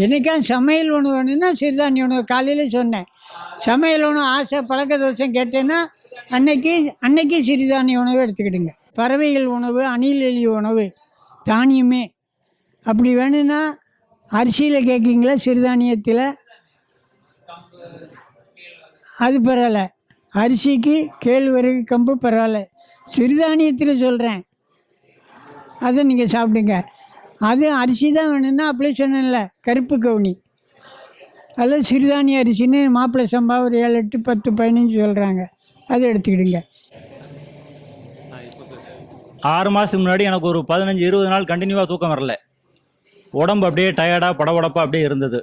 என்றைக்கா சமையல் உணவு வேணும்னா சிறுதானிய உணவு. காலையில் சொன்னேன், சமையல் உணவு ஆசை பழக்க தோஷம் கேட்டேன்னா அன்னைக்கு சிறுதானிய உணவு எடுத்துக்கிடுங்க. பறவைகள் உணவு, அணில் எலி உணவு, தானியமே. அப்படி வேணும்னா அரிசியில் கேட்குங்களா, சிறுதானியத்தில் அது பரவாயில்ல. அரிசிக்கு கேழ்வரகு கம்பு பரவாயில்ல. சிறுதானியத்தில் சொல்கிறேன், அதை நீங்கள் சாப்பிடுங்க. அது அரிசி தான் வேணும்னா அப்படியே சொன்னேன்ல, கருப்பு கவுனி அல்லது சிறுதானிய அரிசின்னு மாப்பிள்ளை சம்பா ஒரு 7, 8, 10, 15 சொல்கிறாங்க, அதை எடுத்துக்கிடுங்க. 6 மாதத்துக்கு முன்னாடி எனக்கு ஒரு 15-20 நாள் கண்டினியூவாக தூக்கம் வரல. உடம்பு அப்படியே டயர்டாக படபடப்பாக அப்படியே இருந்தது.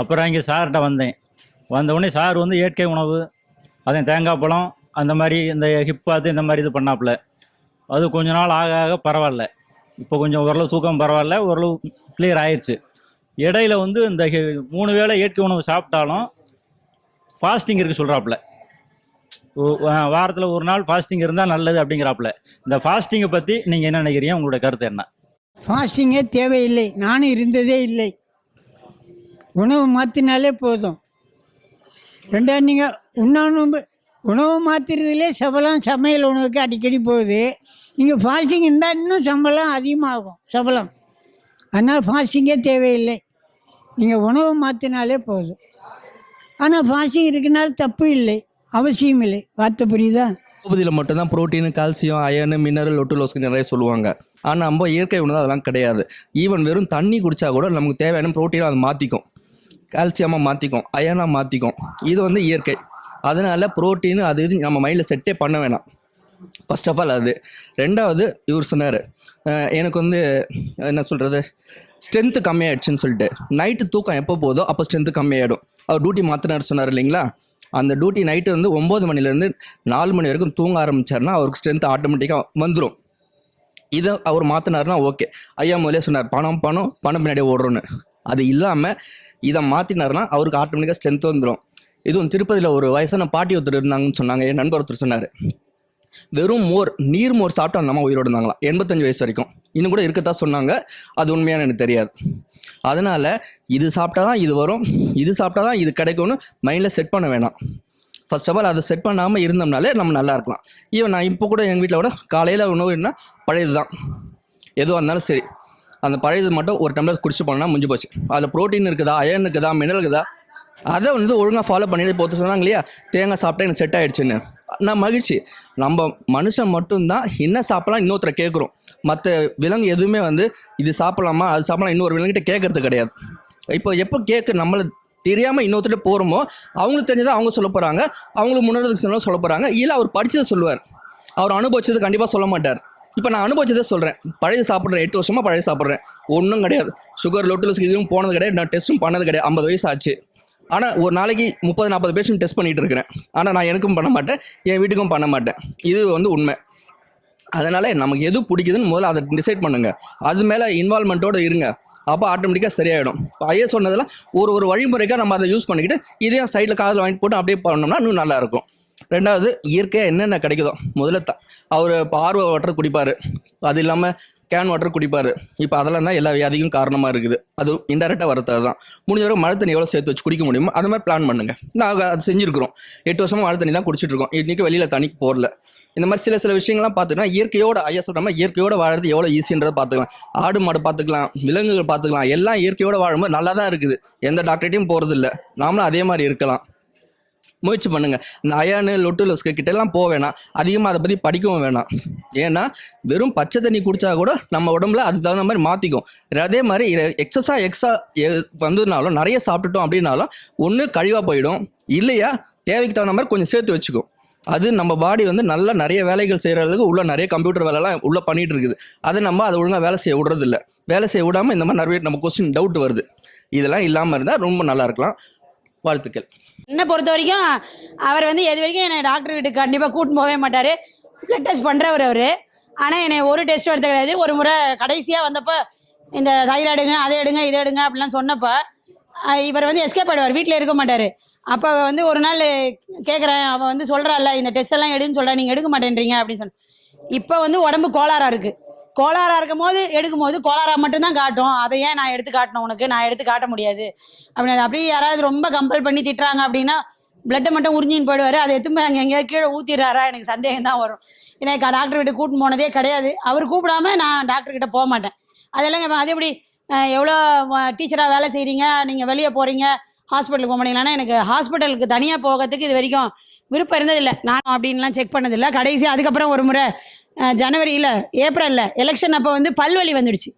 அப்புறம் இங்கே சார்கிட்ட வந்தேன். வந்தவுடனே சார் வந்து இயற்கை உணவு, அதே தேங்காய் பழம், அந்த மாதிரி இந்த ஹிப்பாத்து இந்த மாதிரி இது பண்ணாப்புல. அது கொஞ்ச நாள் ஆக ஆக பரவாயில்ல. இப்போ கொஞ்சம் ஓரளவு தூக்கம் பரவாயில்ல, ஓரளவு கிளியர் ஆயிடுச்சு. இடையில வந்து இந்த 3 வேளை இயற்கை உணவு சாப்பிட்டாலும் ஃபாஸ்டிங் இருக்குது சொல்கிறாப்புல. வாரத்தில் 1 நாள் ஃபாஸ்டிங் இருந்தால் நல்லது அப்படிங்கிறாப்புல. இந்த ஃபாஸ்டிங்கை பற்றி நீங்கள் என்ன நினைக்கிறீங்க, உங்களோட கருத்து என்ன? ஃபாஸ்டிங்கே தேவையில்லை, நானும் இருந்ததே இல்லை. உணவு மாற்றினாலே போதும். 2 நீங்கள் உணவு மாற்றுறதுலே சமையல் உணவுக்கு அடிக்கடி போகுது. நீங்கள் ஃபாஸ்டிங் இருந்தால் இன்னும் சம்பளம் அதிகமாகும், சம்பளம். அதனால் ஃபாஸ்டிங்கே தேவையில்லை, நீங்கள் உணவு மாற்றினாலே போதும். ஆனால் ஃபாஸ்டிங் இருக்கனால தப்பு இல்லை, அவசியம் இல்லை. வார்த்தை புரியுதா? உபதியில் மட்டும்தான் புரோட்டீன், கால்சியம், அயனு, மினரல், ஒட்டுலோஸ்க்கு நிறைய சொல்லுவாங்க. ஆனால் நம்ம இயற்கை உணவு அதெல்லாம் கிடையாது. ஈவன் வெறும் தண்ணி குடித்தா கூட நமக்கு தேவையான புரோட்டீனாக அது மாற்றிக்கும், கால்சியமாக மாற்றிக்கும், அயனாக மாற்றிக்கும். இது வந்து இயற்கை. அதனால் புரோட்டீன் அது இது நம்ம மைண்டில் செட்டே பண்ண வேணாம். ஃபர்ஸ்ட் ஆஃப் ஆல் அது. 2வது, இவர் சொன்னார் எனக்கு வந்து என்ன சொல்கிறது, ஸ்ட்ரென்த்து கம்மியாயிடுச்சுன்னு சொல்லிட்டு. நைட்டு தூக்கம் எப்போ போதோ அப்போ ஸ்ட்ரென்த்து கம்மியாயிடும். அவர் டியூட்டி மாற்றினார் சொன்னார் இல்லைங்களா, அந்த டியூட்டி நைட்டு வந்து 9 மணிலேருந்து 4 மணி வரைக்கும் தூங்க ஆரம்பித்தார்னா அவருக்கு ஸ்ட்ரென்த்து ஆட்டோமேட்டிக்காக வந்துடும். இதை அவர் மாற்றினார்னா ஓகே. ஐயா முதலே சொன்னார் பணம் பின்னாடியே ஓடுறோன்னு. அது இல்லாமல் இதை மாற்றினார்னா அவருக்கு ஆட்டோமேட்டிக்காக ஸ்ட்ரென்த்து வந்துடும். இதுவும் திருப்பதியில் ஒரு வயசான பாட்டி ஒருத்தர் இருந்தாங்கன்னு சொன்னாங்க, என் நண்பர் ஒருத்தர் சொன்னார். வெறும் நீர் மோர் சாப்பிட்டு அந்த அம்மா உயிரோடு இருந்தாங்களாம் 85 வயசு வரைக்கும். இன்னும் கூட இருக்கத்தான் சொன்னாங்க, அது உண்மையான எனக்கு தெரியாது. அதனால் இது சாப்பிட்டா தான் இது வரும், இது சாப்பிட்டா தான் இது கிடைக்கும்னு மைண்டில் செட் பண்ண வேணாம். ஃபர்ஸ்ட் ஆஃப் ஆல் அதை செட் பண்ணாமல் இருந்தோம்னாலே நம்ம நல்லா இருக்கலாம். ஈவன் நான் இப்போ கூட எங்கள் வீட்டில் கூட காலையில் உணவு என்ன பழையது தான், எதுவாக இருந்தாலும் சரி அந்த பழையது மட்டும் ஒரு டம்ளர் குடிச்சு போனோம்னா முடிஞ்சு போச்சு. அதில் ப்ரோட்டீன் இருக்குதா, அயர்ன் இருக்குதா, மினரல் இருக்குதா, அதை வந்து ஒழுங்காக ஃபாலோ பண்ணிட்டு போட்டு சொன்னாங்க இல்லையா, தேங்காய் சாப்பிட்டா எனக்கு செட் ஆகிடுச்சுன்னு. நான் மகிழ்ச்சி. நம்ம மனுஷன் மட்டும்தான் என்ன சாப்பிடலாம் இன்னொருத்தரை கேட்குறோம். மற்ற விலங்கு எதுவுமே வந்து இது சாப்பிடலாமா அது சாப்பிடலாம் இன்னொரு விலங்கிட்ட கேட்கறது கிடையாது. இப்போ எப்போ நம்மளை தெரியாமல் இன்னொருத்தர் போகிறோமோ அவங்களுக்கு தெரிஞ்சதை அவங்க சொல்ல போகிறாங்க, அவங்களுக்கு முன்னாடி சொல்ல போகிறாங்க. இல்லை அவர் படித்ததை சொல்லுவார், அவர் அனுபவிச்சது கண்டிப்பாக சொல்ல மாட்டார். இப்போ நான் அனுபவிச்சதே சொல்கிறேன். பழைய சாப்பிட்றேன், 8 வருஷமாக பழைய சாப்பிட்றேன், ஒன்றும் கிடையாது. சுகர் லோட்டலுக்கு இதுவும் போனது கிடையாது, நான் டெஸ்ட்டும் பண்ணது கிடையாது. 50 வயசு ஆச்சு. ஆனால் ஒரு நாளைக்கு 30-40 பேஷண்ட் டெஸ்ட் பண்ணிகிட்டு இருக்கிறேன். ஆனால் நான் எனக்கும் பண்ண மாட்டேன், என் வீட்டுக்கும் பண்ண மாட்டேன். இது வந்து உண்மை. அதனால் நமக்கு எது பிடிக்குதுன்னு முதல்ல அதை டிசைட் பண்ணுங்கள், அது மேலே இன்வால்மெண்ட்டோடு இருங்க. அப்போ ஆட்டோமேட்டிக்காக சரியாயிடும். இப்போ ஐயா சொன்னதெல்லாம் ஒரு வழிமுறைக்காக நம்ம அதை யூஸ் பண்ணிக்கிட்டு இதே சைடில் காதில் வாங்கிட்டு போட்டு அப்படியே பண்ணோம்னா இன்னும் நல்லாயிருக்கும். ரெண்டாவது, இயற்கையாக என்னென்ன கிடைக்குதோ முதல்ல அவர் இப்போ ஆர்வ வாட்டர் குடிப்பார், அது இல்லாமல் கேன் வாட்டர் குடிப்பார். இப்போ அதெல்லாம் தான் எல்லா வியாதிக்கும் காரணமாக இருக்குது. அது இன்டெரக்டாக வரது தான். முடிஞ்ச வரை மழை தண்ணி எவ்வளோ சேர்த்து வச்சு குடிக்க முடியுமோ அது மாதிரி பிளான் பண்ணுங்கள். நாங்கள் அது செஞ்சுருக்கிறோம். 8 வருஷமாக மழை தண்ணி தான் குடிச்சிட்டு இருக்கோம். இன்றைக்கி வெளியில் தண்ணிக்கு போகல. இந்த மாதிரி சில விஷயங்கள்லாம் பார்த்துக்கலாம். இயற்கையோட ஐயா சொல்கிற மாதிரி இயற்கையோடு வாழறது எவ்வளோ ஈஸின்றதை பார்த்துக்கலாம். ஆடு மாடு பார்த்துக்கலாம், விலங்குகள் பார்த்துக்கலாம். எல்லாம் இயற்கையோடு வாழும்போது நல்லா தான் இருக்குது. எந்த டாக்டர்கிட்டையும் போகிறது இல்லை. நாமளும் அதே மாதிரி இருக்கலாம். முயற்சி பண்ணுங்கள். இந்த அயானு லொட்டுலஸ்க்கு கிட்டெல்லாம் போக வேணாம், அதிகமாக அதை பற்றி படிக்கவும் வேணாம். ஏன்னா வெறும் பச்சை தண்ணி குடித்தா கூட நம்ம உடம்புல அதுக்கு தகுந்த மாதிரி மாற்றிக்கும். அதே மாதிரி எக்ஸா வந்ததுனாலும் நிறைய சாப்பிட்டுட்டோம் அப்படின்னாலும் ஒன்று கழிவாக போயிடும், இல்லையா தேவைக்கு தகுந்த மாதிரி கொஞ்சம் சேர்த்து வச்சுக்கும். அது நம்ம பாடி வந்து நல்லா நிறைய வேலைகள் செய்கிறதுக்கு உள்ள நிறைய கம்ப்யூட்டர் வேலைலாம் உள்ளே பண்ணிகிட்டு இருக்குது. அதை ஒழுங்காக வேலை செய்ய விடுறதில்ல. வேலை செய்ய விடாமல் இந்த மாதிரி நிறைய நம்ம கொஸ்டின் டவுட் வருது. இதெல்லாம் இல்லாமல் இருந்தால் ரொம்ப நல்லா இருக்கலாம். வாழ்த்துக்கள். என்னை பொறுத்த வரைக்கும் அவர் வந்து எது வரைக்கும் என்னை டாக்டர் வீட்டுக்கு கண்டிப்பாக கூட்டின்னு போகவே மாட்டார். ப்ளட் டெஸ்ட் பண்ணுறவர் அவர். ஆனால் என்னை ஒரு டெஸ்ட் எடுத்த கிடையாது. ஒரு முறை கடைசியாக வந்தப்போ இந்த தைராய்டு எடுங்க, அதை எடுங்க, இதை எடுங்க அப்படிலாம் சொன்னப்போ இவர் வந்து எஸ்கேப் ஆகிடுவார், வீட்டில் இருக்க மாட்டார். அப்போ வந்து ஒரு நாள் கேட்குறேன், அவள் வந்து சொல்கிறாள்ல இந்த டெஸ்ட் எல்லாம் எடுன்னு சொல்கிறேன், நீங்கள் எடுக்க மாட்டேன்றீங்க அப்படின்னு சொன்னேன். இப்போ வந்து உடம்பு கோளாறாக இருக்குது. கோளாறாக இருக்கும் போது எடுக்கும்போது கோளாறாக மட்டும்தான் காட்டும். அதை ஏன் நான் எடுத்து காட்டணும், உனக்கு நான் எடுத்து காட்ட முடியாது அப்படின்னு. அப்படியே யாராவது ரொம்ப கம்பல் பண்ணி திட்டுறாங்க அப்படின்னா பிளட்டை மட்டும் உறிஞ்சின்னு போயிடுவார். அதை எத்துமே அங்கே எங்கேயாவது கீழே ஊற்றிடுறாரா எனக்கு சந்தேகம் தான் வரும். ஏன்னா டாக்டர் கிட்ட கூட்டின்னு போனதே கிடையாது. அவர் கூப்பிடாம நான் டாக்டர்கிட்ட போக மாட்டேன். அதெல்லாம் அது எப்படி எவ்வளோ டீச்சராக வேலை செய்கிறீங்க, நீங்கள் வெளியே போகிறீங்க, ஹாஸ்பிட்டலுக்கு போக மாட்டீங்களான்னா எனக்கு ஹாஸ்பிட்டலுக்கு தனியாக போகிறதுக்கு இது வரைக்கும் விருப்பம் இருந்ததில்லை. நானும் அப்படின்லாம் செக் பண்ணதில்லை. கடைசி அதுக்கப்புறம் ஒரு முறை ஜனவரியில் ஏப்ரலில் எலெக்ஷன் அப்போ வந்து பல்வலி வந்துடுச்சு.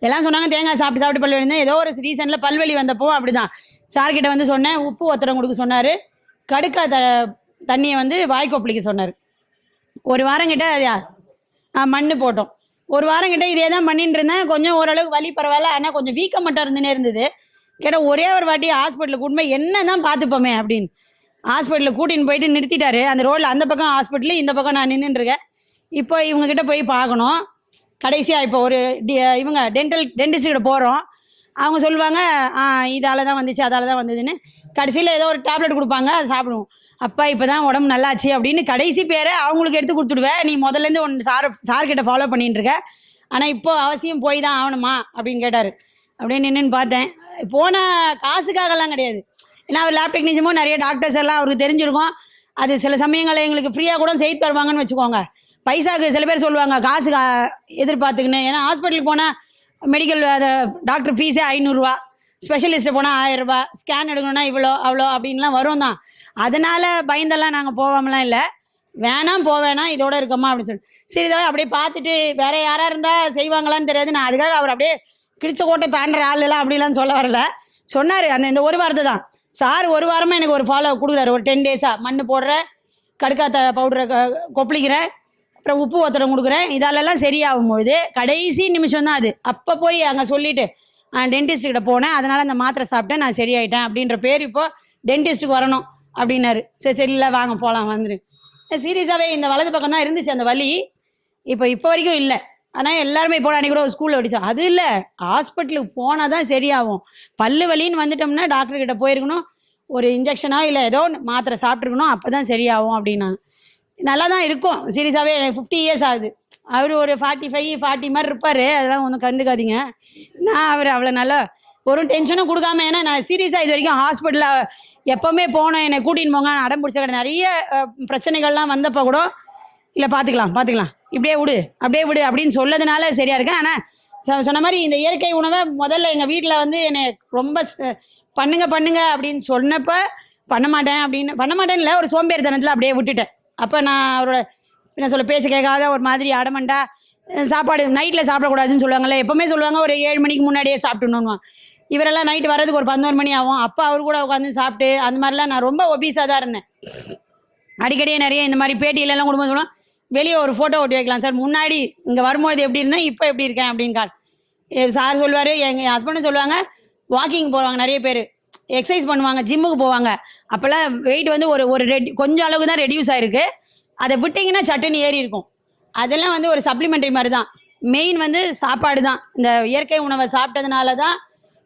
எல்லாம் சொன்னாங்க தேங்காய் சாப்பிட்டு பல்வலி வந்தேன். ஏதோ ஒரு ரீசனில் பல்வலி வந்தப்போ அப்படி தான் சார்கிட்ட வந்து சொன்னேன். உப்பு ஒத்தடம் கொடுக்க சொன்னார். கடுக்கா தண்ணியை வந்து வாய்க்கொப்பளிக்க சொன்னார். ஒரு வாரம் கிட்ட மண் போட்டோம். ஒரு வாரம் கிட்ட இதே தான் பண்ணிட்டு இருந்தேன். கொஞ்சம் ஓரளவுக்கு வலி பரவாயில்ல, ஆனால் கொஞ்சம் வீக்கம் மட்டும் இருந்துனே இருந்தது. கேட்டால் ஒரே ஒரு வாட்டி ஹாஸ்பிட்டலுக்கு கூட்டின்னு போய் என்ன தான் பார்த்துப்போமே அப்படின்னு ஹாஸ்பிட்டலுக்கு கூட்டின்னு போயிட்டு நிறுத்திட்டாரு. அந்த ரோடில் அந்த பக்கம் ஹாஸ்பிட்டலு, இந்த பக்கம் நான் நின்றுருக்கேன். இப்போ இவங்ககிட்ட போய் பார்க்கணும். கடைசியாக இப்போ ஒரு இவங்க டென்டிஸ்ட்கிட்ட போகிறோம். அவங்க சொல்லுவாங்க இதால் தான் வந்துச்சு, அதால் தான் வந்ததுன்னு. கடைசியில் ஏதோ ஒரு டேப்லெட் கொடுப்பாங்க, அதை சாப்பிடுவோம். அப்பா இப்போ தான் உடம்பு நல்லாச்சு அப்படின்னு கடைசி பேரை அவங்களுக்கு எடுத்து கொடுத்துடுவேன். நீ முதல்லேருந்து ஒன்று சார்கிட்ட ஃபாலோ பண்ணிட்டு இருக்க, ஆனால் இப்போ அவசியம் போய் தான் ஆகணுமா அப்படின்னு கேட்டார். அப்படியே நின்றுன்னு பார்த்தேன். போன காசுக்காகலாம் கிடையாது. ஏன்னா அவர் லேப் டெக்னீஷியமோ நிறைய டாக்டர்ஸ் எல்லாம் அவருக்கு தெரிஞ்சிருக்கும். அது சில சமயங்களில் எங்களுக்கு ஃப்ரீயாக கூட செய்து தருவாங்கன்னு வச்சுக்கோங்க. பைசாவுக்கு சில பேர் சொல்லுவாங்க காசு எதிர்பார்த்துக்கின்னு. ஏன்னா ஹாஸ்பிட்டலுக்கு போனால் மெடிக்கல் டாக்டர் ஃபீஸே 500 ரூபா, ஸ்பெஷலிஸ்ட்டு போனால் 1000 ரூபா, ஸ்கேன் எடுக்கணுன்னா இவ்வளோ அவ்வளோ அப்படின்லாம் வரும் தான். அதனால் பயந்தெல்லாம் நாங்கள் போகாமலாம் இல்லை. வேணாம் போவேணாம் இதோட இருக்கம்மா அப்படின்னு சொல்லி சரிதான் அப்படியே பார்த்துட்டு வேறு யாராக இருந்தால் செய்வாங்களான்னு தெரியாது. நான் அதுக்காக அவர் அப்படியே கிழிச்ச கோட்டை தாண்டுற ஆளுலாம் அப்படிலாம் சொல்ல வரல. சொன்னார் இந்த ஒரு வாரத்தை தான் சார். ஒரு வாரமாக எனக்கு ஒரு ஃபாலோ கொடுக்குறாரு. ஒரு 10 டேஸாக மண் போடுறேன், கடுக்காத்த பவுடரை கொப்பளிக்கிறேன், அப்புறம் உப்பு ஒத்தடம் கொடுக்குறேன். இதாலெல்லாம் சரியாகும்பொழுது கடைசி நிமிஷம் தான் அது. அப்போ போய் அங்கே சொல்லிவிட்டு டென்டிஸ்ட்கிட்ட போனேன். அதனால் அந்த மாத்திரை சாப்பிட்டேன், நான் சரியாயிட்டேன் அப்படின்ற பேர் இப்போது டென்டிஸ்ட்டுக்கு வரணும் அப்படின்னாரு. சரி இல்லை வாங்க போகலாம் வந்துரு. சீரியஸாகவே இந்த வலது பக்கம் தான் இருந்துச்சு அந்த வலி. இப்போ வரைக்கும் இல்லை. ஆனால் எல்லாருமே இப்போ அன்றைக்கி கூட ஸ்கூலில் படித்தோம். அது இல்லை, ஹாஸ்பிட்டலுக்கு போனால் தான் சரியாகும். பல்லு வலின்னு வந்துட்டோம்னா டாக்டர்கிட்ட போயிருக்கணும், ஒரு இன்ஜெக்ஷனாக இல்லை ஏதோ மாத்திரை சாப்பிட்ருக்கணும், அப்போ தான் சரியாகும் அப்படின்னாங்க. நல்லா தான் இருக்கும். சீரியஸாகவே எனக்கு 50 இயர்ஸ் ஆகுது. அவர் ஒரு 45 40 மாதிரி இருப்பார். அதெல்லாம் ஒன்றும் கண்டுக்காதீங்க. நான் அவர் அவ்வளோ நல்லா ஒரு டென்ஷனும் கொடுக்காம, ஏன்னா நான் சீரியஸாக இது வரைக்கும் ஹாஸ்பிட்டலில் எப்போவுமே போனேன், என்னை கூட்டின்னு போங்க, நான் அடம் பிடிச்ச கடை நிறைய பிரச்சனைகள்லாம் வந்தப்போ கூட இல்லை பார்த்துக்கலாம் இப்படியே விடு அப்படின்னு சொல்லதுனால சரியாக இருக்கேன். ஆனால் சொன்ன மாதிரி இந்த இயற்கை உணவை முதல்ல எங்கள் வீட்டில் வந்து என்னை ரொம்ப பண்ணுங்க அப்படின்னு சொன்னப்போ பண்ண மாட்டேன் இல்லை, ஒரு சோம்பேறித்தனத்தில் அப்படியே விட்டுட்டேன். அப்போ நான் அவரோட என்ன சொல்ல பேச்ச கேட்காத ஒரு மாதிரி அடமண்டா, சாப்பாடு நைட்டில் சாப்பிடக்கூடாதுன்னு சொல்லுவாங்கள்ல, எப்போவுமே சொல்லுவாங்க ஒரு 7 மணிக்கு முன்னாடியே சாப்பிட்டுணுன்னுவான். இவரெல்லாம் நைட்டு வர்றதுக்கு ஒரு 11 மணி ஆகும். அப்போ அவர் கூட உட்காந்து சாப்பிட்டு அந்த மாதிரிலாம் நான் ரொம்ப ஒபீஸாக தான் இருந்தேன். அடிக்கடியே நிறைய இந்த மாதிரி பேட்டியிலலாம் கொடுக்கும்போது சொல்லுவோம், வெளியே ஒரு ஃபோட்டோ ஒட்டி வைக்கலாம் சார், முன்னாடி இங்கே வரும்போது எப்படி இருந்தேன் இப்போ எப்படி இருக்கேன் அப்படின்னு சார் சொல்லுவார். எங்கள் ஹஸ்பண்டும் சொல்லுவாங்க, வாக்கிங் போவாங்க நிறைய பேர், எக்ஸசைஸ் பண்ணுவாங்க, ஜிம்முக்கு போவாங்க. அப்போல்லாம் வெயிட் வந்து ஒரு கொஞ்சம் அளவுக்கு தான் ரெடியூஸ் ஆகிருக்கு. அதை விட்டிங்கன்னா சட்டுன்னு ஏறி இருக்கும். அதெல்லாம் வந்து ஒரு சப்ளிமெண்ட்ரி மாதிரி தான். மெயின் வந்து சாப்பாடு தான். இந்த இயற்கை உணவை சாப்பிட்டதுனால தான்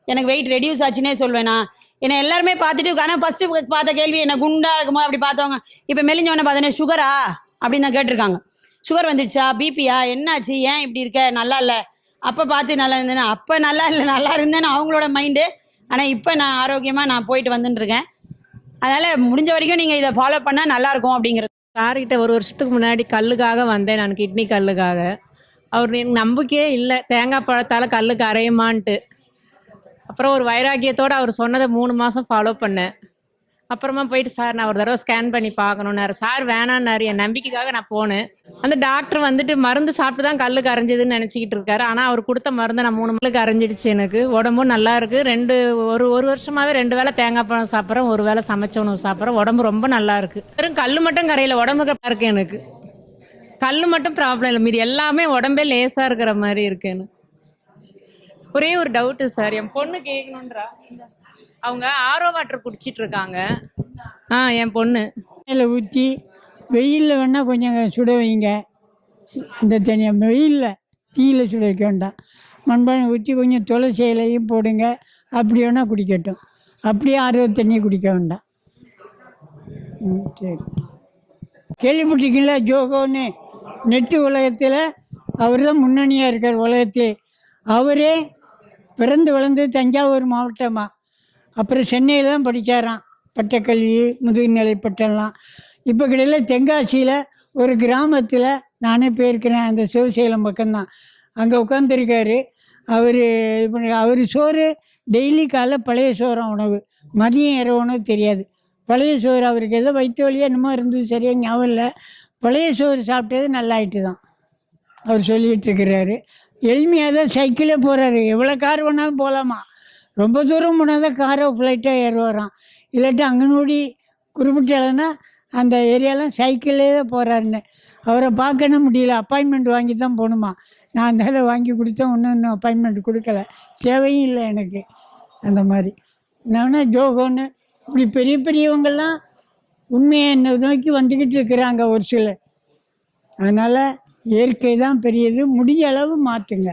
எனக்கு வெயிட் ரெடியூஸ் ஆச்சுன்னே சொல்வேன். நான் என்னை எல்லாருமே பார்த்துட்டு, ஆனால் ஃபஸ்ட்டு பார்த்த கேள்வி என்ன குண்டா இருக்குமோ அப்படி பார்த்தவங்க இப்போ மெலிஞ்சவொன்னே பார்த்தோன்னே சுகரா அப்படின்னு தான் கேட்டிருக்காங்க. சுகர் வந்துடுச்சா, பிபியா, என்னாச்சு, ஏன் இப்படி இருக்க, நல்லா இல்லை. அப்போ பார்த்து நல்லா இருந்தேன்னா, அப்போ நல்லா இல்லை நல்லா இருந்தேன்னு அவங்களோட மைண்டு. ஆனால் இப்போ நான் ஆரோக்கியமாக நான் போயிட்டு வந்துட்டுருக்கேன். அதனால் முடிஞ்ச வரைக்கும் நீங்கள் இதை ஃபாலோ பண்ணால் நல்லாயிருக்கும் அப்படிங்கிறது. சார்கிட்ட 1 வருஷத்துக்கு முன்னாடி கல்லுக்காக வந்தேன், நான் கிட்னி கல்லுக்காக. அவர் எனக்கு நம்பிக்கையே இல்லை, தேங்காய் பழத்தால் கல்லுக்கு அரையுமான்ட்டு. அப்புறம் ஒரு வைராக்கியத்தோடு அவர் சொன்னதை 3 மாதம் ஃபாலோ பண்ணேன். அப்புறமா போயிட்டு சார் நான் ஒரு தடவை ஸ்கேன் பண்ணி பார்க்கணுன்னாரு. சார் வேணான்னாரு. என் நம்பிக்கைக்காக நான் போனேன். அந்த டாக்டர் வந்துட்டு மருந்து சாப்பிட்டு தான் கல்லுக்கு அரைஞ்சதுன்னு நினச்சிக்கிட்டு இருக்காரு. ஆனால் அவர் கொடுத்த மருந்து நான் 3 நாளுக்கு அரைஞ்சிடுச்சு. எனக்கு உடம்பும் நல்லா இருக்குது. ஒரு வருஷமாகவே 2 வேளை தேங்காய் பழம் சாப்பிட்றேன், 1 வேளை சமைச்ச உணவு சாப்பிட்றேன். உடம்பு ரொம்ப நல்லா இருக்குது. வெறும் கல் மட்டும் கரையில் உடம்புக்கு இருக்குது. எனக்கு கல் மட்டும் ப்ராப்ளம் இல்லை, மீது எல்லாமே உடம்பே லேசாக இருக்கிற மாதிரி இருக்குன்னு. ஒரே ஒரு டவுட்டு சார், என் பொண்ணு கேட்கணுன்றா. அவங்க ஆரோ வாட்டர் குடிச்சிட்டு இருக்காங்க. என் பொண்ணு தண்ணியில் ஊற்றி வெயிலில் வேணால் கொஞ்சம் சுட வைங்க. இந்த தண்ணியை வெயிலில் தீயில் சுட வைக்க வேண்டாம். மண்பானை ஊற்றி கொஞ்சம் துளசி இலையும் போடுங்க. அப்படி வேணால் குடிக்கட்டும். அப்படியே ஆரோ தண்ணியை குடிக்க வேண்டாம். சரி, கேள்விப்பட்டிருக்கீங்களா ஜோகோன்னு? நெட்டு உலகத்தில் அவர் தான் முன்னணியாக இருக்கார் உலகத்தில். அவரே பிறந்து வளர்ந்து தஞ்சாவூர் மாவட்டமாக, அப்புறம் சென்னையில் தான் படித்தாராம், பட்டக்கல்வி முதுகுநிலை பட்டம்லாம். இப்போ கிடையாது, தென்காசியில் ஒரு கிராமத்தில் நானே போயிருக்கிறேன், அந்த சிவசேலம் பக்கம்தான். அங்கே உட்காந்துருக்காரு அவர். அவர் சோறு டெய்லி காலைல பழைய சோறாம் உணவு, மதியம் இரவு உணவு தெரியாது. பழைய சோறு அவருக்கு ஏதோ வயிற்று வலியாக என்னமோ இருந்தது, சரியாக ஞாபகம் இல்லை. பழைய சோறு சாப்பிட்டது நல்லாயிட்டு தான் அவர் சொல்லிகிட்டு இருக்கிறாரு. எளிமையாக தான் சைக்கிளே போகிறாரு. எவ்வளோ கார் வேணாலும் போகலாமா. ரொம்ப தூரம் போனால் தான் காரோ ஃப்ளைட்டோ ஏறுவாராம். இல்லாட்டி அங்கனோடி குறிப்பிட்ட இடம்னா அந்த ஏரியாலாம் சைக்கிளே தான் போகிறாருன்னு. அவரை பார்க்கணும் முடியல, அப்பாயின்மெண்ட் வாங்கி தான் போகணுமா. நான் அந்த வாங்கி கொடுத்தேன், இன்னும் அப்பாயின்மெண்ட் கொடுக்கல, தேவையும் இல்லை எனக்கு. அந்த மாதிரி என்னன்னா ஜோகோன்னு இப்படி பெரிய பெரியவங்கள்லாம் உண்மையை நோக்கி வந்துக்கிட்டு இருக்கிறாங்க ஒரு சிலர். அதனால் இயற்கை தான் பெரியது, முடிஞ்ச அளவு மாற்றுங்க.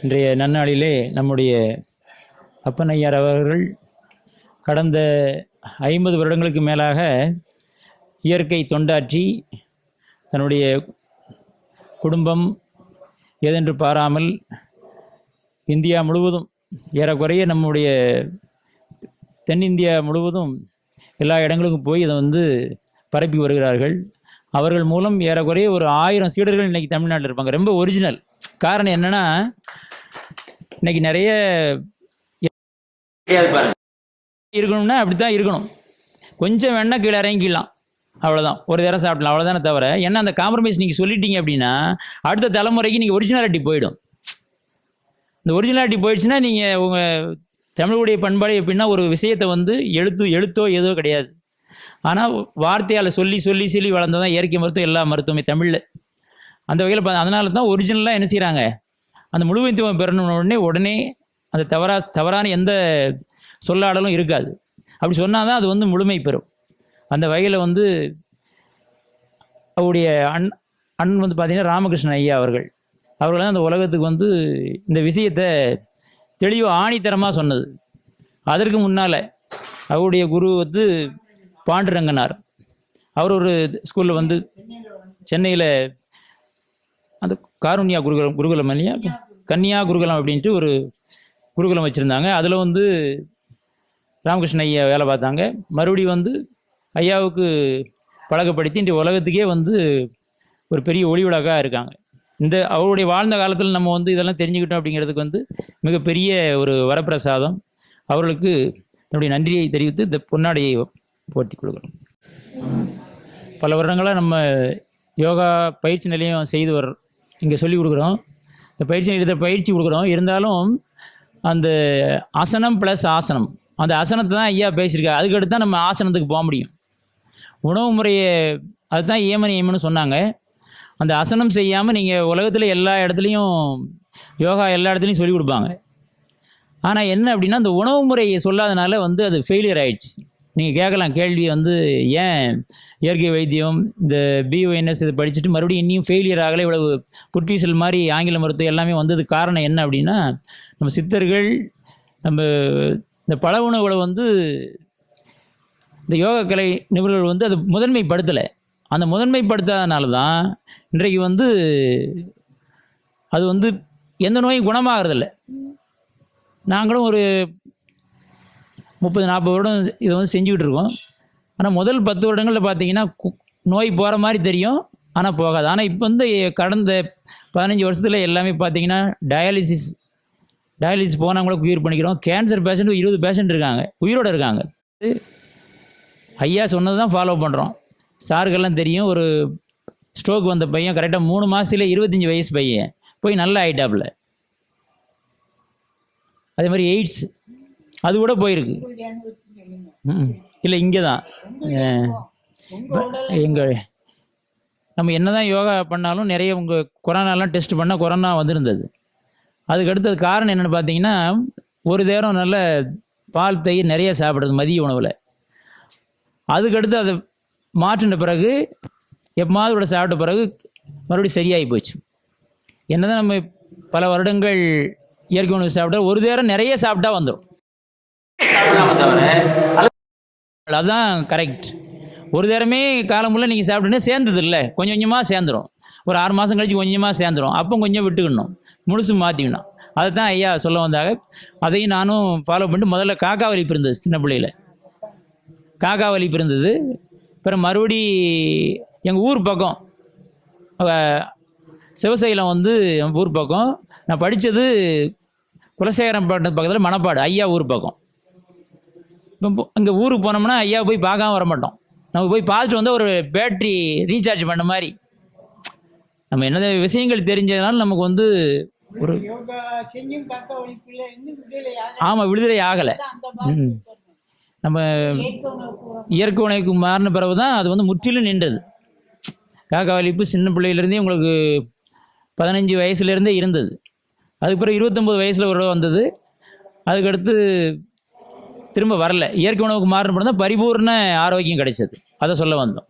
இன்றைய நன்னாளிலே நம்முடைய அப்பனையார் அவர்கள் கடந்த 50 வருடங்களுக்கு மேலாக இயற்கை தொண்டாற்றி தன்னுடைய குடும்பம் ஏதென்று பாராமல் இந்தியா முழுவதும், ஏறக்குறைய நம்முடைய தென்னிந்தியா முழுவதும் எல்லா இடங்களுக்கும் போய் இதை பரப்பி வருகிறார்கள். அவர்கள் மூலம் ஏறக்குறைய ஒரு 1000 சீடர்கள் இன்றைக்கி தமிழ்நாட்டில் இருப்பாங்க. ரொம்ப ஒரிஜினல். காரணம் என்னென்னா, இன்னைக்கு நிறைய இருக்கணும்னா அப்படி தான் இருக்கணும். கொஞ்சம் வேணால் கீழே இறங்கிக்கலாம், அவ்வளோதான். ஒரு தடவை சாப்பிடலாம், அவ்வளோதானே தவிர. ஏன்னா அந்த காம்ப்ரமைஸ் நீங்கள் சொல்லிட்டீங்க அப்படின்னா அடுத்த தலைமுறைக்கு நீங்கள் ஒரிஜினாலிட்டி போயிடும். இந்த ஒரிஜினாலிட்டி போயிடுச்சுன்னா நீங்கள் உங்கள் தமிழுடைய பண்பாடு எப்படின்னா, ஒரு விஷயத்தை எழுத்தோ ஏதோ கிடையாது. ஆனால் வார்த்தையால் சொல்லி சொல்லி சொல்லி வளர்ந்ததான் இயற்கை மருத்துவம், எல்லா மருத்துவமே தமிழில். அந்த வகையில் அதனால தான் ஒரிஜினலாக என்ன செய்கிறாங்க, அந்த முழுமைத்துவம் பெறணும்னு உடனே அந்த தவறான எந்த சொல்லாடலும் இருக்காது. அப்படி சொன்னால் தான் அது முழுமை பெறும். அந்த வகையில் அவருடைய அண்ணன் பார்த்திங்கன்னா ராமகிருஷ்ணன் ஐயா அவர்கள் தான் அந்த உலகத்துக்கு இந்த விஷயத்தை தெளிவாக ஆணித்தரமாக சொன்னது. அதற்கு முன்னால் அவருடைய குரு பாண்டுரங்கனார். அவர் ஒரு ஸ்கூலில் வந்து சென்னையில் அந்த காருண்யா குருகுலம் இல்லையா, கன்னியா குருகுலம் அப்படின்ட்டு ஒரு குருகுலம் வச்சுருந்தாங்க. அதில் வந்து ராமகிருஷ்ண ஐயா வேலை பார்த்தாங்க. மறுபடியும் வந்து ஐயாவுக்கு பழக்கப்படுத்தி இன்றைய உலகத்துக்கே வந்து ஒரு பெரிய ஒளி விளக்காக இருக்காங்க. இந்த அவருடைய வாழ்ந்த காலத்தில் நம்ம வந்து இதெல்லாம் தெரிஞ்சுக்கிட்டோம் அப்படிங்கிறதுக்கு வந்து மிகப்பெரிய ஒரு வரப்பிரசாதம். அவர்களுக்கு என்னுடைய நன்றியை தெரிவித்து இந்த பொன்னாடையை போர்த்தி கொடுக்குறோம். பல வருடங்களாக நம்ம யோகா பயிற்சி நிலையம் செய்து இங்கே சொல்லிக் கொடுக்குறோம். இந்த பயிற்சி நிலையத்தை பயிற்சி கொடுக்குறோம். இருந்தாலும் அந்த ஆசனம் ப்ளஸ் ஆசனம், அந்த ஆசனத்தை தான் ஐயா பேசியிருக்காரு. அதுக்கடுத்து தான் நம்ம ஆசனத்துக்கு போக முடியும். உணவு முறையை அதுதான் ஏமன்னு சொன்னாங்க. அந்த ஆசனம் செய்யாமல் நீங்கள் உலகத்தில் எல்லா இடத்துலையும் யோகா எல்லா இடத்துலையும் சொல்லிக் கொடுப்பாங்க. ஆனால் என்ன அப்படின்னா அந்த உணவு முறையை சொல்லாதனால வந்து அது ஃபெயிலியர் ஆயிடுச்சு. நீங்கள் கேட்கலாம் கேள்வி வந்து ஏன் இயற்கை வைத்தியம் இந்த பிஓஎன்எஸ் இதை படிச்சுட்டு மறுபடியும் இன்னும் ஃபெயிலியர் ஆகலை, இவ்வளவு புற்றீசல் மாதிரி ஆங்கில மருத்துவம் எல்லாமே வந்தது காரணம் என்ன அப்படின்னா நம்ம சித்தர்கள் நம்ம இந்த பல உணவுகளை வந்து இந்த யோக கலை நிபுணர்கள் வந்து அது முதன்மைப்படுத்தலை. அந்த முதன்மைப்படுத்தாதனால தான் இன்றைக்கு வந்து அது வந்து எந்த நோயும் குணமாகறதில்ல. நாங்களும் ஒரு 30-40 வருடம் இதை வந்து செஞ்சுக்கிட்டு இருக்கோம். ஆனால் முதல் 10 வருடங்களில் பார்த்தீங்கன்னா நோய் போகிற மாதிரி தெரியும், ஆனால் போகாது. ஆனால் இப்போ வந்து கடந்த 15 வருஷத்தில் எல்லாமே பார்த்தீங்கன்னா டயாலிசிஸ் போனவங்கள உயிர் பண்ணிக்கிறோம். கேன்சர் பேஷண்ட் 20 பேஷண்ட் இருக்காங்க, உயிரோடு இருக்காங்க. ஐயா சொன்னது தான் ஃபாலோ பண்ணுறோம். சாருக்கெல்லாம் தெரியும், ஒரு ஸ்ட்ரோக் வந்த பையன் கரெக்டாக 3 மாதத்துல 25 வயசு பையன் போய் நல்லா ஆயிட்டாப்புல. அதே மாதிரி எய்ட்ஸ் அது கூட போயிருக்கு. இல்லை இங்கே தான் எங்கள் நம்ம என்ன தான் யோகா பண்ணாலும் நிறைய உங்கள் கொரோனாலாம் டெஸ்ட் பண்ணால் கொரோனா வந்திருந்தது. அதுக்கடுத்தது காரணம் என்னென்னு பார்த்தீங்கன்னா ஒரு நேரம் நல்ல பால் தயிர் நிறைய சாப்பிட்றது மதிய உணவில். அதுக்கடுத்து அதை மாற்றின பிறகு எப்போது கூட சாப்பிட்ட பிறகு மறுபடியும் சரியாகி போச்சு. என்ன தான் நம்ம பல வருடங்கள் இயற்கை உணவு சாப்பிட்டா ஒரு நேரம் நிறைய சாப்பிட்டா வந்துடும். அதுதான் கரெக்ட். ஒரு நேரமே காலமுள்ள நீங்கள் சாப்பிட்டுன்னு சேர்ந்தது இல்லை, கொஞ்சம் கொஞ்சமாக சேர்ந்துடும். ஒரு 6 மாதம் கழிச்சு கொஞ்சமாக சேர்ந்துடும். அப்போ கொஞ்சம் விட்டுக்கணும், முழுசு மாற்றிக்கணும். அதை தான் ஐயா சொல்ல வந்தாங்க. அதையும் நானும் ஃபாலோ பண்ணிட்டு முதல்ல காக்கா வலிப்பு இருந்தது, சின்ன பிள்ளையில் காக்கா வலிப்பு இருந்தது. அப்புறம் மறுபடி எங்கள் ஊர் பக்கம் சிவசைலம் வந்து எங்கள் ஊர் பக்கம் நான் படித்தது குலசேகரப்பட்டினம் பக்கத்தில் மணப்பாடு ஐயா ஊர் பக்கம். இப்போ அங்கே ஊருக்கு போனோம்னா ஐயா போய் பார்க்காம வர மாட்டோம். நம்ம போய் பார்த்துட்டு வந்து ஒரு பேட்ரி ரீசார்ஜ் பண்ண மாதிரி நம்ம என்ன விஷயங்கள் தெரிஞ்சதுனால நமக்கு வந்து ஒரு ஆமாம் விடுதலை ஆகலை. நம்ம இயற்கை உணவுக்கு மாறின பிறகு தான் அது வந்து முற்றிலும் நின்றது. காக்கா வலிப்பு சின்ன பிள்ளையிலேருந்தே உங்களுக்கு 15 வயசுலேருந்தே இருந்தது. அதுக்கு பிறகு 29 வயசில் ஒரு வந்தது. அதுக்கடுத்து திரும்ப வரல. இயற்கை உணவுக்கு மாறின பிறகு தான் பரிபூர்ண ஆரோக்கியம் கிடைச்சது. அதை சொல்ல வந்தோம்.